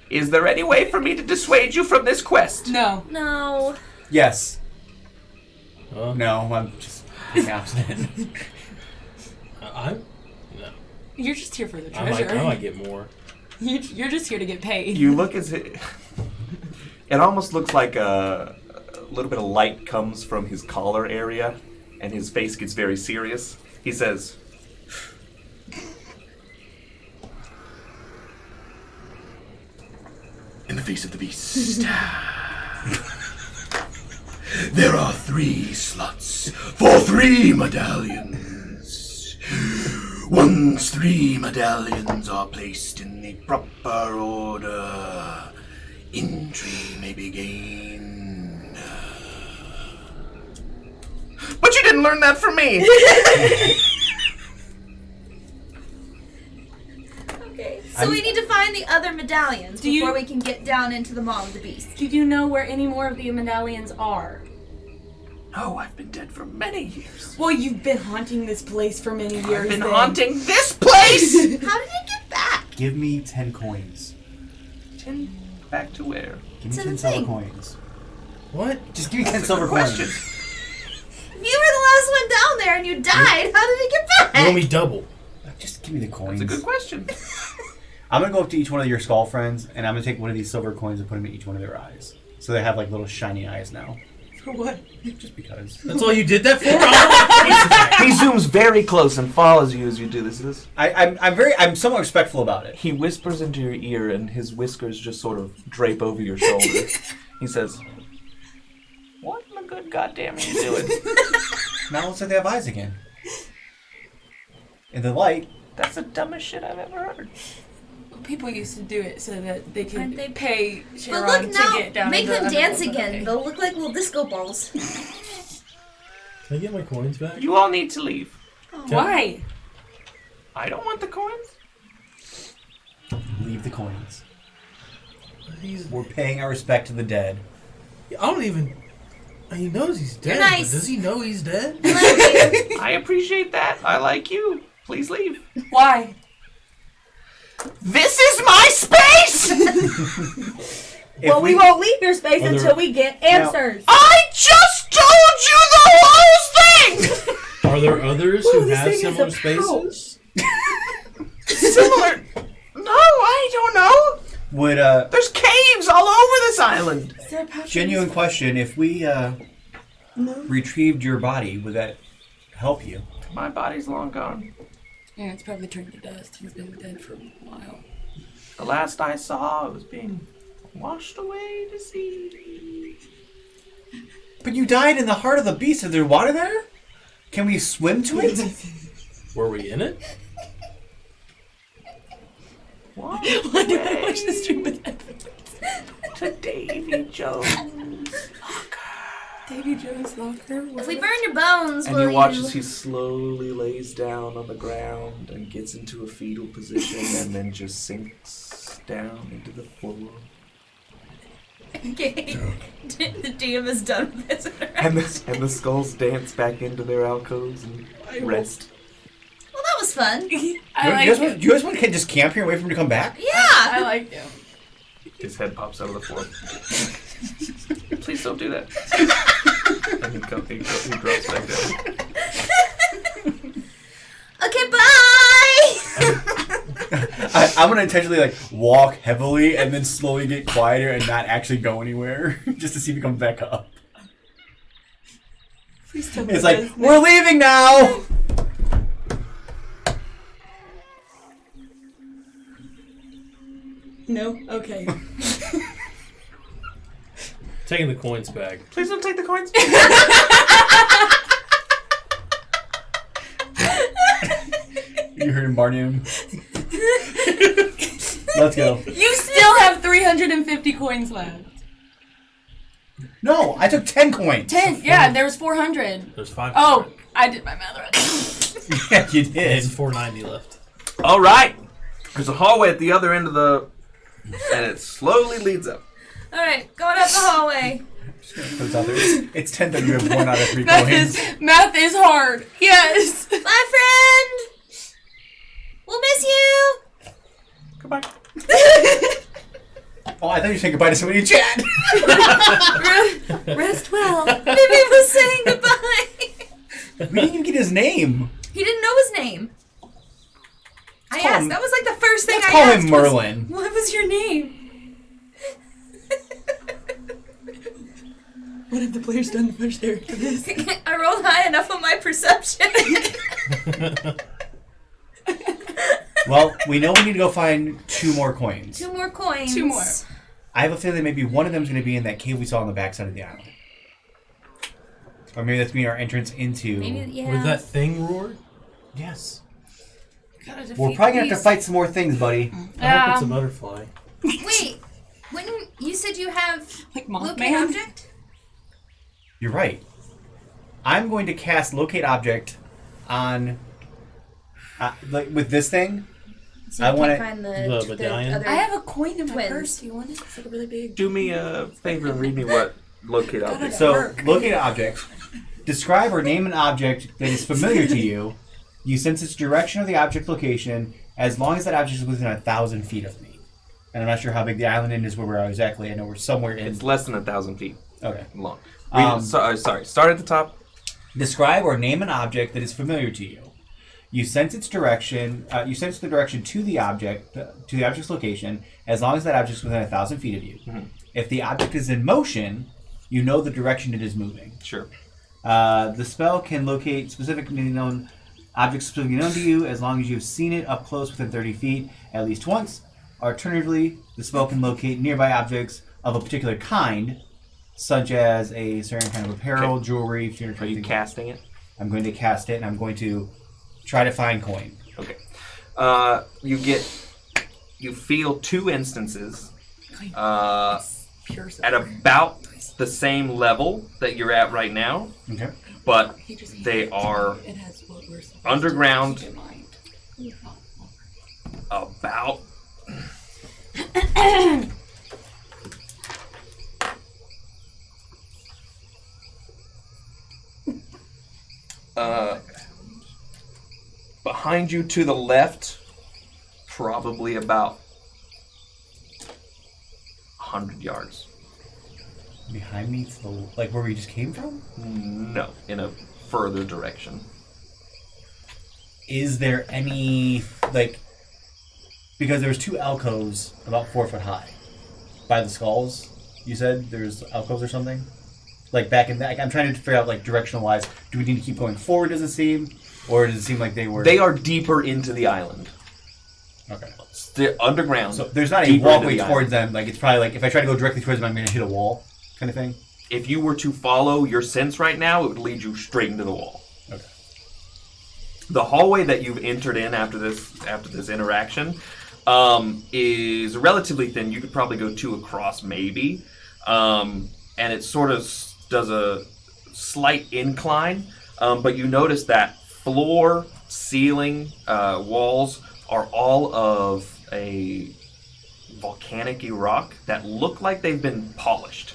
Is there any way for me to dissuade you from this quest? No. No. Yes. No. No, I'm just being obstinate. I'm... No. You're just here for the I treasure. might get more. You're just here to get paid. You look as it almost looks like a little bit of light comes from his collar area, and his face gets very serious. He says, "In the face of the beast, there are 3 slots for 3 medallions. Once 3 medallions are placed in the proper order, entry may begin." But you didn't learn that from me! So we need to find the other medallions before we can get down into the Maw of the Beast. Do you know where any more of the medallions are? No, I've been dead for many years. Well, you've been haunting this place for many years. I've been then. haunting this place! How did it get back? Give me 10 coins. 10 back to where? Give me To 10 the silver thing. coins. What? Just give me 10 That's a silver good question. coins. You were the last one down there and you died. How did it get back? You owe me double. Just give me the coins. That's a good question. I'm gonna go up to each one of your skull friends, and I'm gonna take one of these silver coins and put them in each one of their eyes. So they have like little shiny eyes now. For what? Just because. That's all you did that for? He zooms very close and follows you as you do this. I'm somewhat respectful about it. He whispers into your ear, and his whiskers just sort of drape over your shoulder. He says, "What in the good goddamn are you doing?" Now it looks like they have eyes again. In the light. That's the dumbest shit I've ever heard. People used to do it so that they Aren't could they- pay But Sharon look to now, get down make into them the dance underworld. again. They'll look like little disco balls. Can I get my coins back? You all need to leave. Why? I don't want the coins. Leave the coins. He's, We're paying our respect to the dead. I don't even... He knows he's dead, You're nice. but does he know he's dead? I appreciate that. I like you. Please leave. Why? This is my space! Well, we won't leave your space Are there- until we get answers. I just told you the whole thing! Are there others Ooh, who this have thing is similar a spaces? Similar. No, I don't know. Would There's caves all over this island. Is there a pouch genuine question, if we retrieved your body, would that help you? My body's long gone. Yeah, it's probably turned to dust. He's been dead for a while. The last I saw, it was being washed away to sea. But you died in the heart of the beast. Is there water there? Can we swim to it? Were we in it? Washed Why did I away watch the stream with that? to Davy Jones. Davy Jones' locker? If we burn your bones, And will you watch you... as he slowly lays down on the ground and gets into a fetal position and then just sinks down into the floor. Okay. The DM is done with this. And the skulls dance back into their alcoves and rest. Well, that was fun. I like Do him. you guys want to just camp here and wait for him to come back? Yeah. I like him. His head pops out of the floor. Please don't do that. And he drops back down. Okay, bye. I'm gonna intentionally like walk heavily and then slowly get quieter and not actually go anywhere, just to see if he comes back up. Please tell me It's that like is- we're leaving now. No? Okay. Taking the coins back. Please don't take the coins. You heard him, Barnum. Let's go. You still have 350 coins left. No, I took 10 coins. 10. Yeah, there was 400. There's 500. Oh, I did my math right. Yeah, you did. There's 490 left. All right. There's a hallway at the other end of the... And it slowly leads up. All right, going up the hallway. It's out there. It's 10 that you have 1 out of 3 coins. Math is hard. Yes. Bye, friend. We'll miss you. Goodbye. Oh, I thought you were saying goodbye to somebody in chat. Rest well. Maybe was saying goodbye. We didn't even get his name. He didn't know his name. I call asked. him- That was like the first thing Let's I call asked. him Merlin. What was your name? What have the players done to push their to this? I rolled high enough on my perception. Well, we know we need to go find 2 more coins. 2 more coins. 2 more. I have a feeling maybe one of them is going to be in that cave we saw on the backside of the island. Or maybe that's going to be our entrance into... Maybe, yeah. With that thing roar? Yes. Gotta defeat We're probably going to have these. to fight some more things, buddy. I hope it's a butterfly. Wait, when you said you have Like locate Mothman? object? You're right. I'm going to cast Locate Object on... like with this thing. So you I can't wanna- find the medallion? other I have a coin in my twins. purse. Do you want it? It's like a really big. Do me a favor and read me what locate object. So, looking at objects, describe or name an object that is familiar to you. You sense its direction or the object location as long as that object is within 1,000 feet of me. And I'm not sure how big the island is where we're at exactly. I know we're somewhere in. It's less than 1,000 feet Okay. long. Sorry. Start at the top. Describe or name an object that is familiar to you. You sense its direction. You sense the direction to the object's location, as long as that object is within 1,000 feet of you. Mhm. If the object is in motion, you know the direction it is moving. Sure. The spell can locate specifically known objects specifically known to you, as long as you've seen it up close within 30 feet at least once. Alternatively, the spell can locate nearby objects of a particular kind, such as a certain kind of apparel, Okay. jewelry, funeral. Are you casting it? I'm going to cast it, and I'm going to try to find coin. Okay. You feel 2 instances Pure at about the same level that you're at right now, Okay. but they are It has what we're supposed underground to keep in mind. about behind you to the left, probably about 100 yards. Behind me, like where we just came from? No, in a further direction. Is there any, like, because there's 2 alcoves about 4 foot high by the skulls, you said there's alcoves or something? Like back in that, I'm trying to figure out, like, directional wise, do we need to keep going forward, does it seem? Or does it seem like they were... They are deeper into the island. Okay. Underground. So there's not a deeper walkway into the towards them, like, it's probably like, if I try to go directly towards them, I'm going to hit a wall, kind of thing? If you were to follow your sense right now, it would lead you straight into the wall. Okay. The hallway that you've entered in after this interaction is relatively thin. You could probably go 2 across, maybe, and it sort of does a slight incline. But you notice that floor, ceiling, walls are all of a volcanic-y rock that look like they've been polished.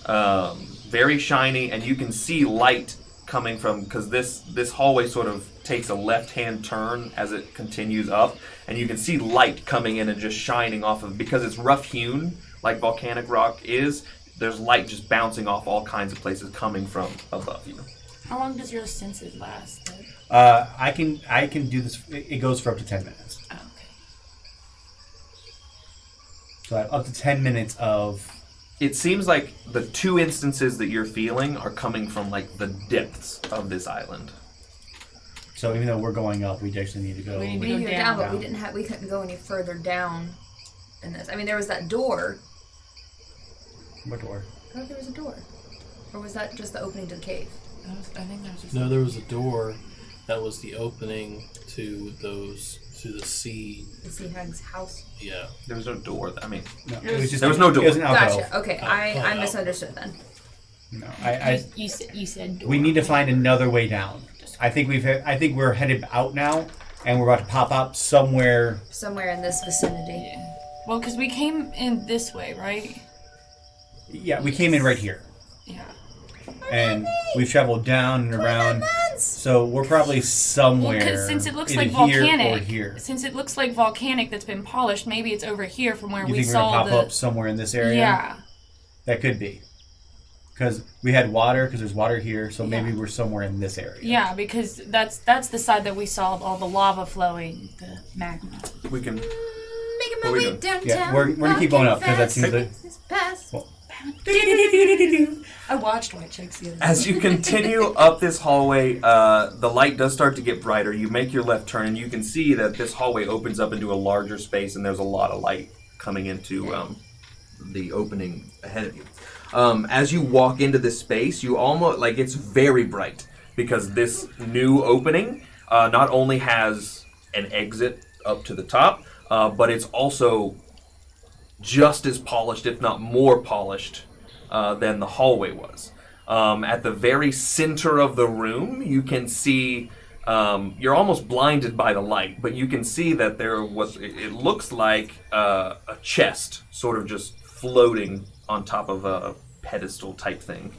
Very shiny, and you can see light coming from, because this hallway sort of takes a left-hand turn as it continues up, and you can see light coming in and just shining off of, because it's rough-hewn, like volcanic rock is, there's light just bouncing off all kinds of places coming from above you. How long does your senses last? I can do this, it goes for up to 10 minutes. Oh, okay. So I have up to 10 minutes of... It seems like the 2 instances that you're feeling are coming from like the depths of this island. So even though we're going up, we actually need to go... We need We to go go down, down. but we couldn't go any further down in this. I mean, there was that door. What door? I thought there was a door. Or was that just the opening to the cave? I think that was just. No, there was a door that was the opening to the sea. The Sea Hag's house. Yeah. There was no door. I mean, No, it was just... There was no door. It was an alcove. Gotcha. Okay, I misunderstood then. No, You said door. we need to find another way down. I think we're headed out now, and we're about to pop up somewhere. Somewhere in this vicinity. Yeah. Well, because we came in this way, right? Yeah, we came in right here, Yeah. and we've traveled down and around. So we're probably somewhere. Well, since it looks either like here volcanic, or here. since it looks like volcanic that's been polished, maybe it's over here from where You we think we're gonna saw pop the. up somewhere in this area? Yeah. That could be. Because we had water, because there's water here, so maybe Yeah. we're somewhere in this area. Yeah, because that's the side that we saw all the lava flowing, the magma. we can. Making What my are we way doing? downtown. Yeah, we're gonna keep going up, because that seems like... Pass. Well, I watched White Chicks the other day. As you continue up this hallway, the light does start to get brighter. You make your left turn, and you can see that this hallway opens up into a larger space, and there's a lot of light coming into the opening ahead of you. As you walk into this space, you almost like it's very bright because this new opening not only has an exit up to the top, but it's also just as polished, if not more polished, than the hallway was. At the very center of the room, you can see You're almost blinded by the light, but you can see that it looks like a chest, sort of just floating on top of a pedestal type thing.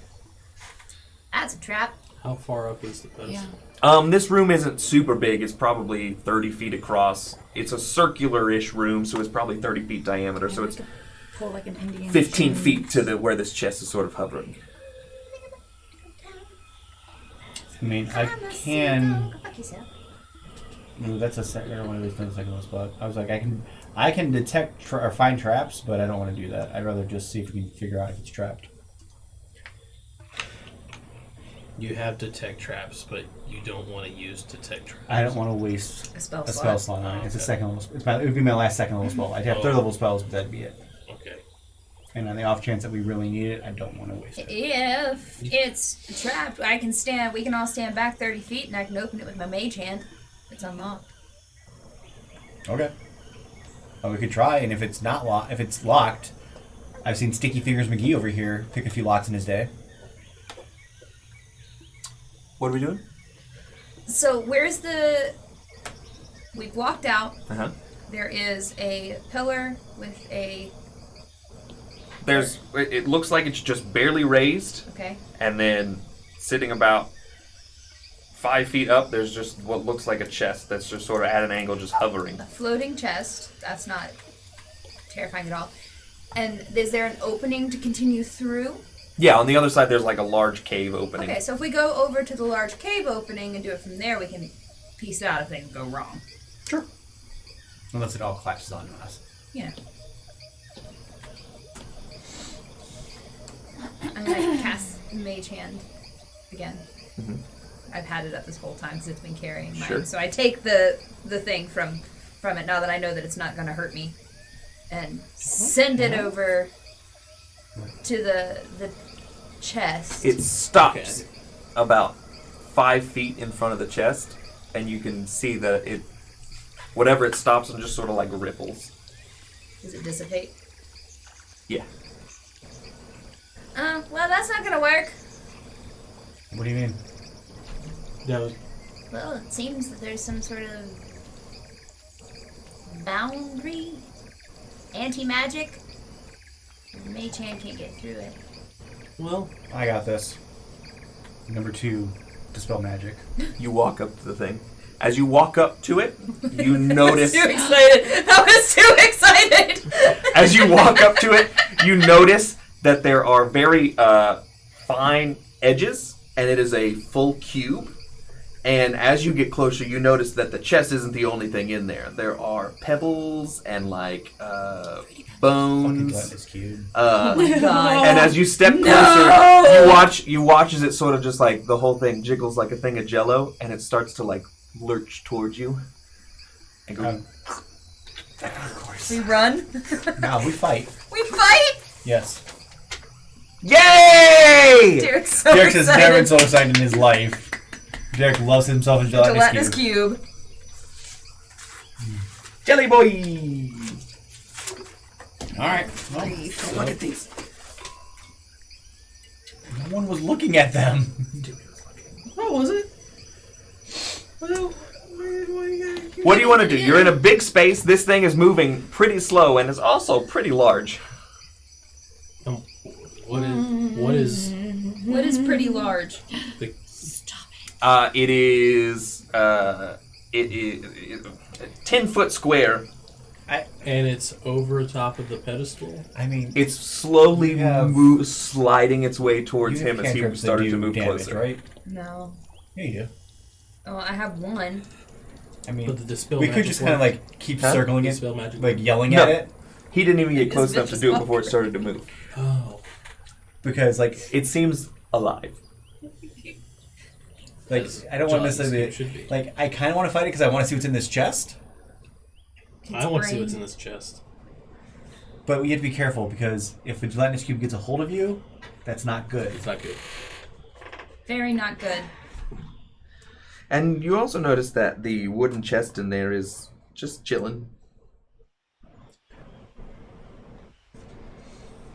That's a trap. How far up is the pedestal? This room isn't super big. It's probably 30 feet across. It's a circular-ish room, so it's probably 30 feet diameter. So it's Pull like an Indian 15 chain. feet to where this chest is sort of hovering. I mean, I can. Go fuck yourself. Ooh, that's a second. I don't want to waste a second on the spot. I was like, I can detect or find traps, but I don't want to do that. I'd rather just see if we can figure out if it's trapped. You have detect traps, but you don't want to use detect traps. I don't want to waste A spell a slot. spell slot on it. It's a Okay. second level. It would be my last second level spell. I'd have third level spells, but that'd be it. Okay. And on the off chance that we really need it, I don't want to waste it. If it's trapped, we can all stand back 30 feet and I can open it with my mage hand. It's unlocked. Okay. Well, we could try, and if it's not if it's locked, I've seen Sticky Fingers McGee over here pick a few locks in his day. What are we doing? So we've walked out. Uh-huh. There is a pillar with a, It looks like it's just barely raised, okay, and then sitting about 5 feet up, there's just what looks like a chest that's just sort of at an angle, just hovering. a floating chest. That's not terrifying at all. And is there an opening to continue through? Yeah, on the other side, there's like a large cave opening. Okay, so if we go over to the large cave opening and do it from there, we can piece it out if things go wrong. Sure. Unless it all collapses onto us. Yeah. I'm gonna cast Mage Hand again. Mm-hmm. I've had it up this whole time because it's been carrying mine. Sure. So I take the thing from it now that I know that it's not gonna hurt me, and send it over to the chest. It stops about 5 feet in front of the chest, and you can see that whatever it stops on just sort of like ripples. Does it dissipate? Yeah. Well, that's not gonna work. What do you mean? No. Well, it seems that there's some sort of boundary, anti-magic. Mage Hand can't get through it. Well, I got this. Number 2, Dispel Magic. You walk up to the thing. As you walk up to it, you notice. Too excited. I was too excited. As you walk up to it, you notice that there are very fine edges, and it is a full cube. And as you get closer, you notice that the chest isn't the only thing in there. There are pebbles and like Fucking bones. Gladness Cube. Oh my god. And as you step closer, you watch as it sort of just like the whole thing jiggles like a thing of jello, and it starts to like lurch towards you. And go, Of course. We run. No, we fight. We fight. Yes. Yay! Derek's so Derek has excited. never been so excited in his life. Derek loves himself in Gelatinous Gelatinous Cube. cube. Jelly boy! Alright. Well, Look at these. no one was looking at them. what was it? What do you want to do? You're in a big space. This thing is moving pretty slow and is also pretty large. What is What is pretty large? the It is 10-foot square. and it's over top of the pedestal? I mean, It's slowly You have- sliding its way towards you have him as he cantrips that started do to move damage, closer. right? No. Yeah, you do. Oh, I have one. I mean, But the dispel we could magic just kind of work? like keep Huh? circling it, Dispel magic like yelling No. at it, He didn't even get close This enough bitch to is do it before it fucked. started to move. Oh. because like It seems alive. As I don't want to John's necessarily it should be. like I kind of want to fight it because I want to see what's in this chest, I want to see brain. what's in this chest. but we have to be careful because if the gelatinous cube gets a hold of you, that's not good. It's not good. Very not good. And you also notice that the wooden chest in there is just chilling.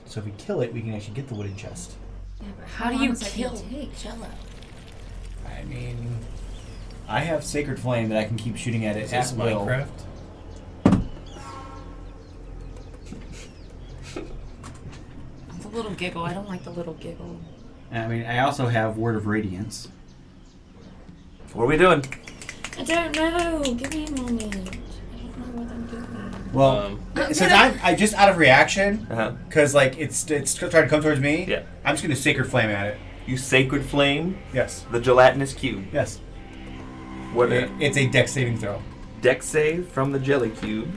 So if we kill it, we can actually get the wooden chest. Yeah, but How do you long is that gonna kill take? Jello? I mean, I have Sacred Flame that I can keep shooting at it Is this at will. Minecraft? The little giggle. I don't like the little giggle. And I mean, I also have Word of Radiance. What are we doing? I don't know. Give me a moment. I don't know what I'm doing. Well, since I just out of reaction, because like it's trying to come towards me. Yeah. I'm just gonna Sacred Flame at it. You Sacred Flame Yes. the gelatinous cube. Yes. What It's a Dex saving throw. dex save from the jelly cube.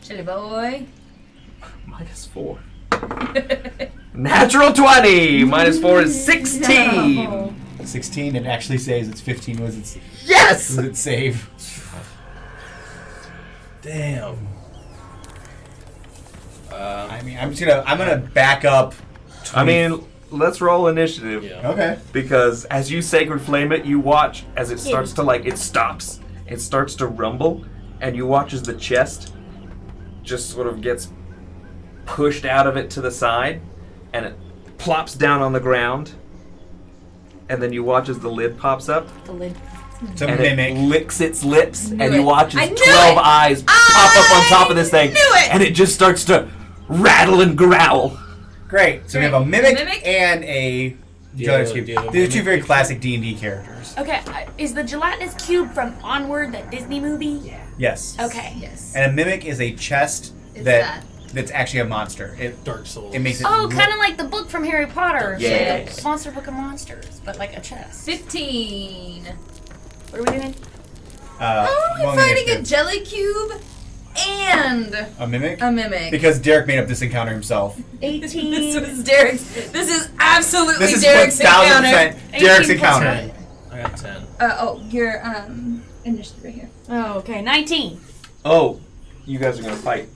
Chili boy. -4. Natural 20! -4 is 16! No. 16. It actually saves it's 15. Was its Yes! save? Damn. I mean, I'm gonna back up. I mean, let's roll initiative. Yeah. Okay. Because as you Sacred Flame it, you watch as it starts to it stops. It starts to rumble, and you watch as the chest just sort of gets pushed out of it to the side, and it plops down on the ground. And then you watch as the lid pops up, The lid. So and mimic. it licks its lips, Knew and you it. watch I as knew 12 it. eyes pop up on top of this thing, knew it. and it just starts to rattle and growl. Great. So we have a Great. mimic, Mimic? and a Do gelatinous you cube. have a These are two mimic very picture? classic D&D characters. Okay, is the gelatinous cube from Onward, that Disney movie? Yes. Okay. Yes. And a mimic is a chest It's that's actually a monster. Dark Souls. It makes it. Oh, look- kind of like the book from Harry Potter. Yes. The Monster Book of Monsters, but like a chest. 15. What are we doing? How are we rolling fighting a initiative. jelly cube and A mimic? a mimic? Because Derek made up this encounter himself. 18. This was Derek's. This is absolutely This is Derek's encounter. 1000% Derek's 18 plus encounter. what? I got 10. Your initiative right here. Oh, okay. 19. Oh, you guys are gonna fight.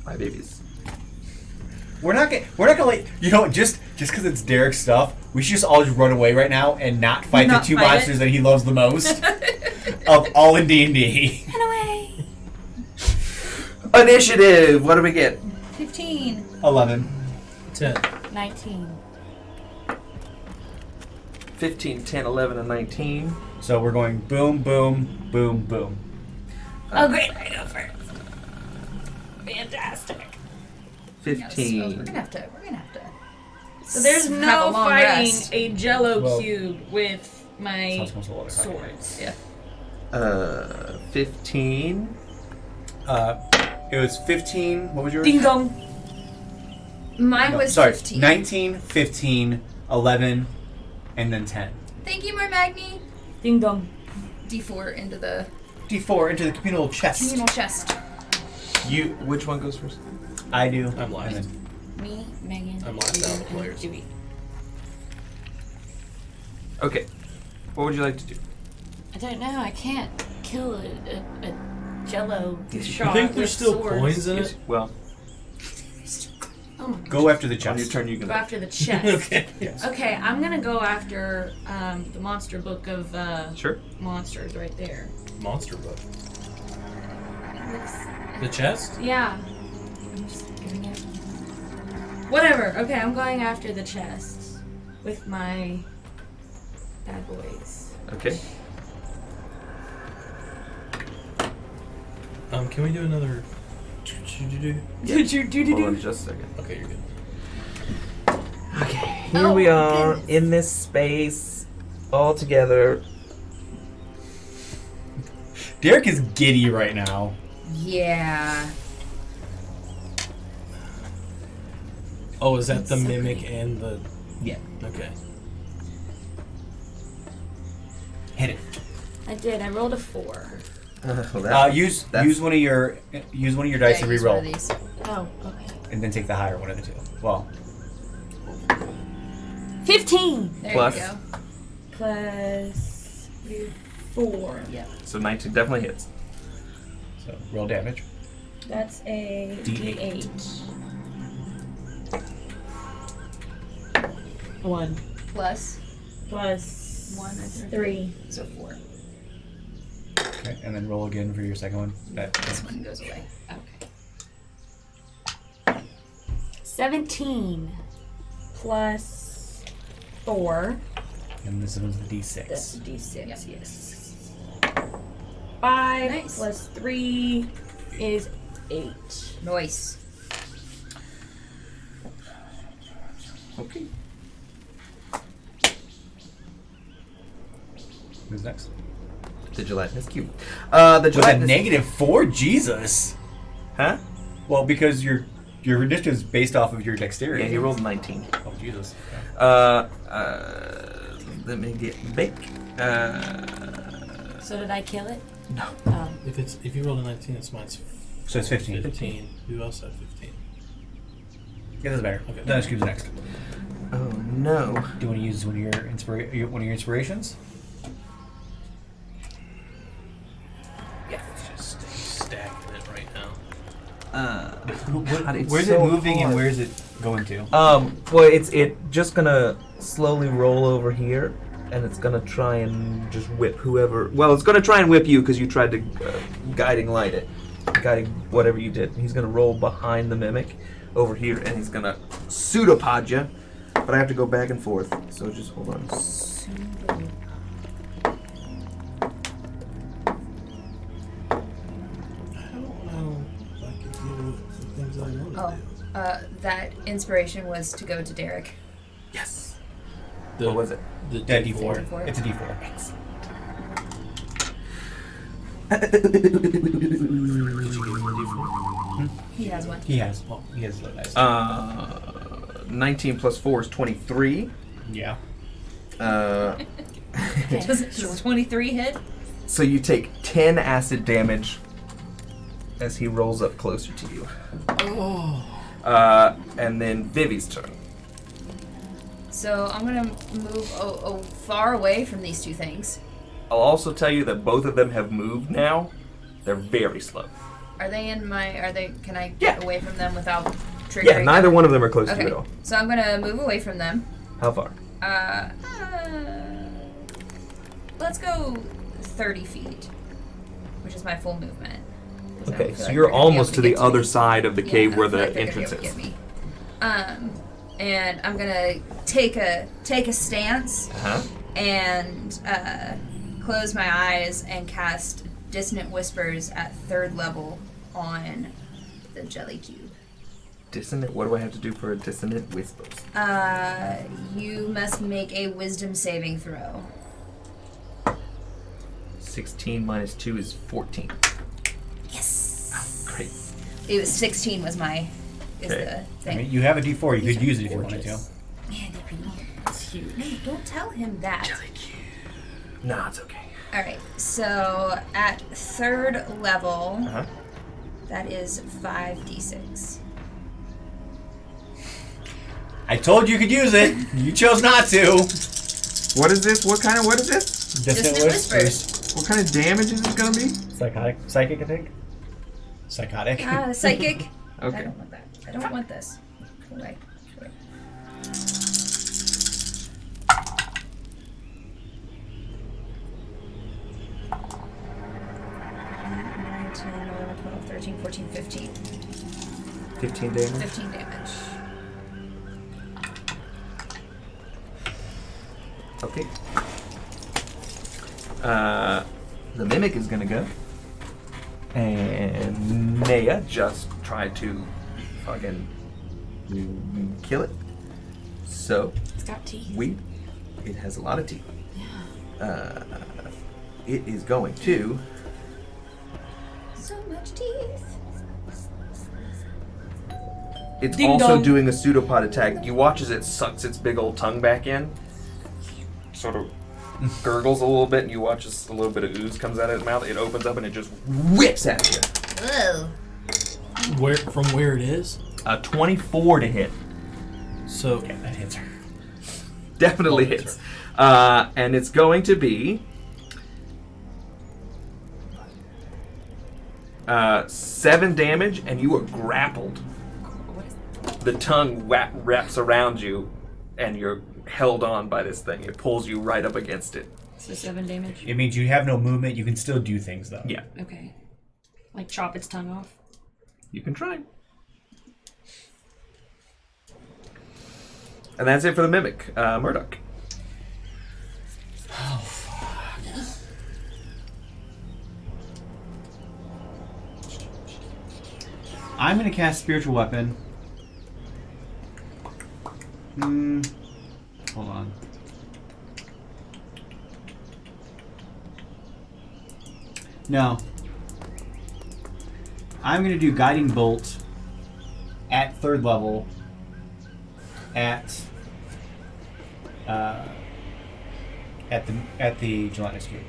My babies. We're not gonna let just because it's Derek's stuff. We should just all just run away right now and not fight Not the two fight it? monsters that he loves the most of all in D&D. Run away. Initiative. What do we get? 15. 11. 10. 19. 15, 10, 11, and 19. So we're going boom, boom, boom, boom. Oh, great. I go first. Fantastic. 15. We're gonna have to. So there's have a no long fighting rest. a jello Well- cube with my Sounds almost a little bit swords. Yeah. 15. It was 15. What was yours? Ding dong. Mine No, was sorry, 15. 19, 15, 11, and then 10. Thank you, Magni. Ding dong. D4 into the D4 into the communal chest. communal chest. Which one goes first? I do. I'm last. And then- Me, Megan, I'm last out of the and players. Dewey. Okay. What would you like to do? I don't know. I can't kill a jello You shot You think with there's still swords. coins in Yes, it? well, Oh my god. Go after the on your chest. turn you Go can. after the chest. Okay. Yes. Okay, I'm gonna go after the monster book of Sure. monsters right there. Monster book. The chest? Yeah. I'm just giving it. Whatever. Okay, I'm going after the chest with my bad boys. Okay. Can we do another? Did you Hold on just a second. Okay, you're good. Okay, here we are in this space, all together. Derek is giddy right now. Yeah. Oh, is that the mimic and the? Yeah. Okay. Hit it. I did. I rolled a 4. Use that's- use one of your dice to use one of reroll, these. Oh, okay. and then take the higher one of the two. Well, 15 There Plus. you go. plus 4. Yeah. So 19 definitely hits. so roll damage. That's a D8. D8. 1 Plus plus 1, I think. 3. So 4. Okay, and then roll again for your second one. This one goes away. Okay. 17 plus 4. And this one's the That's D6. a D6. Yep. Yes. 5 Nice. plus 3 is 8. Nice. Okay. Who's next? The gelatinous cube. The With a gelatinous... -4? Jesus. Huh? Well, because your initiative is based off of your dexterity. Yeah, he rolled 19. Oh, Jesus. Let me get back. So did I kill it? No. If you rolled a 19, it's mine's So it's 15. 15. Who else had 15? Yeah, that's better. Okay. Then Cube's next. Oh no. Do you want to use one of your inspirations? Yeah. Let's just stay stacking it right now. God, it's Where's so it moving hard. and where is it going to? Well, it's just gonna slowly roll over here, and it's gonna try and just whip whoever. Well, it's gonna try and whip you because you tried to guiding light it, guiding whatever you did. He's gonna roll behind the mimic over here, and he's gonna pseudopod you. But I have to go back and forth, so just hold on. I don't know if I can do the things I want to do. That inspiration was to go to Derek. Yes. The, What was it? The Yeah, D4. D4. It's a D4. He has one. He has the dice. 19 plus 4 is 23. Yeah. Does 23 hit? So you take 10 acid damage as he rolls up closer to you. And then Vivi's turn. So I'm gonna move far away from these two things. I'll also tell you that both of them have moved now. They're very slow. Are they in my? Are they? Can I Yeah. get away from them without triggering? Yeah, neither one of them are close to you Okay. at all. So I'm gonna move away from them. How far? Let's go 30 feet, which is my full movement. 'Cause I don't Okay, feel so like you're they're gonna be almost able to the get other me. side of the Yeah, cave I where feel the like they're gonna be entrance able to is. get me. And I'm gonna take a stance Uh-huh. and close my eyes and cast Dissonant Whispers at 3rd level on the jelly cube. Dissonant? What do I have to do for a dissonant whispers? You must make a Wisdom saving throw. 16 minus 2 is 14. Yes. Great. It was 16 was my Okay. the I thing. mean, you have a D4. You could use it if you wanted to. Man, they're pretty. It's huge. No, don't tell him that. Nah, it's okay. All right. So at 3rd level, Uh-huh. that is 5d6. I told you could use it. You chose not to. What is this? What is this? Dissonant Whispers. What kind of damage is this gonna be? Psychic, I think. Psychotic. Psychic. I Okay. don't want that. I don't want this. Go away. Go away. Nine, 10, 11, 12, 13, 14, 15. 15 damage. 15 damage. Okay. The mimic is gonna go. And Naya just tried to fucking kill it. So It's got teeth. it has a lot of teeth. It is going to So much teeth. It's Ding also dong. doing a pseudopod attack. You watch as it sucks its big old tongue back in, sort of gurgles a little bit, and you watch as a little bit of ooze comes out of its mouth. It opens up and it just whips at you. Whoa. From where it is? 24 to hit. So Yeah, that hits her. Definitely Oh, that's hits. And it's going to be 7 damage, and you are grappled. The tongue wraps around you, and you're held on by this thing. It pulls you right up against it. So 7 damage. It means you have no movement. You can still do things, though. Yeah, Okay. Like chop its tongue off. you can try. And that's it for the mimic. Murdoch. I'm going to cast Spiritual Weapon. Hold on. No. I'm going to do Guiding Bolt at 3rd level at the gelatinous cube.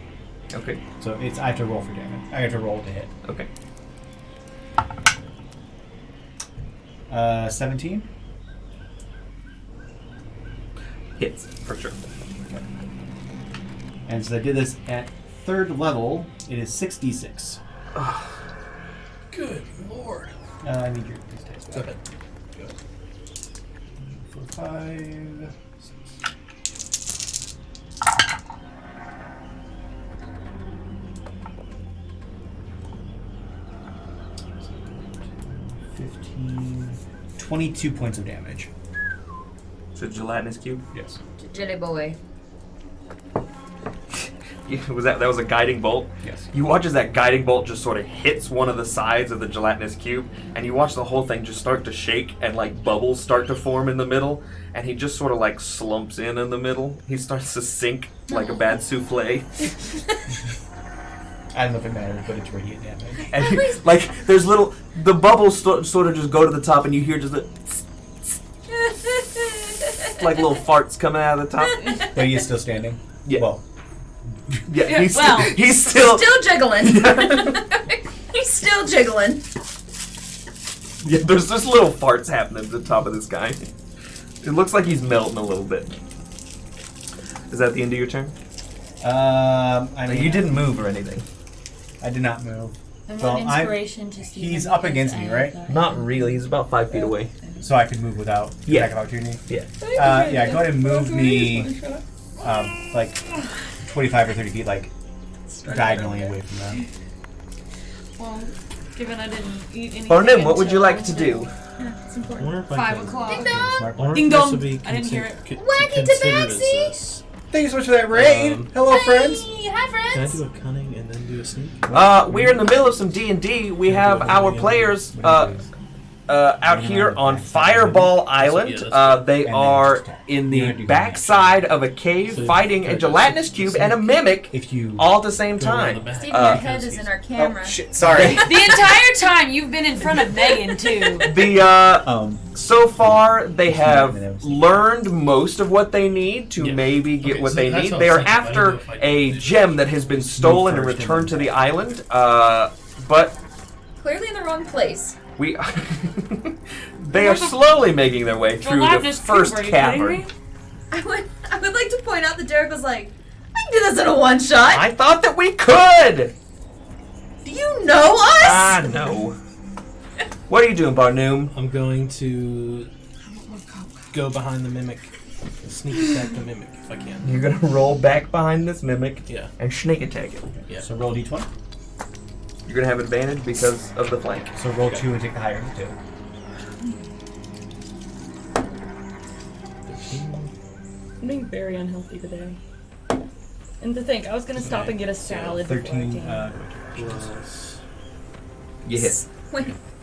Okay. So I have to roll for damage. I have to roll to hit. Okay. 17. Hits for sure. And so I did this at 3rd level. It is 6d6. Good lord. I need your these dice Go back. ahead. 4, 5, 6. 15, 22 points of damage. So gelatinous cube. Yes. Jelly boy. Was that was a guiding bolt? Yes. You watch as that guiding bolt just sort of hits one of the sides of the gelatinous cube, and you watch the whole thing just start to shake, and like bubbles start to form in the middle, and he just sort of like slumps in the middle. He starts to sink like a bad souffle, I don't know if it matters, but it's radiant damage. and like there's the bubbles sort of just go to the top, and you hear just like little farts coming out of the top. But he is still standing? Yeah. Well, Yeah, he's well, still Still jiggling. He's still jiggling. yeah. There's just little farts happening at the top of this guy. It looks like he's melting a little bit. Is that the end of your turn? I mean, You didn't move or anything. I did not move. I'm So on inspiration to see. he's him up because against me, I right? got Not him. really. He's about 5 feet away. So I can move without Yeah. attack of opportunity? Yeah. Yeah, go ahead and move me like 25 or 30 feet, like diagonally away from them. Well, given I didn't eat anything. Barnum, what would you until- like to do? Yeah, it's I important. wonder if I 5 can- o'clock. Ding dong. Smart. I wonder Ding if this dong. would be I didn't hear it. Wacky considered as tabaxi. this. Thank you so much for that raid. Hello, friends. Hey, hi, Can I friends. do a cunning and then do a sneak? We're in the middle of some D&D. We have our players out here on Fireball Island. They are in the backside of a cave fighting a gelatinous cube and a mimic If you all at the same time. Steve, your head is in our camera. Oh shit! Sorry. The entire time you've been in front of Megan too. So far, they have learned most of what they need to Yeah. maybe get Okay, what so they that's need. what They I are was thinking. I after don't know if I a did. gem that has been stolen and first returned and to then the island. But Clearly in the wrong place. we they are slowly making their way through the Gelatinous first cube, are you kidding cavern. me? I would like to point out that Derek was like, I can do this in a one shot. I thought that we could. Do you know us? No. What are you doing, Barnum? I'm going to go behind the mimic, sneak attack the mimic if I can. You're gonna roll back behind this mimic Yeah, and snake attack it. yeah. So roll d20. You're gonna have advantage because of the flank. So roll 2 and take the higher of 2. 13. I'm being very unhealthy today. And to think, I was gonna stop and get a salad before I 13. came. Plus, You hit.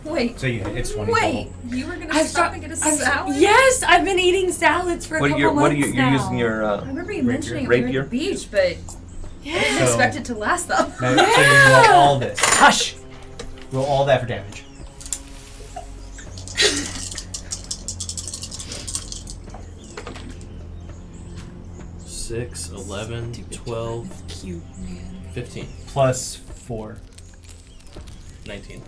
Wait. So you hit. It's 20. Wait. You were gonna stop and get a salad? Yes, I've been eating salads for a couple months What are you? now. You're using your. I remember you mentioning it when we were Rapier? at the beach, but I didn't So- expect it to last that long. Now, so you roll all this. Hush. Roll all that for damage. six, 11, 12, Cute, man. 15, Plus 4. 19.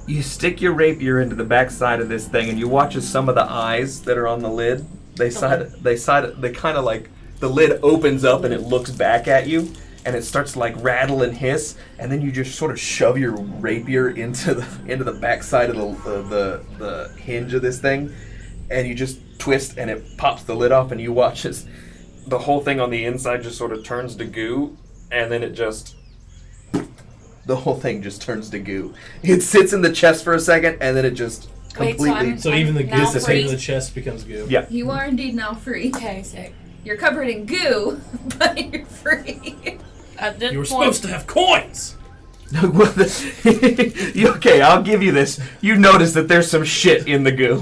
You stick your rapier into the backside of this thing, and you watch as some of the eyes that are on the lid, they kind of like the lid opens up and it looks back at you, and it starts to like rattle and hiss, and then you just sort of shove your rapier into the backside of the hinge of this thing, and you just twist, and it pops the lid off, and you watch as the whole thing on the inside just sort of turns to goo, and then the whole thing just turns to goo. It sits in the chest for a second, and then it just Wait, so completely. I'm- So even the now goo that's free? in the chest becomes goo. Yeah. You are indeed now free. Okay, sick. You're covered in goo, but you're free. At this You were point, supposed to have coins. Okay, I'll give you this. You notice that there's some shit in the goo.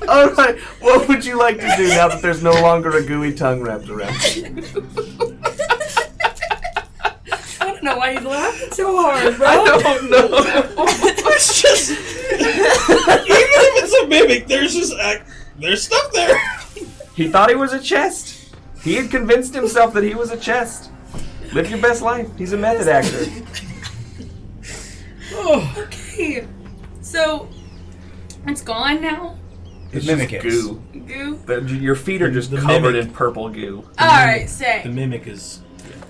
Alright, what would you like to do now that there's no longer a gooey tongue wrapped around you? I don't know why he's laughing so hard, bro. I don't know. It's just even if it's a mimic, there's stuff there. He thought he was a chest. He had convinced himself that he was a chest. Live your best life. He's a method actor. Oh, Okay. So, it's gone now? It's Mimic just is. goo. Goo? Your feet are just The covered mimic. in purple goo. Alright, the say. mimic is.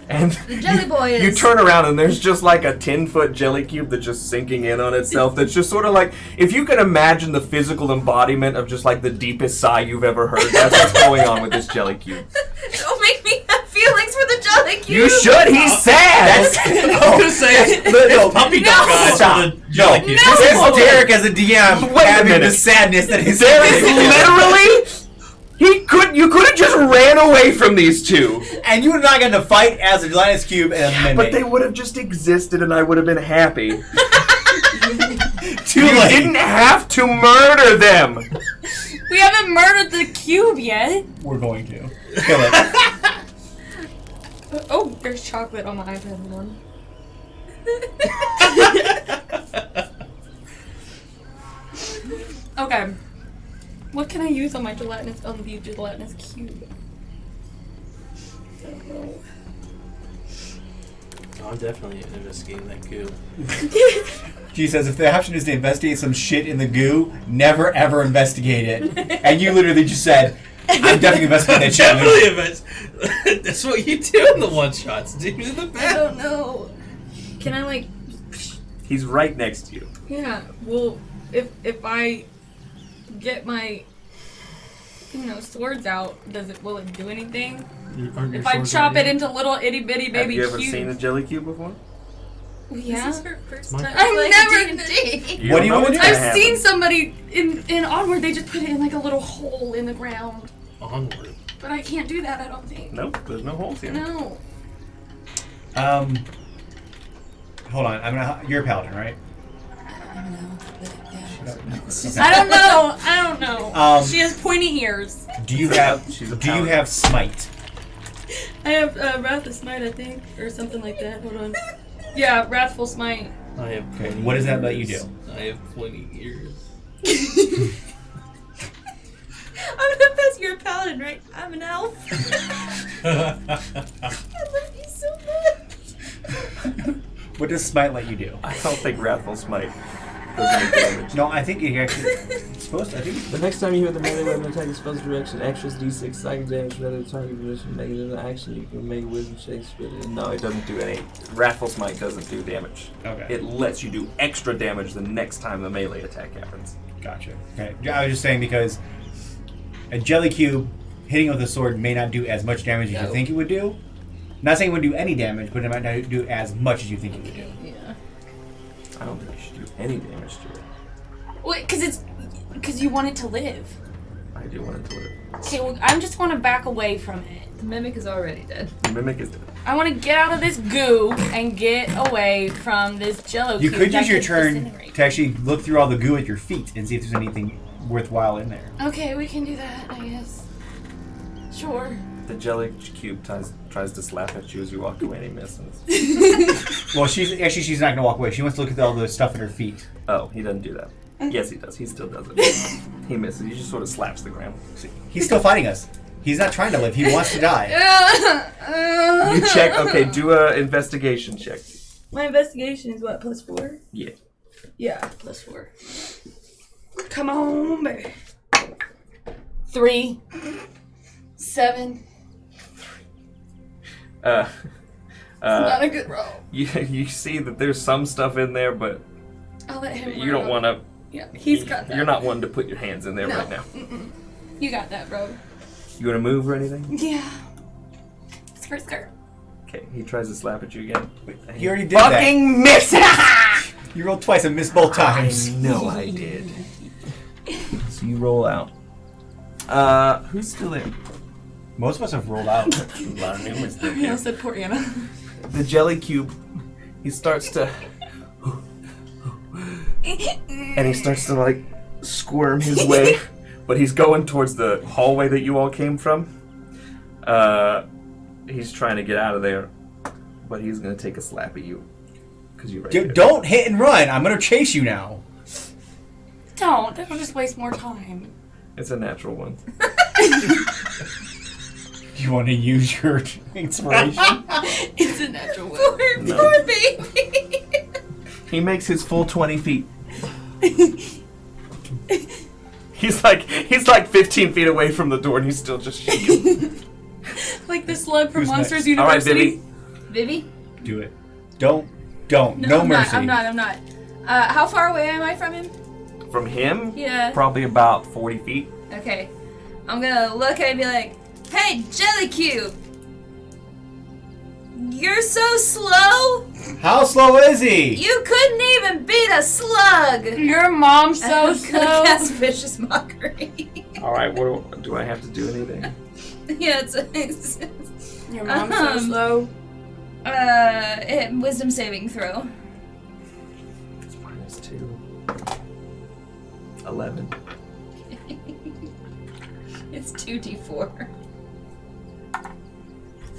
And The jelly boy is. you turn around and there's just like a 10-foot jelly cube that's just sinking in on itself. That's just sort of like, if you can imagine the physical embodiment of just like the deepest sigh you've ever heard, that's what's going on with this jelly cube. Don't make me have feelings for the jelly cube. You should. He's sad. I was gonna say it's puppy dog eyes Stop. for the jelly cube. No. It's Derek as a DM Wait a having minute. the sadness that is There is literally. You could have just ran away from these two. and you and I got to fight as a Linus Cube and a mimic. But they would have just existed and I would have been happy. Too You late. didn't have to murder them. We haven't murdered the cube yet. We're going to kill it. Oh, there's chocolate on my iPad. Hold on. Okay. What can I use on my gelatinous cube? I don't know. Oh, I'm definitely investigating that goo. She says if the option is to investigate some shit in the goo, never ever investigate it. And you literally just said, I'm definitely investigating that shit. Definitely invest. That's what you do in the one shots. Do the I best. don't know. Can I like? He's right next to you. Yeah. Well, if I get my swords out, will it do anything? If I chop it into little itty bitty Have baby you ever cubes. seen a jelly cube before? Yeah. This is her first Mine. time. I've playing never- D&D. You What don't do you know wanna what's do? gonna I've happen. seen somebody in Onward. They just put it in like a little hole in the ground, Onward. but I can't do that. I don't think. Nope, there's no holes here. No. Hold on. You're a paladin, right? I don't know. She has pointy ears. Do you have She's a Do you paladin. have smite? I have Wrathful Smite, I think, or something like that. Hold on. Yeah, Wrathful Smite. I have Okay, pointy what does that let ears. you do? I have pointy ears. I'm gonna pass. You're a paladin, right? I'm an elf. I love you so much. What does smite let you do? I don't think Wrathful Smite does any damage. No, I think it actually it's supposed to. I think The next time you hit the melee weapon attack in spell's direction, extras d6 psychic damage for the target position. Negative action, you can make a wisdom check. No, it doesn't do any. Wrathful Smite doesn't do damage. Okay. It lets you do extra damage the next time the melee attack happens. Gotcha. Okay. I was just saying because a jelly cube hitting it with a sword may not do as much damage as you think it would do. Not saying it would do any damage, but it might not do as much as you think it would do. Yeah. I don't think you should do any damage to it. Wait, because you want it to live. I do want it to live. Okay, well, I just want to back away from it. The mimic is already dead. The mimic is dead. I want to get out of this goo and get away from this jello You cube could that use your could turn disintegrate. to actually look through all the goo at your feet and see if there's anything worthwhile in there. Okay, we can do that, I guess. Sure. The jelly cube tries to slap at you as you walk away and he misses. Well, she's not gonna walk away. She wants to look at all the stuff at her feet. Oh, he doesn't do that. Yes, he does. He still does it. He misses. He just sort of slaps the ground. He's still fighting us. He's not trying to live. He wants to die. You check. Okay, do a investigation check. My investigation is what, +4? Yeah. Yeah, +4. Come on, baby. 3. 7. Not a good roll. You see that there's some stuff in there, but I'll let him you don't want to Yeah, he's got that. You're not one to put your hands in there No. right now. You got that, bro. You want to move or anything? Yeah. Skirt, skirt. Okay, he tries to slap at you again. You already did that. Fucking miss! You rolled twice and missed both times. I know I did. So you roll out. Who's still there? Most of us have rolled out. Barnum is still He here. also said poor Anna. The jelly cube, he starts to... and he starts to, like, squirm his way. But he's going towards the hallway that you all came from. He's trying to get out of there. But he's going to take a slap at you. Because you're right there. Don't hit and run. I'm going to chase you now. Don't. That'll just waste more time. It's a natural one. Do you want to use your inspiration? It's a natural one. No. Poor baby. He makes his full 20 feet. He's like 15 feet away from the door and he's still just shaking. Like the slug from Who's Monsters next? All right, University. Vivi. Vivi? Do it. Don't. No I'm mercy. I'm not. How far away am I from him? From him, Yeah. probably about 40 feet. Okay. I'm gonna look at it and be like, hey, Jelly Cube! You're so slow! How slow is he? You couldn't even beat a slug! Your mom's so I'm gonna slow. cast Vicious Mockery. All right, do I have to do anything? Yeah, it's Your mom's so slow. Wisdom saving throw. It's -2. 11. It's 2d4.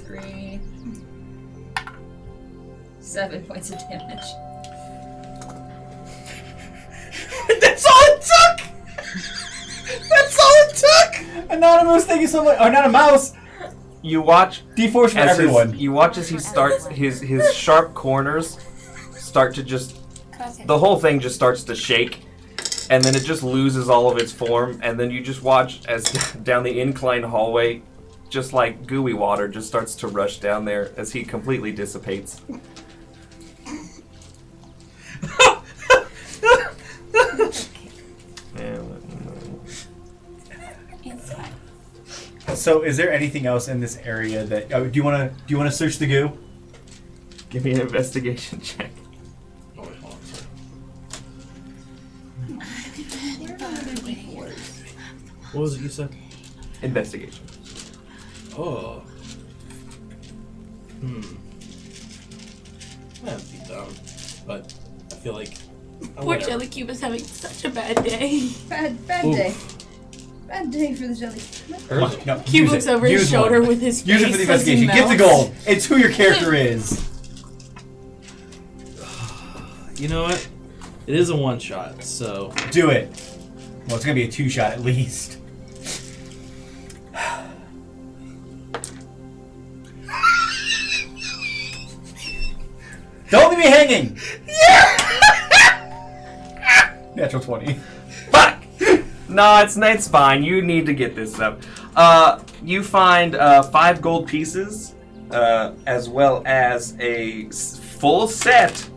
3. 7 points of damage. That's all it took! That's all it took! Anonymous, thank you so much. Oh, not a mouse. You watch D4 for everyone. you watch as he starts his sharp corners start to just the whole thing just starts to shake, and then it just loses all of its form, and then you just watch as down the incline hallway, just like gooey water just starts to rush down there as he completely dissipates. So, is there anything else in this area that? Do you want to search the goo? Give me an investigation check. What was it you said? Investigation. Oh. That'd be dumb. But I feel like. Poor Jelly Cube is having such a bad day. Bad Oof. day. Bad day for the jelly. No, Cube use looks it. over his Use shoulder one. with his face. Use it for the as he investigation. Get the melts. gold. It's who your character is. You know what? It is a one shot, so. Do it. Well, it's gonna be a 2-shot at least. Don't leave me hanging. Natural 20. Fuck! No, it's fine. You need to get this up. You find 5 gold pieces, as well as a full set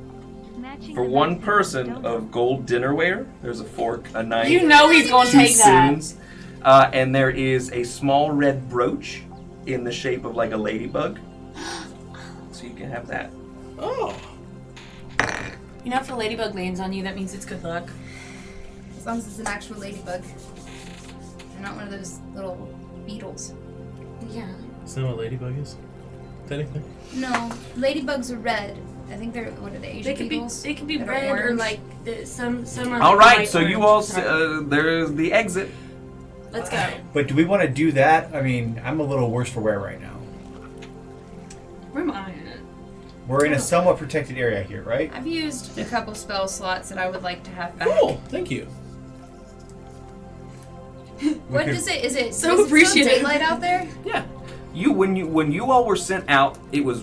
for one person of gold dinnerware. There's a fork, a knife, You know he's gonna 2 take that. spoons, and there is a small red brooch in the shape of like a ladybug. So you can have that. Oh. You know, if a ladybug lands on you, that means it's good luck. As long as it's an actual ladybug. And not one of those little beetles. Yeah. Is that what ladybug is? Technically? No, ladybugs are red. I think they're, what are they, Asian They could beetles? be that are red or orange? like some are. All like right, white so you orange. all, Sorry. there's the exit. Let's go. But do we want to do that? I mean, I'm a little worse for wear right now. Where am I at? We're in a somewhat protected area here, right? I've used a couple spell slots that I would like to have back. Cool. Thank you. What could- is it? Is it So is it appreciative. still daylight out there? Yeah. When you all were sent out, it was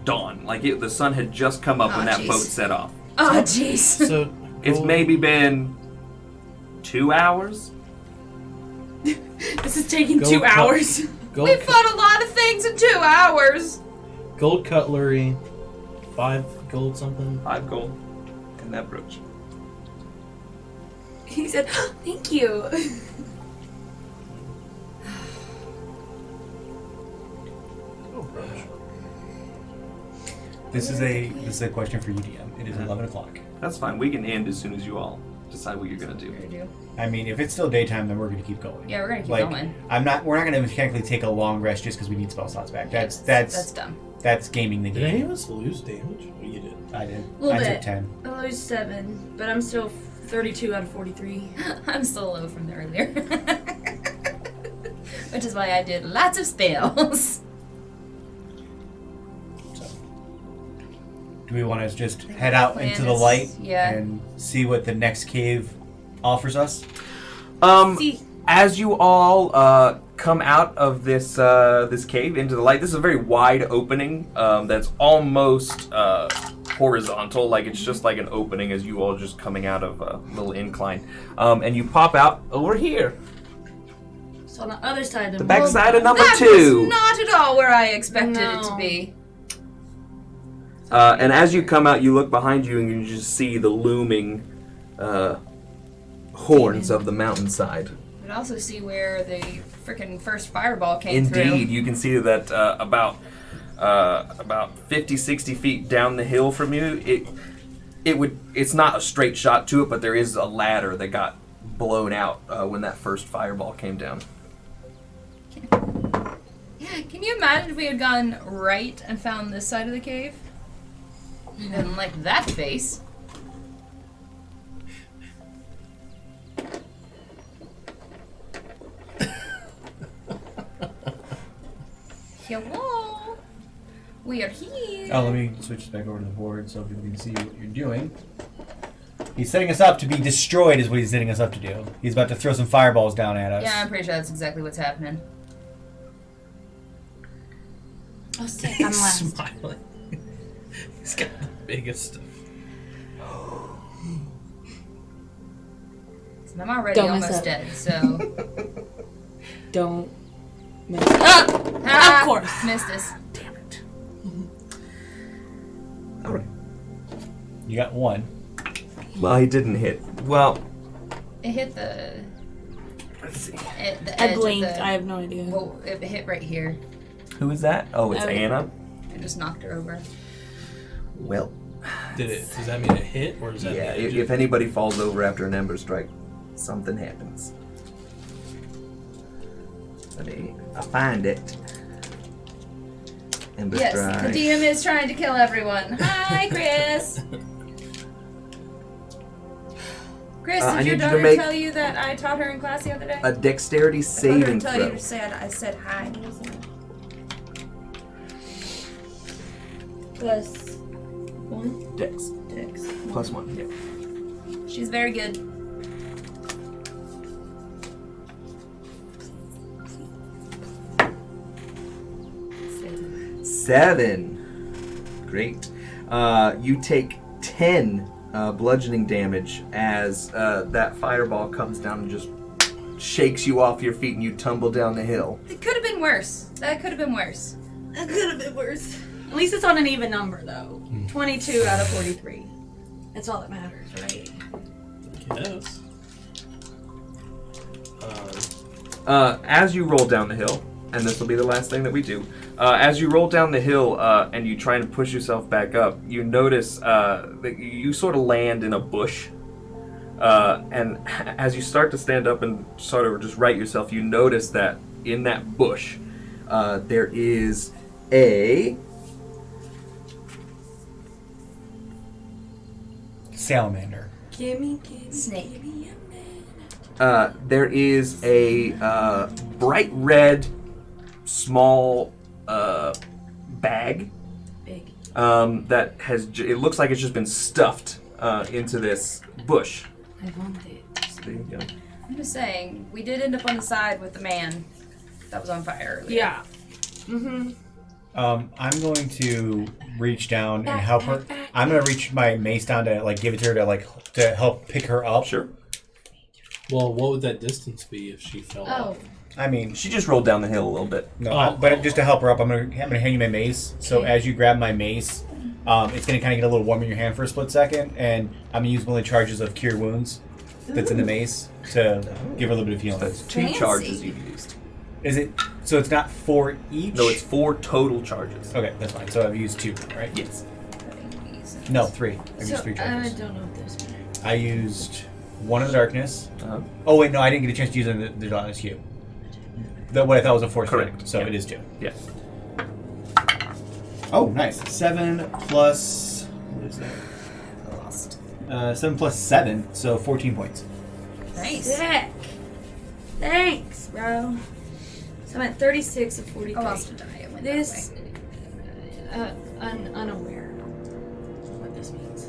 dawn. Like the sun had just come up when Oh, that jeez. boat set off. Oh, jeez. So. It's gold- maybe been 2 hours. This is taking Go 2 cut- hours. Gold, We fought a lot of things in 2 hours. gold cutlery. 5 gold something. 5 gold and that brooch. He said, "Thank you." This is a question for you, DM. It is 11 o'clock. That's fine. We can end as soon as you all decide what you're gonna do. I mean, if it's still daytime, then we're going to keep going. Yeah, we're gonna keep Like, going. We're not going to mechanically take a long rest just because we need spell slots back. That's dumb. That's gaming the Did any game. of us lose damage? Well, you did. I did. Little I bit. took 10. I lose 7, but I'm still 32 out of 43. I'm still low from the earlier. Which is why I did lots of spells. So, do we want to just head out plan into the is- light yeah. and see what the next cave offers us? See, As you all come out of this this cave into the light, this is a very wide opening that's almost horizontal, like it's just like an opening as you all just coming out of a little incline, and you pop out over here, it's on the other side of the back side of number That 2. was not at all where I expected it to No. be. And as you come out, you look behind you and you just see the looming horns of the mountainside. You can also see where the freaking first fireball came through. Indeed, you can see that about 50, 60 feet down the hill from you, it's not a straight shot to it, but there is a ladder that got blown out when that first fireball came down. Can you imagine if we had gone right and found this side of the cave? Didn't like that face. Hello. We are here. Oh, let me switch this back over to the board so people can see what you're doing. He's setting us up to be destroyed is what he's setting us up to do. He's about to throw some fireballs down at us. Yeah, I'm pretty sure that's exactly what's happening. Oh, sick. I'm last. Smiling. He's got the biggest. I'm already Don't mess almost up. dead, so. Don't. Ah, Of course. Missed this. All right. You got one. Well, he didn't hit. Well, It hit the. let's see. The I edge blinked. Of the, I have no idea. well, it hit right here. Who is that? Oh, it's Okay. Anna. I just knocked her over. Well, Does that mean it hit, or does that yeah. mean it If anybody falls over after an Ember Strike, something happens. I'll find it. Ember Yes, Strike. the DM is trying to kill everyone. Hi, Chris. Chris, I did your need you to daughter make tell you that I taught her in class the other day? a dexterity I told her saving to tell you throw. to say I said hi. Plus 1. Dex. Dex. +1. Yeah. She's very good. Seven. Great. You take 10 bludgeoning damage as that fireball comes down and just shakes you off your feet and you tumble down the hill. It could have been worse. That could have been worse. That could have been worse. At least it's on an even number, though. 22 out of 43. That's all that matters, right? Yes. As you roll down the hill, and this will be the last thing that we do, as you roll down the hill and you try to push yourself back up, you notice that you sort of land in a bush. And as you start to stand up and sort of just right yourself, you notice that in that bush there is a Salamander. Gimme, Snake. gimme a man. there is a bright red small bag Big. that has it looks like it's just been stuffed into this bush. I want it. So there you go. I'm just saying, we did end up on the side with the man that was on fire earlier. Yeah. Mm-hmm. I'm going to reach down and help her. I'm going to reach my mace down to give it to her to help pick her up. Sure. Well, what would that distance be if she fell Oh, off? I mean, She just rolled down the hill a little bit. no, but just to help her up, I'm gonna hand you my mace. So as you grab my mace, it's gonna kind of get a little warm in your hand for a split second, and I'm gonna use one of the charges of Cure Wounds that's in the mace to give her a little bit of healing. That's 2 Fancy. charges you've used. Is it? So it's not 4 each? No, it's 4 total charges. Okay, that's fine. So I've used 2, right? Yes. No, 3. I've So, used 3 I charges. don't know what those mean. I used 1 in the darkness. Uh-huh. Oh wait, no, I didn't get a chance to use it in the darkness hue. What I thought was a force Correct. field, so Yeah. it is 2. Yeah. Oh, nice. 7 plus what is that? Lost. 7 plus 7, so 14 points. Nice. Sick. Thanks, bro. So I'm at 36 of 43. I lost a die. It went This, that unaware what this means.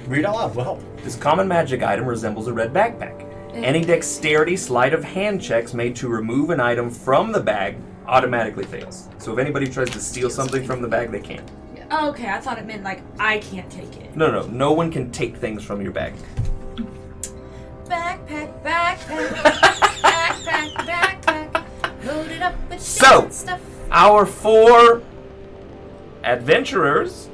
Read out loud. Will help. This common magic item resembles a red backpack. Any dexterity sleight of hand checks made to remove an item from the bag automatically fails. So if anybody tries to steal something from the bag, they can't. Oh, okay, I thought it meant like I can't take it. No one can take things from your bag. way. Backpack, backpack, backpack, backpack. Loaded up with So- different stuff. Our 4 adventurers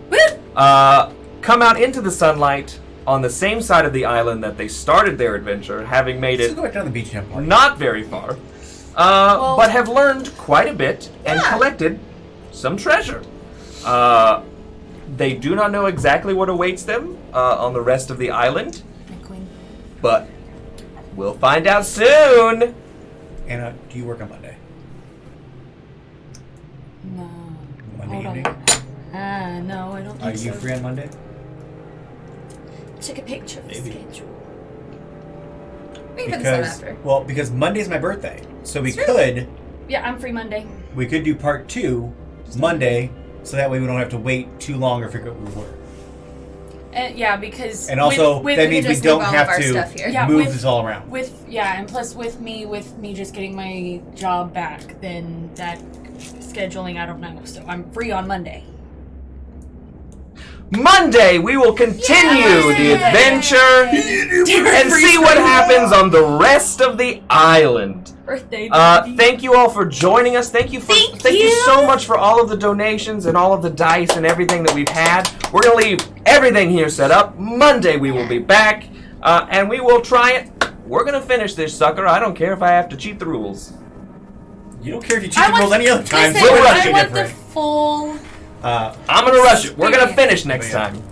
come out into the sunlight on the same side of the island that they started their adventure, having made Let's it go back down the beach and party. not very far, but have learned quite a bit and Yeah. collected some treasure. They do not know exactly what awaits them on the rest of the island, McQueen. but we'll find out soon. Anna, do you work on Monday? No. Monday Hold evening? on. No, I don't Are think you so. free on Monday? Take a picture of the Maybe. schedule. We can put this on Because after. because Monday's my birthday, so we could Yeah, I'm free Monday. do part 2 Monday, so that way we don't have to wait too long or figure out where we were. Yeah, because And also with, that we means we just don't leave all have of our to stuff here. Yeah, move with- this all around. and plus with me just getting my job back, then that scheduling I don't know. So I'm free on Monday. Monday, we will continue the Yay! adventure and see what happens on the rest of the island. Birthday. Thank you all for joining us. Thank you so much for all of the donations and all of the dice and everything that we've had. We're gonna leave everything here set up. Monday we will be back, and we will try it. We're gonna finish this sucker. I don't care if I have to cheat the rules. You don't care if you cheat the rules any other time. Listen, so we're I actually want the different. full. I'm gonna rush it. We're gonna finish next Yeah. time.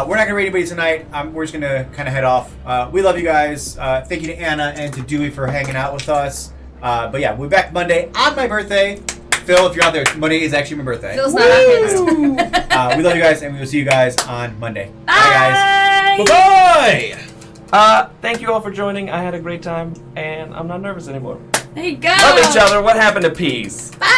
We're not gonna read anybody tonight. We're just gonna kind of head off. We love you guys. Thank you to Anna and to Dewey for hanging out with us. But yeah, we'll be back Monday on my birthday. Phil, if you're out there, Monday is actually my birthday. Phil's not on his. We love you guys, and we will see you guys on Monday. Bye guys. Bye. Bye-bye! Thank you all for joining. I had a great time, and I'm not nervous anymore. There you go. Love each other. What happened to peace? Bye.